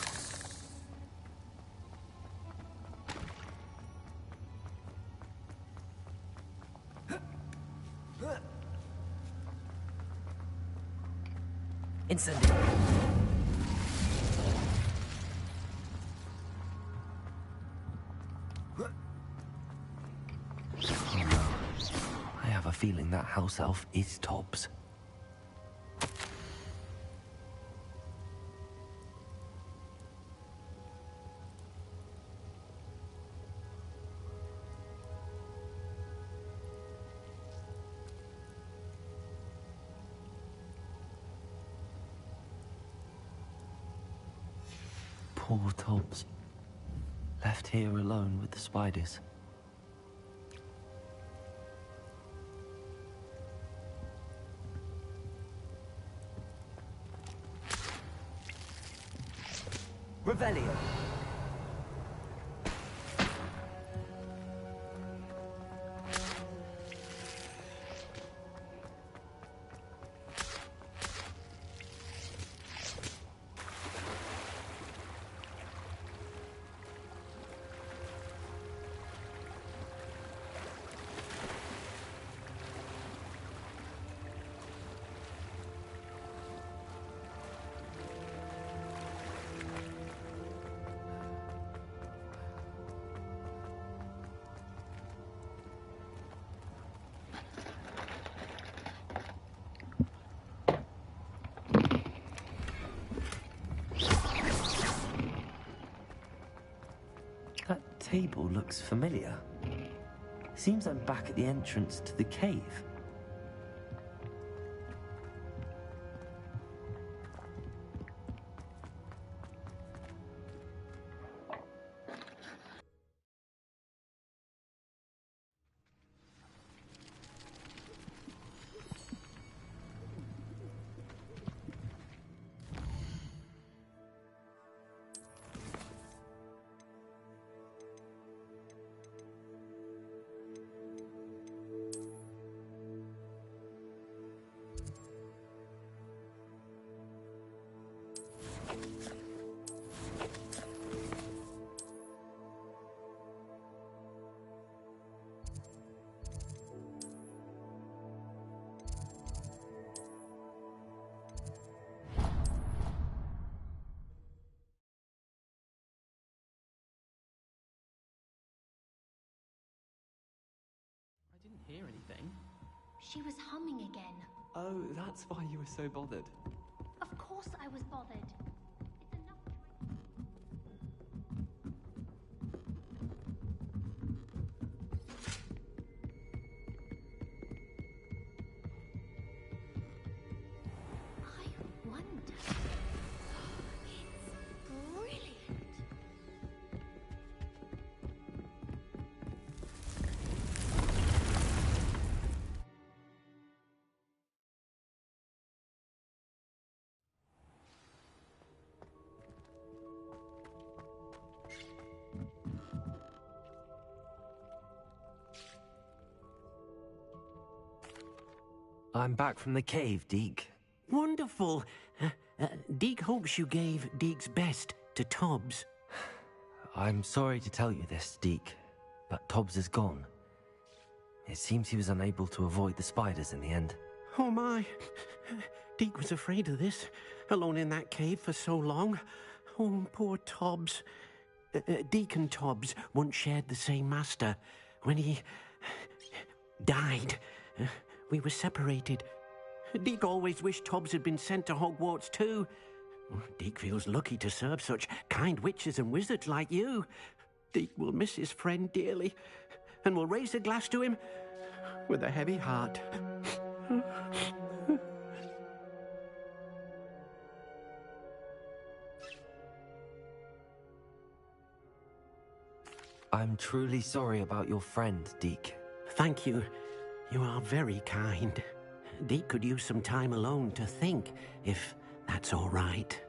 Incendio. I have a feeling that house elf is Tobbs. Poor Tobbs. Left here alone with the spiders. Revelio. That table looks familiar. Seems I'm back at the entrance to the cave. I didn't hear anything. She was humming again. Oh, that's why you were so bothered. Of course I was bothered. I wonder. It's brilliant. I'm back from the cave, Deke. Wonderful. Deke hopes you gave Deke's best to Tobbs. I'm sorry to tell you this, Deke, but Tobbs is gone. It seems he was unable to avoid the spiders in the end. Oh my. Deke was afraid of this, alone in that cave for so long. Oh, poor Tobbs. Deke and Tobbs once shared the same master. When he died, we were separated. Deke always wished Tobbs had been sent to Hogwarts too. Deke feels lucky to serve such kind witches and wizards like you. Deke will miss his friend dearly, and will raise a glass to him with a heavy heart. I'm truly sorry about your friend, Deke. Thank you. You are very kind. Deke could use some time alone to think, if that's all right.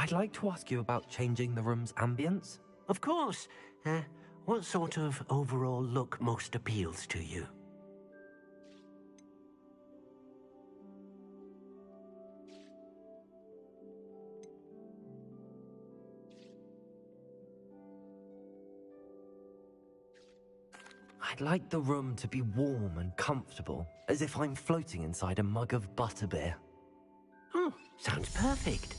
I'd like to ask you about changing the room's ambience. Of course. What sort of overall look most appeals to you? I'd like the room to be warm and comfortable, as if I'm floating inside a mug of butterbeer. Oh, sounds perfect.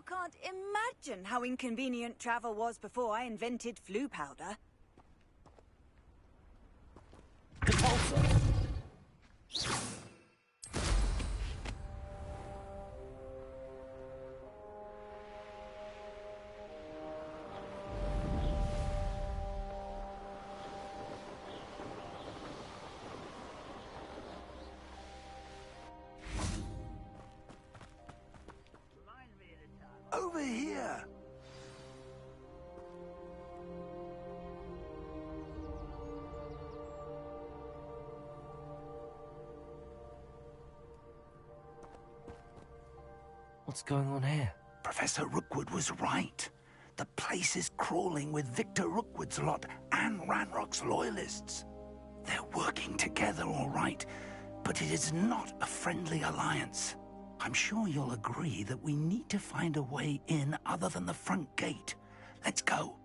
You can't imagine how inconvenient travel was before I invented flu powder. Over here! What's going on here? Professor Rookwood was right. The place is crawling with Victor Rookwood's lot and Ranrock's loyalists. They're working together, all right, but it is not a friendly alliance. I'm sure you'll agree that we need to find a way in other than the front gate. Let's go.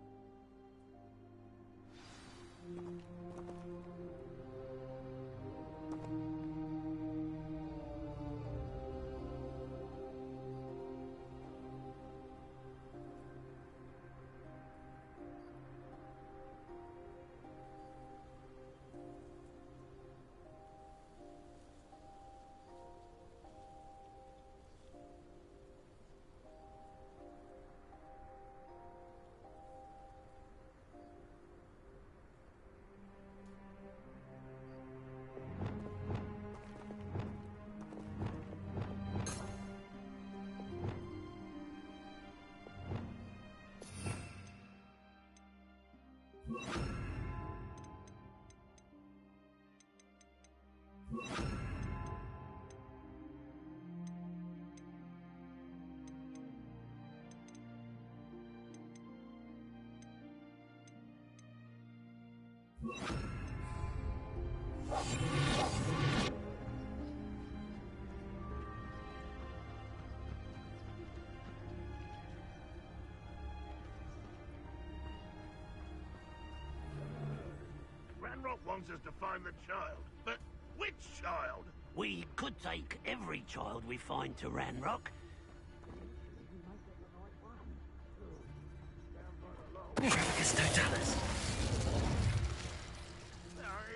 Ranrock wants us to find the child, but which child? We could take every child we find to Ranrock. Tragus Totalis.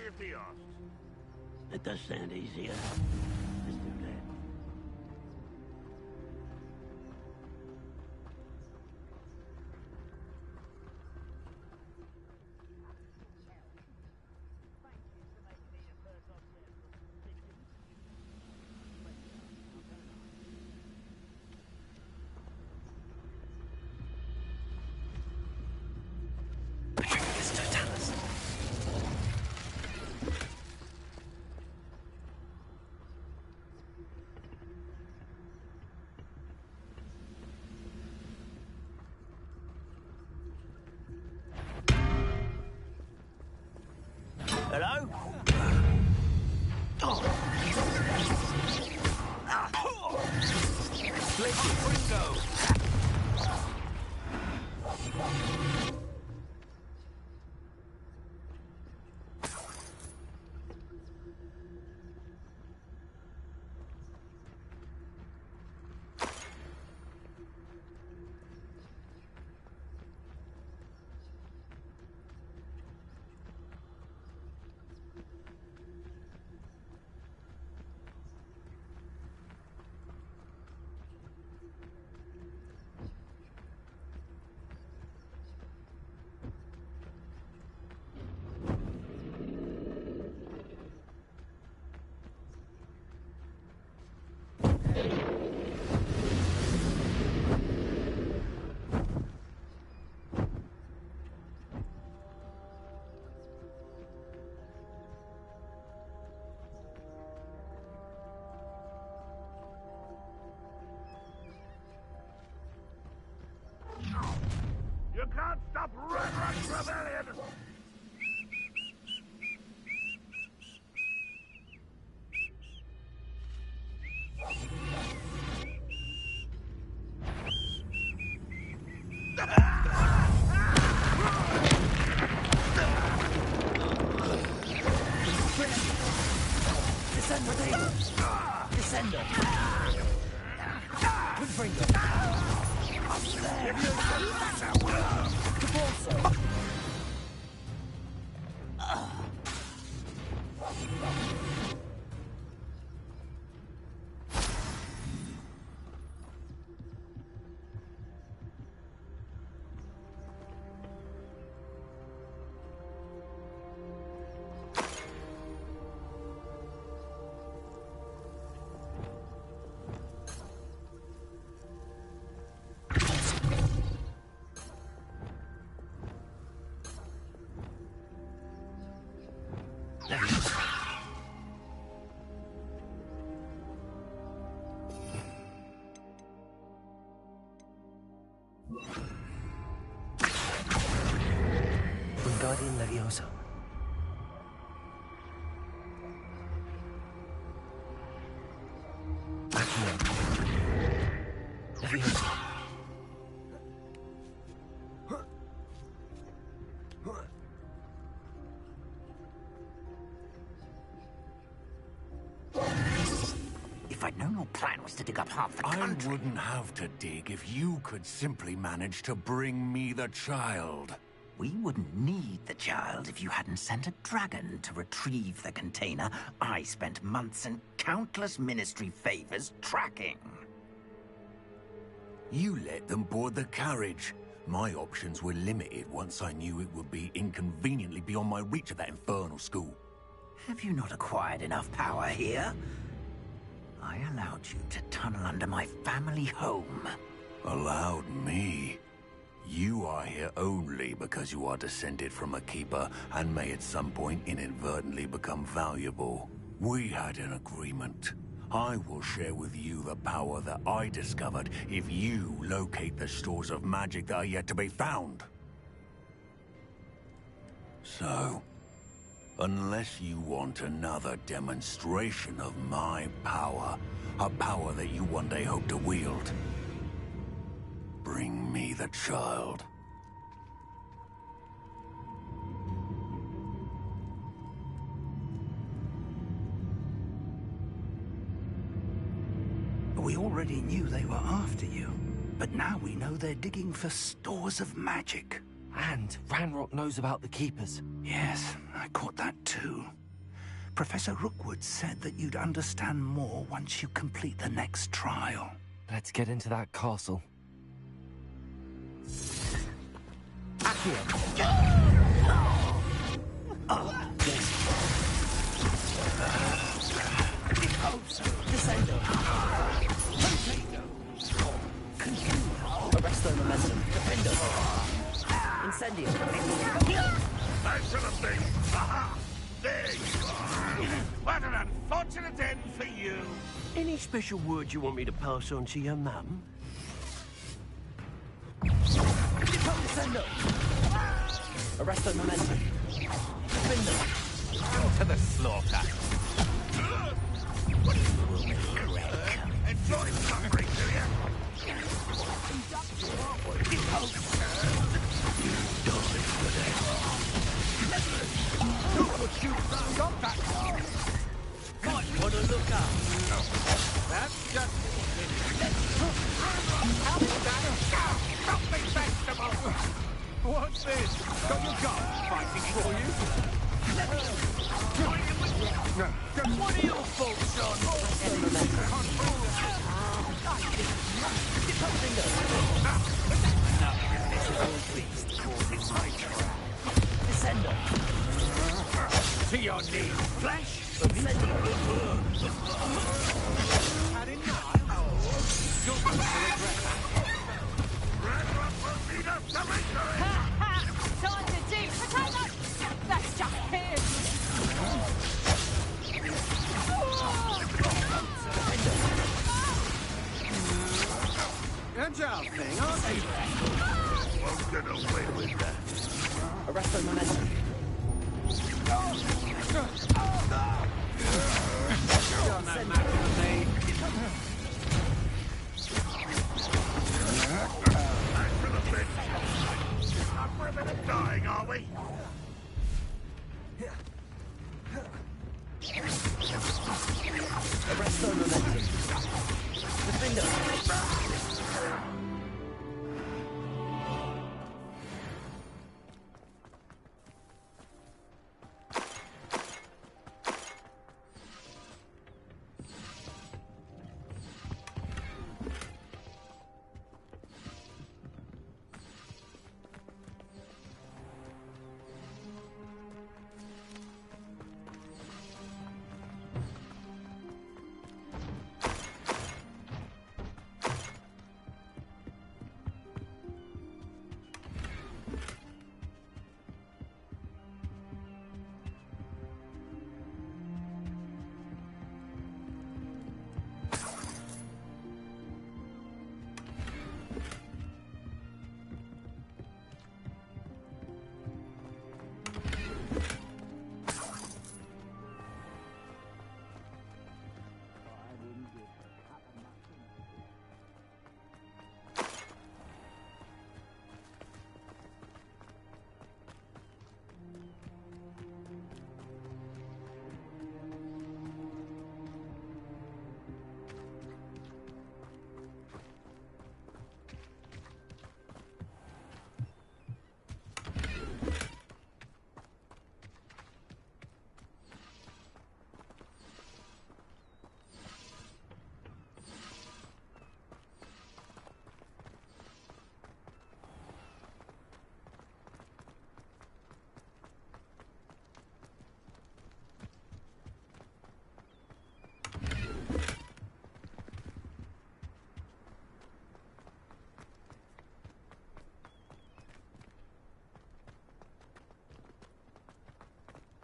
If he asks. It does sound easier. Let's do that. Tragus Totalis. Hello? Split window. You can't stop Ranrock's rebellion! Descender. Good finger. Wingardium Leviosa. Accio. Leviosa. If I'd known your plan was to dig up half the country... I wouldn't have to dig if you could simply manage to bring me the child. We wouldn't need the child if you hadn't sent a dragon to retrieve the container I spent months and countless ministry favors tracking. You let them board the carriage. My options were limited once I knew it would be inconveniently beyond my reach at that infernal school. Have you not acquired enough power here? I allowed you to tunnel under my family home. Allowed me? You are here only because you are descended from a keeper and may at some point inadvertently become valuable. We had an agreement. I will share with you the power that I discovered if you locate the stores of magic that are yet to be found. So, unless you want another demonstration of my power, a power that you one day hope to wield, bring me the child. We already knew they were after you, but now we know they're digging for stores of magic. And Ranrock knows about the Keepers. Yes, I caught that too. Professor Rookwood said that you'd understand more once you complete the next trial. Let's get into that castle. Arresto momentum. Defendo. Incendio. Thanks for the thing. Aha! There you are. What an unfortunate end for you. Any special words you want me to pass on to your mum? Incendio. Arresto momentum. Defendo. To the slaughter. What do you mean, correct? Enjoy suffering, do you? Might want to look up. That's just how is that? Something vegetable! What's this? Got your gun fighting for you? What are your thoughts To your knees, flesh! Had enough? You're going to regret that. Ranrock won't need us to reach Time to deep potato! That's just here! Agile thing, aren't you? Won't get away with that. Arresto momentum. Don't that matter to me? Back to the pit. Not for a bit of dying, are we? Arresto momentum. Defendo.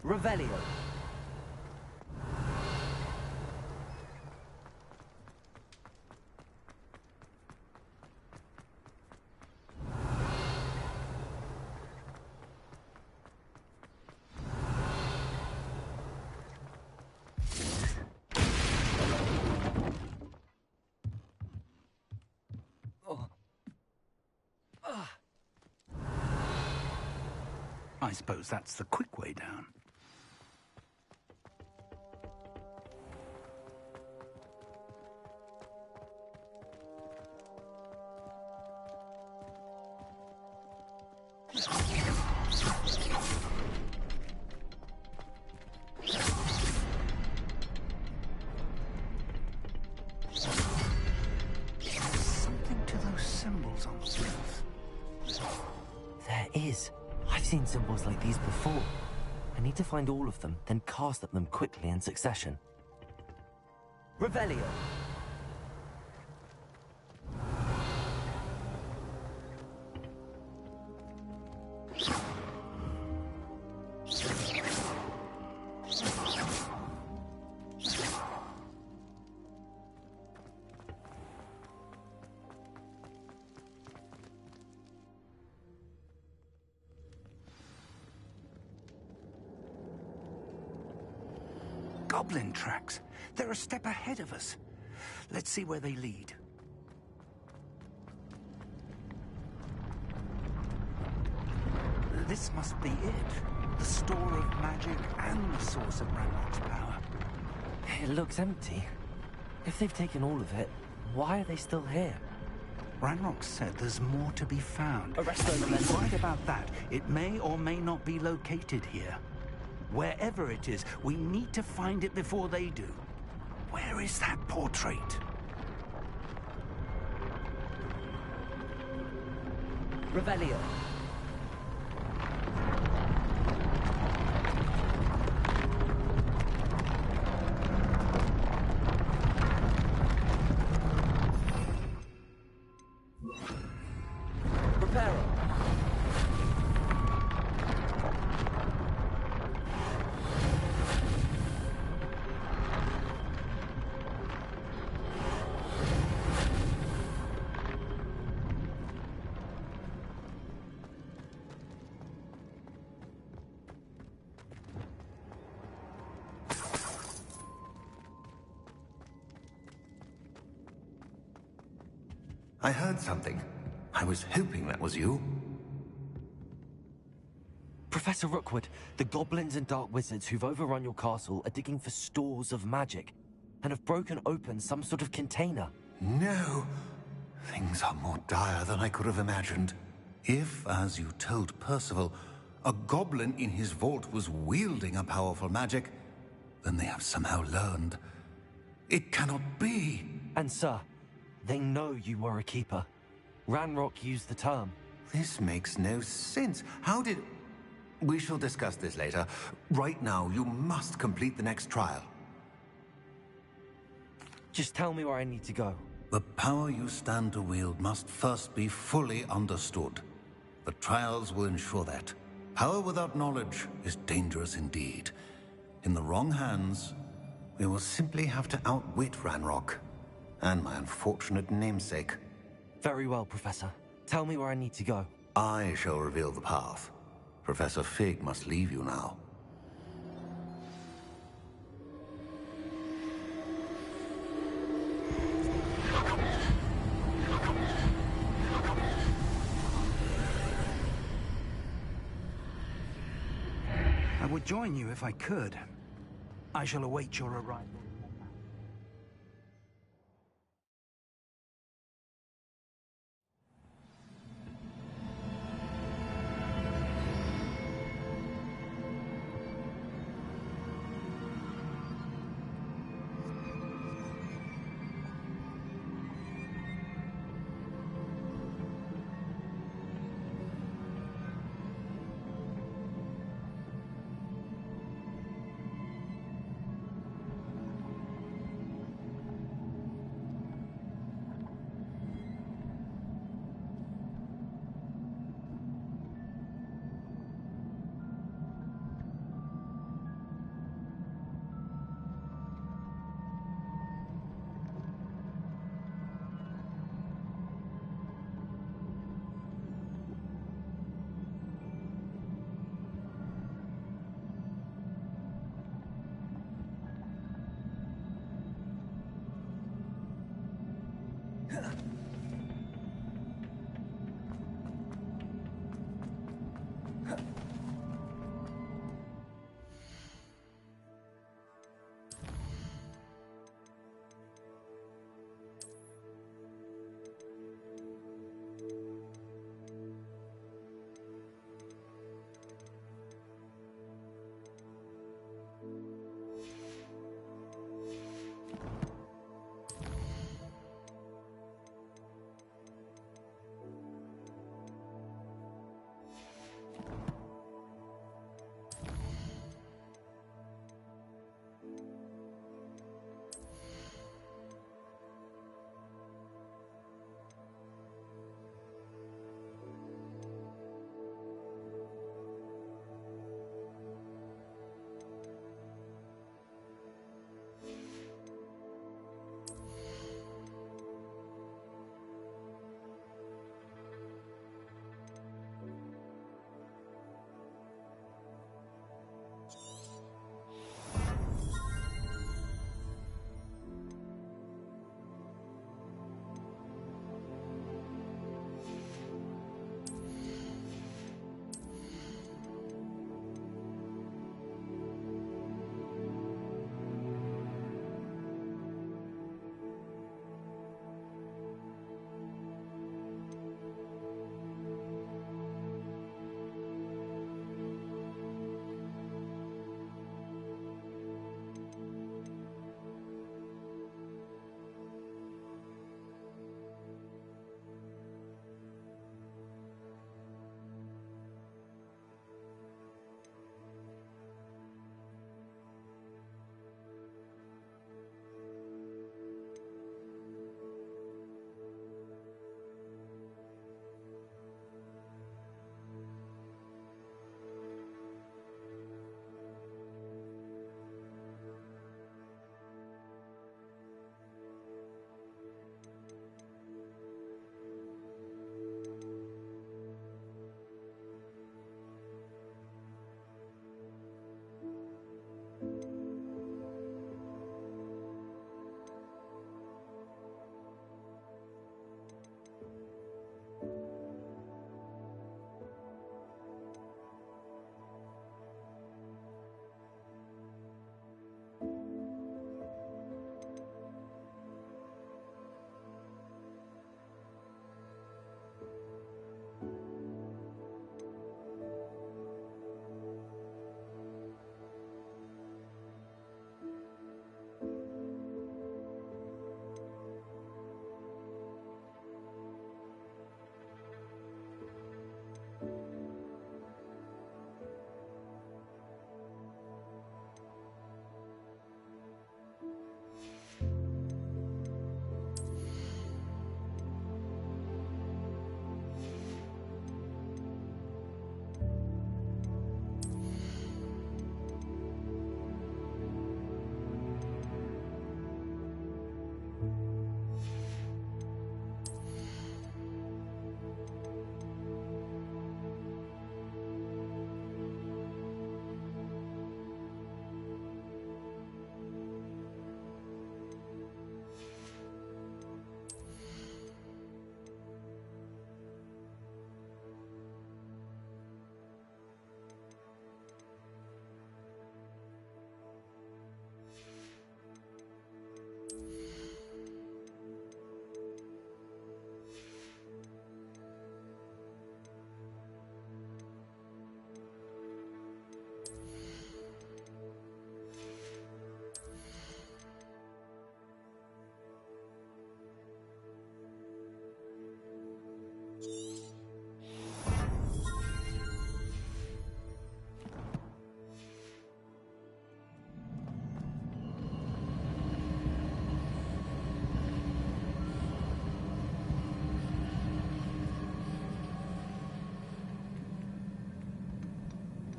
Revelio. I suppose that's the quick way down. Something to those symbols on the roof. There is. I've seen symbols like these before. I need to find all of them, then cast at them quickly in succession. Revelio. Goblin tracks. They're a step ahead of us. Let's see where they lead. This must be it. The store of magic and the source of Ranrock's power. It looks empty. If they've taken all of it, why are they still here? Ranrock said there's more to be found. Arrest them, And he's right about that. It may or may not be located here. Wherever it is, we need to find it before they do. Where is that portrait? Revelio. I heard something. I was hoping that was you. Professor Rookwood, the goblins and dark wizards who've overrun your castle are digging for stores of magic and have broken open some sort of container. No. Things are more dire than I could have imagined. If, as you told Percival, a goblin in his vault was wielding a powerful magic, then they have somehow learned. It cannot be. And sir, they know you were a keeper. Ranrock used the term. This makes no sense. How did... We shall discuss this later. Right now, you must complete the next trial. Just tell me where I need to go. The power you stand to wield must first be fully understood. The trials will ensure that. Power without knowledge is dangerous indeed. In the wrong hands, we will simply have to outwit Ranrock and my unfortunate namesake. Very well, Professor. Tell me where I need to go. I shall reveal the path. Professor Fig must leave you now. I would join you if I could. I shall await your arrival.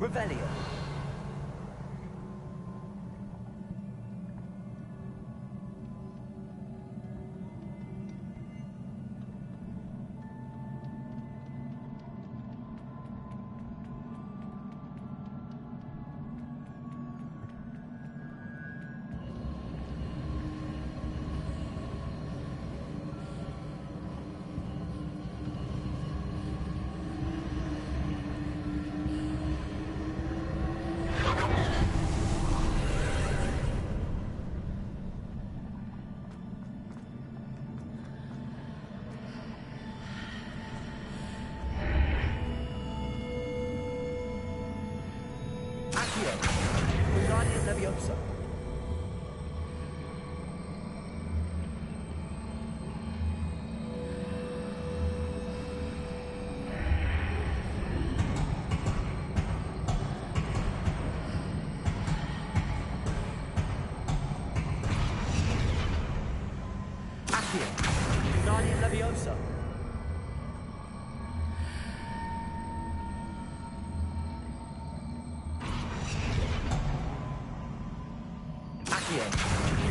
Revelio. Leviosa. Accio. Guardian Leviosa.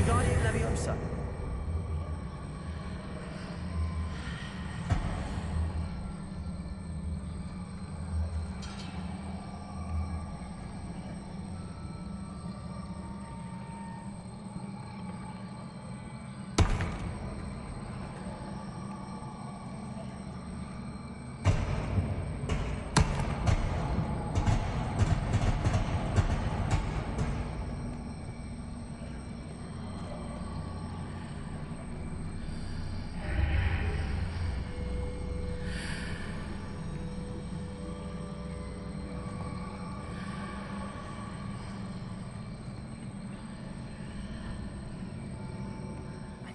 Guardian Leviosa.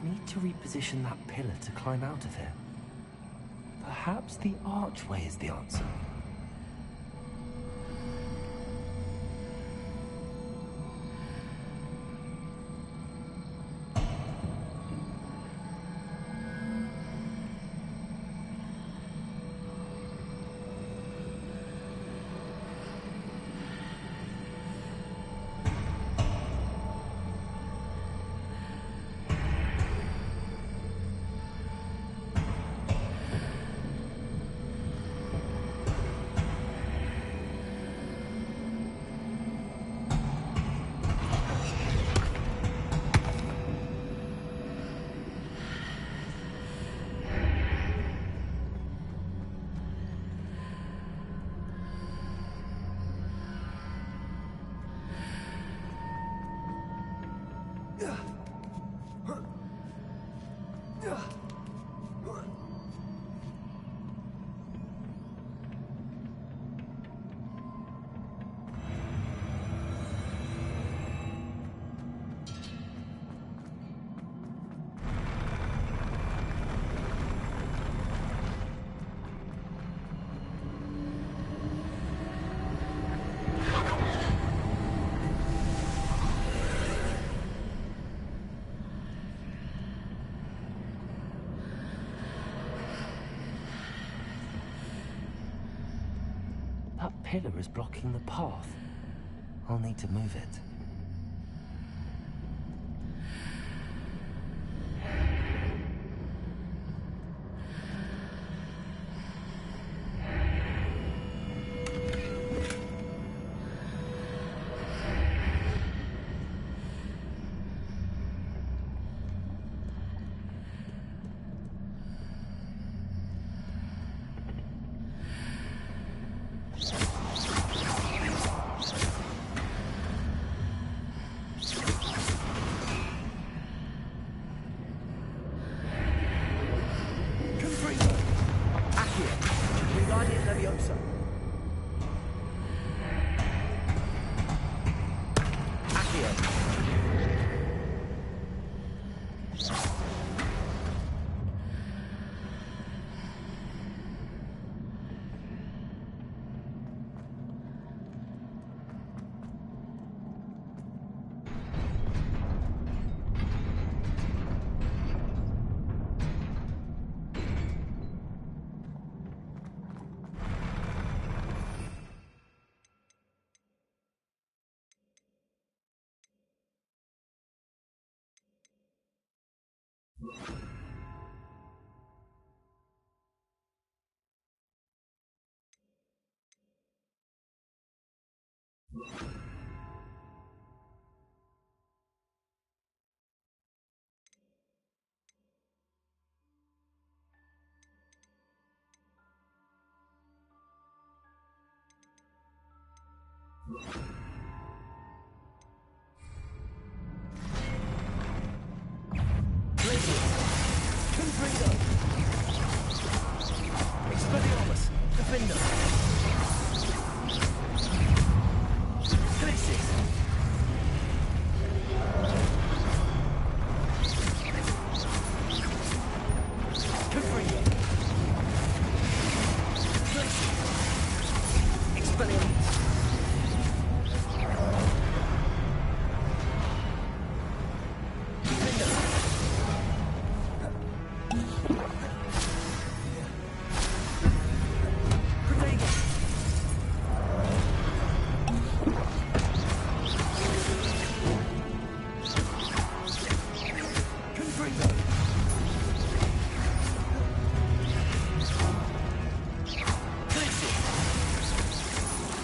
Need to reposition that pillar to climb out of here. Perhaps the archway is the answer. That pillar is blocking the path. I'll need to move it. Expelliarmus! Defender! Glacis! Confringo! Glacis! Expelliarmus!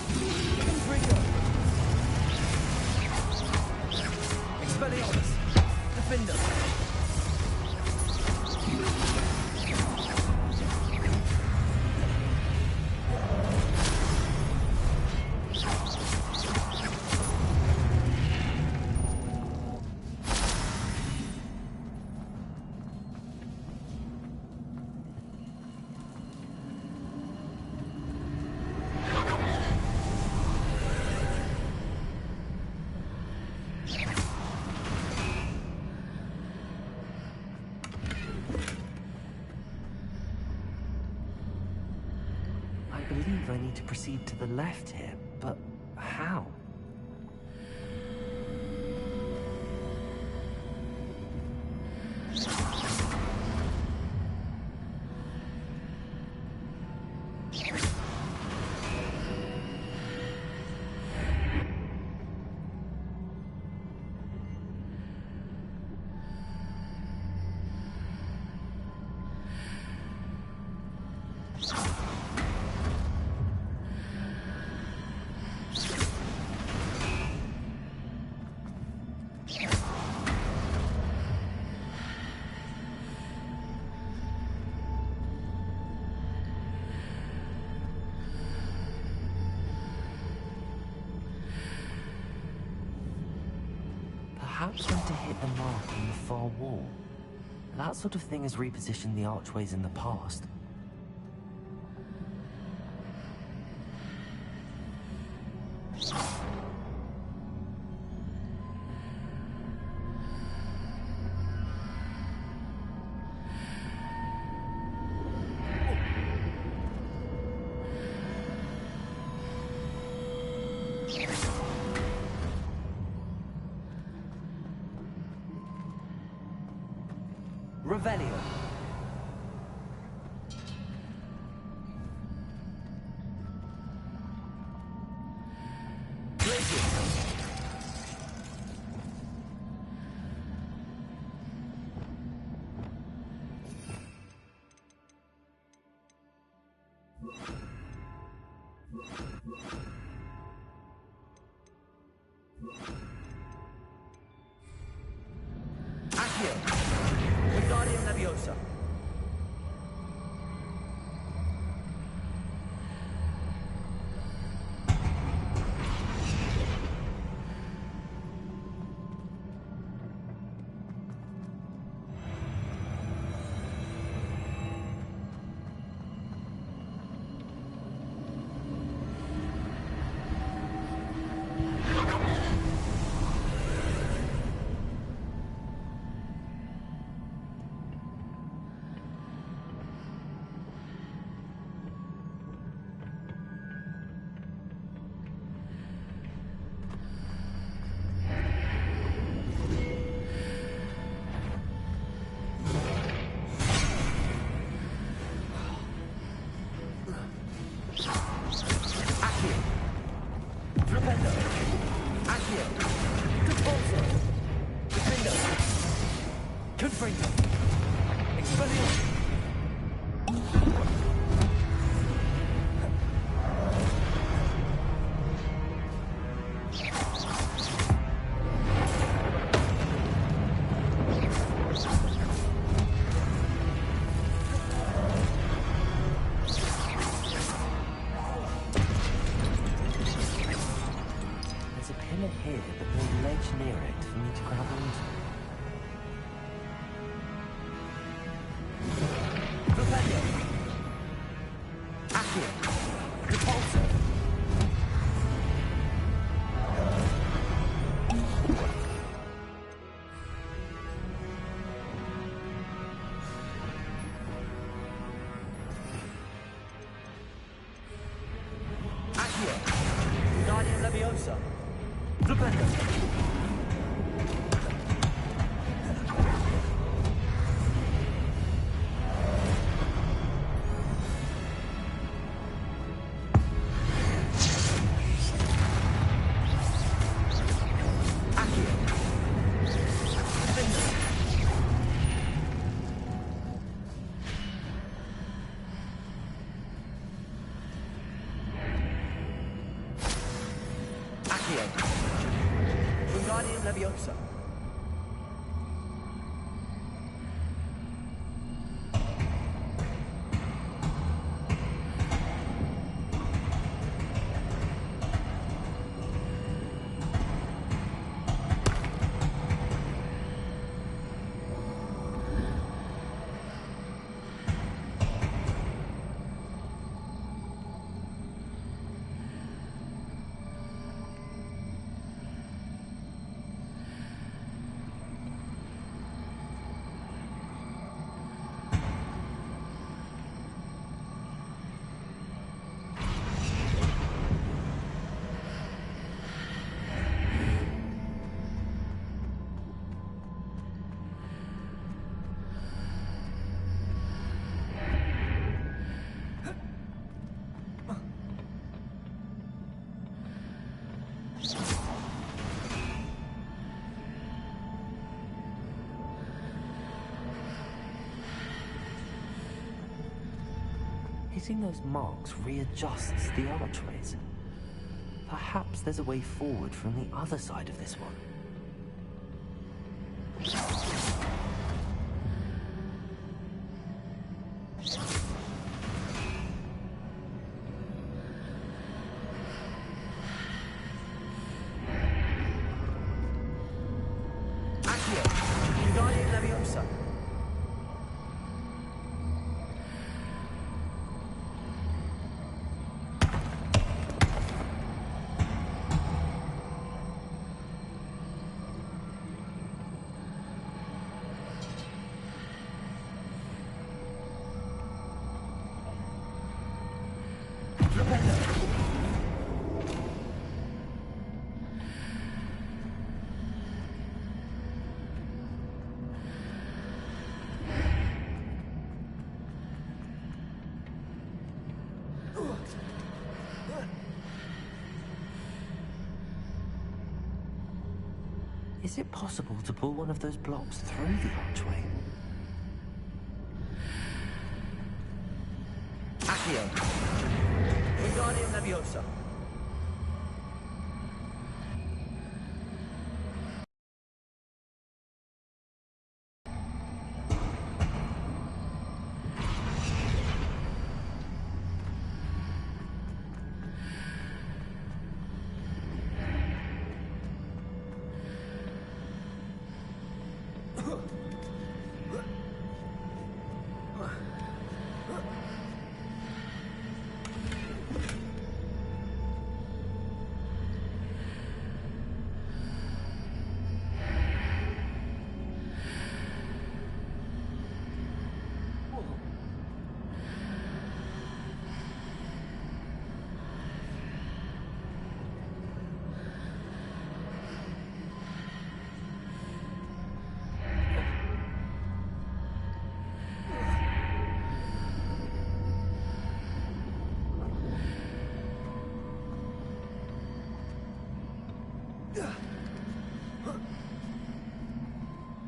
Expelliarmus! Defender! I believe I need to proceed to the left here, but how? Perhaps when to hit the mark on the far wall. That sort of thing has repositioned the archways in the past. Revelio. Accio. Wingardium Leviosa. Confringo. Leviosa. Hitting those marks readjusts the archways. Perhaps there's a way forward from the other side of this one. Is it possible to pull one of those blocks through the archway? Accio. Wingardium Leviosa.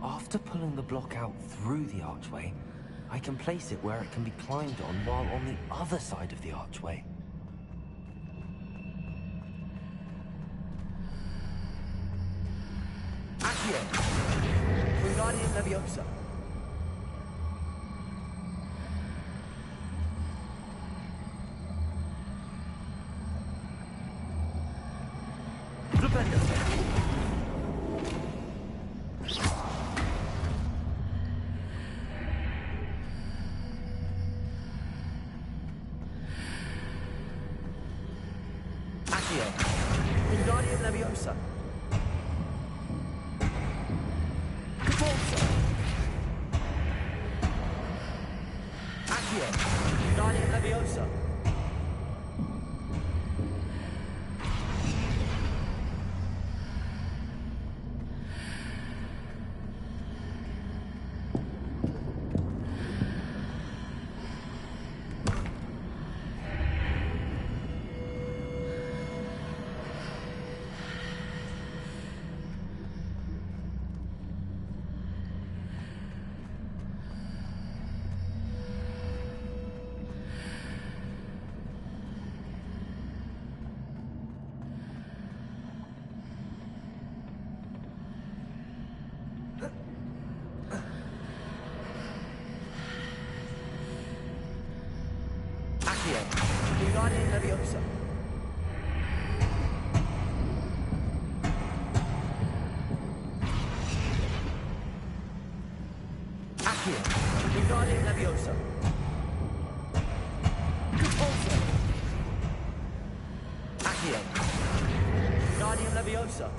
After pulling the block out through the archway, I can place it where it can be climbed on while on the other side of the archway. Accio. Wingardium Leviosa. Wingardium Leviosa. Accio. Wingardium Leviosa. Accio. Wingardium Leviosa. Accio. Wingardium Leviosa. Repulsor. Accio. Wingardium Leviosa.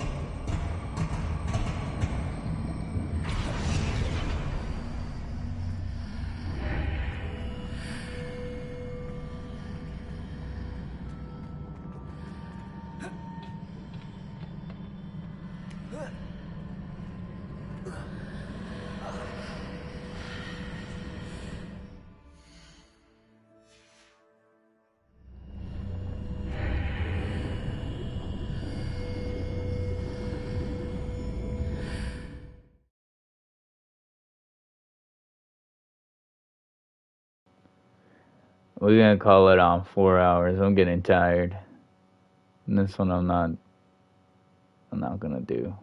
We're gonna call it on 4 hours. I'm getting tired. And this one I'm not gonna do.